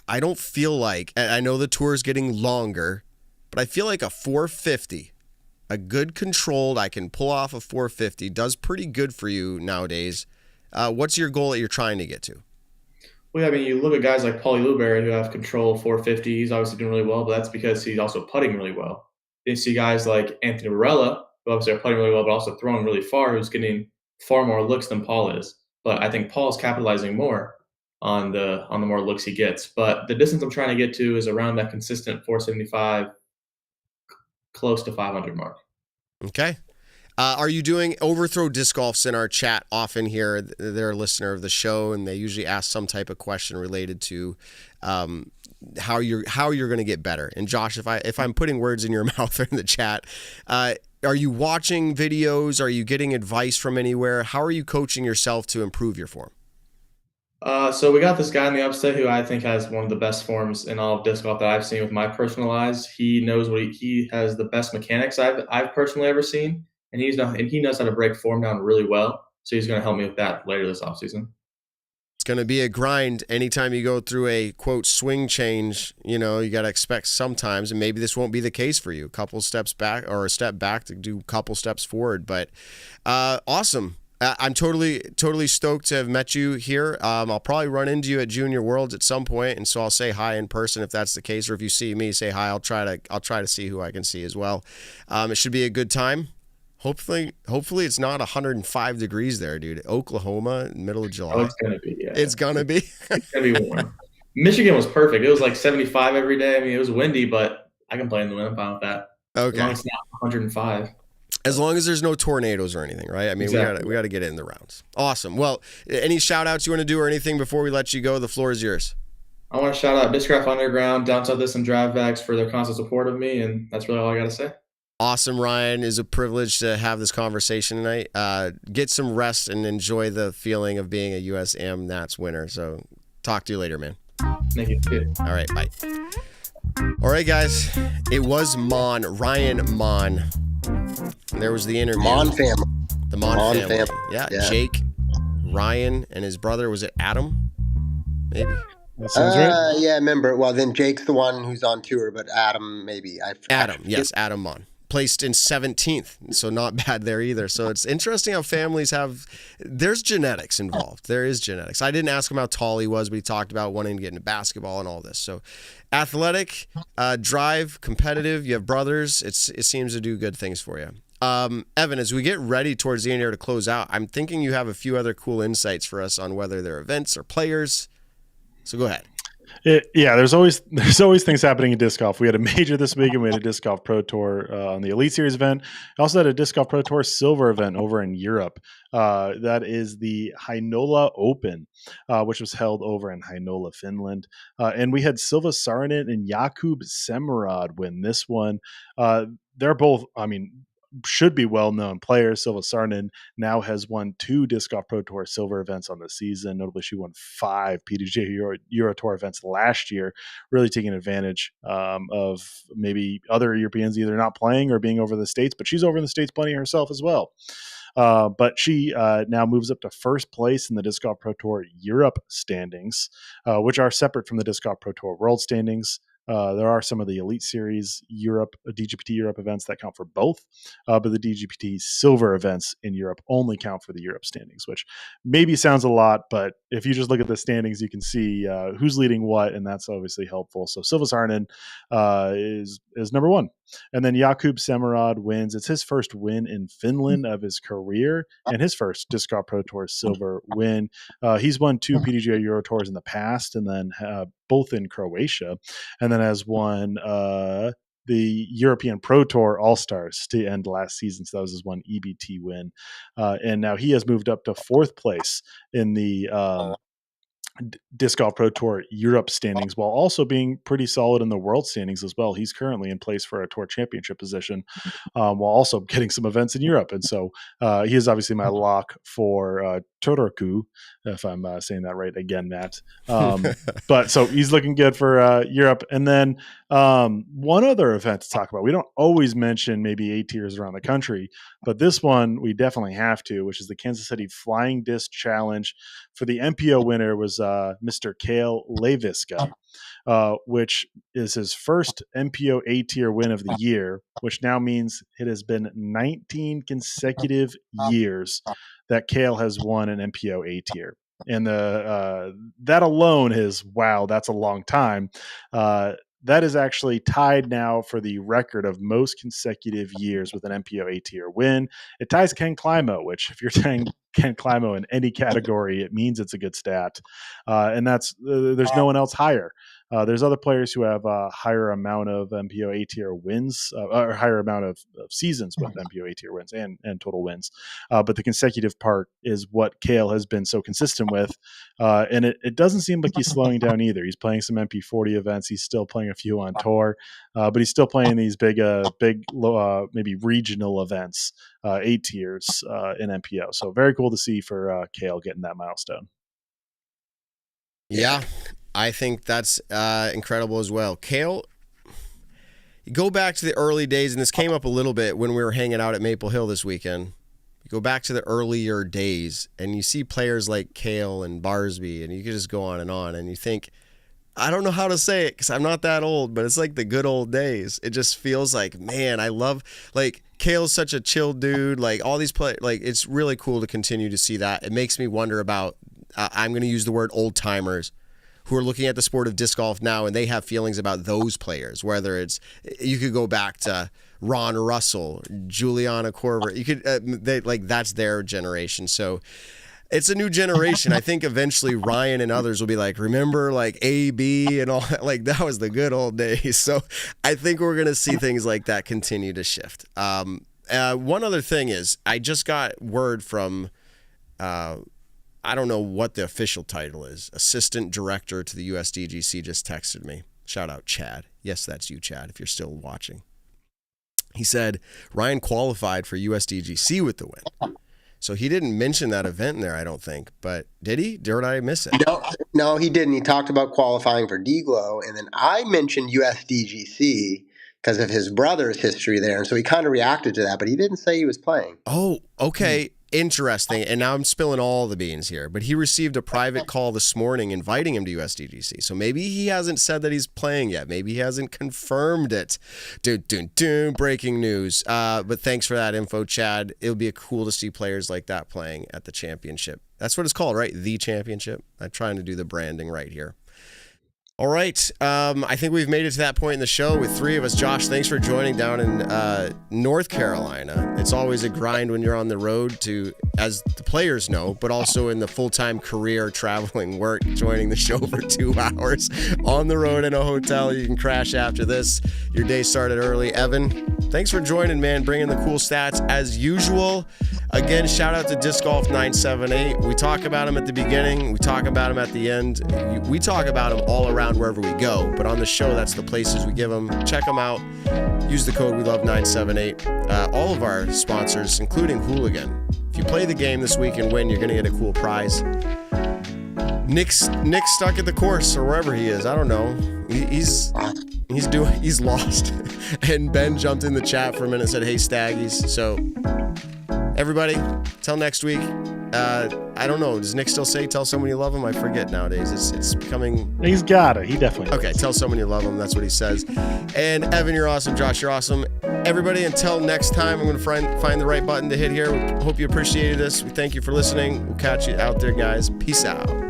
I don't feel like, I know the tour is getting longer, but I feel like a 450, a good controlled, I can pull off a 450, does pretty good for you nowadays. What's your goal that you're trying to get to? Well, I mean, you look at guys like Paulie Luberry who have control 450. He's obviously doing really well, but that's because he's also putting really well. Then you see guys like Anthony Varela, who obviously are putting really well, but also throwing really far, who's getting far more looks than Paul is. But I think Paul's capitalizing more on the more looks he gets. But the distance I'm trying to get to is around that consistent 475, close to 500 mark. Okay. Are you doing overthrow disc golfs in our chat often here? They're a listener of the show, and they usually ask some type of question related to how you're going to get better. And Josh, if I'm putting words in your mouth or in the chat, are you watching videos? Are you getting advice from anywhere? How are you coaching yourself to improve your form? So we got this guy in the upstate who I think has one of the best forms in all of disc golf that I've seen with my personal eyes. He knows he has the best mechanics I've personally ever seen, and he knows how to break form down really well. So he's going to help me with that later this offseason. It's going to be a grind anytime you go through a quote swing change. You got to expect sometimes, and maybe this won't be the case for you. A couple steps back or a step back to do a couple steps forward, but awesome. I'm totally stoked to have met you here. I'll probably run into you at Junior Worlds at some point, and so I'll say hi in person if that's the case. Or if you see me, say hi. I'll try to see who I can see as well. It should be a good time. Hopefully it's not 105 degrees there, dude. Oklahoma, middle of July. Oh, it's gonna be. Yeah. It's gonna be. It's gonna be warm. Michigan was perfect. It was like 75 every day. I mean, it was windy, but I can play in the wind. I'm fine with that. Okay. As long as it's not 105. As long as there's no tornadoes or anything, right? I mean, exactly. we got to get it in the rounds. Awesome. Well, any shout outs you want to do or anything before we let you go? The floor is yours. I want to shout out Discraft Underground, Down South This, and Drive Bags for their constant support of me, and that's really all I got to say. Awesome, Ryan. It's a privilege to have this conversation tonight. Get some rest and enjoy the feeling of being a USAM Nats winner. So talk to you later, man. Thank you. Good. All right, bye. All right, guys. It was Ryan Monn. And there was the interview. Monn family. The Monn family. Yeah, Jake, Ryan, and his brother. Was it Adam? Maybe. That sounds right. Yeah, I remember. Well, then Jake's the one who's on tour, but Adam maybe. Adam Monn. Placed in 17th, so not bad there either. So it's interesting how families there's genetics involved. There is genetics. I didn't ask him how tall he was, but he talked about wanting to get into basketball and all this. So athletic, drive, competitive. You have brothers. It seems to do good things for you. Evan, as we get ready towards the end here to close out, I'm thinking you have a few other cool insights for us on whether they're events or players. So go ahead. There's always things happening in disc golf. We had a major this week, and we had a disc golf pro tour on the Elite Series event. I also had a disc golf pro tour silver event over in Europe. That is the Heinola Open, which was held over in Heinola, Finland. And we had Silva Saarinen and Jakub Semerad win this one. They're both, should be well-known players. Silva Saarinen now has won 2 Disc Golf Pro Tour silver events on the season. Notably, she won 5 PDGA Euro Tour events last year, really taking advantage of maybe other Europeans either not playing or being over the States, but she's over in the States plenty herself as well. But she now moves up to first place in the Disc Golf Pro Tour Europe standings, which are separate from the Disc Golf Pro Tour World standings. There are some of the Elite Series Europe, DGPT Europe events that count for both, but the DGPT Silver events in Europe only count for the Europe standings, which maybe sounds a lot, but if you just look at the standings, you can see who's leading what, and that's obviously helpful. So Silva Saarinen is number 1. And then Jakub Semerad wins. It's his first win in Finland of his career and his first Disc Golf Pro Tour silver win. He's won 2 PDGA Euro Tours in the past, and then both in Croatia, and then has won the European Pro Tour All-Stars to end last season. So that was his one EBT win. And now he has moved up to 4th place in the Disc Golf Pro Tour Europe standings, while also being pretty solid in the world standings as well. He's currently in place for a tour championship position, while also getting some events in Europe. And so he is obviously my lock for Turku, if I'm saying that right again, Matt. But so he's looking good for Europe. And then one other event to talk about. We don't always mention maybe A tiers around the country, but this one we definitely have to, which is the Kansas City Flying Disc Challenge. For the MPO winner was Mr. Kale Leviska, which is his first MPO A tier win of the year, which now means it has been 19 consecutive years that Kale has won an MPO A tier. And that alone is, wow, that's a long time. That is actually tied now for the record of most consecutive years with an MPO A tier win. It ties Ken Climo, which if you're saying Ken Climo in any category, it means it's a good stat. And that's there's no one else higher. There's other players who have a higher amount of MPO A tier wins, or higher amount of seasons with MPO A tier wins and total wins. But the consecutive part is what Kale has been so consistent with. And it doesn't seem like he's slowing down either. He's playing some MP40 events. He's still playing a few on tour, but he's still playing these big, maybe regional events, A tiers in MPO. So very cool to see for Kale getting that milestone. Yeah. I think that's incredible as well. Kale, you go back to the early days, and this came up a little bit when we were hanging out at Maple Hill this weekend. You go back to the earlier days, and you see players like Kale and Barsby, and you could just go on, and you think, I don't know how to say it because I'm not that old, but it's like the good old days. It just feels like, man, I love, like, Kale's such a chill dude. Like, all these players, like, it's really cool to continue to see that. It makes me wonder about, I'm going to use the word old-timers, who are looking at the sport of disc golf now, and they have feelings about those players, whether it's, you could go back to Ron Russell, Juliana Korver. You could, that's their generation. So it's a new generation. I think eventually Ryan and others will be like, remember like AB and all that? Like, that was the good old days. So I think we're going to see things like that continue to shift. One other thing is, I just got word from, I don't know what the official title is. Assistant Director to the USDGC just texted me. Shout out, Chad. Yes, that's you, Chad, if you're still watching. He said Ryan qualified for USDGC with the win. So he didn't mention that event in there, I don't think. But did he? Did I miss it? No, he didn't. He talked about qualifying for D-Glow, and then I mentioned USDGC because of his brother's history there. And so he kind of reacted to that, but he didn't say he was playing. Oh, okay. Interesting. And now I'm spilling all the beans here, but he received a private call this morning inviting him to USDGC. So maybe he hasn't said that he's playing yet. Maybe he hasn't confirmed it. Breaking news. But thanks for that info, Chad. It'll be cool to see players like that playing at the championship. That's what it's called, right? The championship. I'm trying to do the branding right here. All right. I think we've made it to that point in the show with three of us. Josh, thanks for joining down in North Carolina. It's always a grind when you're on the road to, as the players know, but also in the full-time career traveling work, joining the show for 2 hours on the road in a hotel. You can crash after this. Your day started early. Evan, thanks for joining, man, bringing the cool stats as usual. Again, shout out to Disc Golf 978. We talk about him at the beginning. We talk about him at the end. We talk about him all around wherever we go, but on the show, that's the places we give them. Check them out. Use the code WeLove978. All of our sponsors, including Hooligan. If you play the game this week and win, you're going to get a cool prize. Nick's stuck at the course or wherever he is. I don't know. He's lost. And Ben jumped in the chat for a minute and said, "Hey, Staggies." So everybody, till next week. I don't know. Does Nick still say tell someone you love him? I forget nowadays. It's becoming... He's got it. He definitely does. Okay, tell someone you love him. That's what he says. And Evan, you're awesome. Josh, you're awesome. Everybody, until next time, I'm going to find the right button to hit here. We hope you appreciated this. We thank you for listening. We'll catch you out there, guys. Peace out.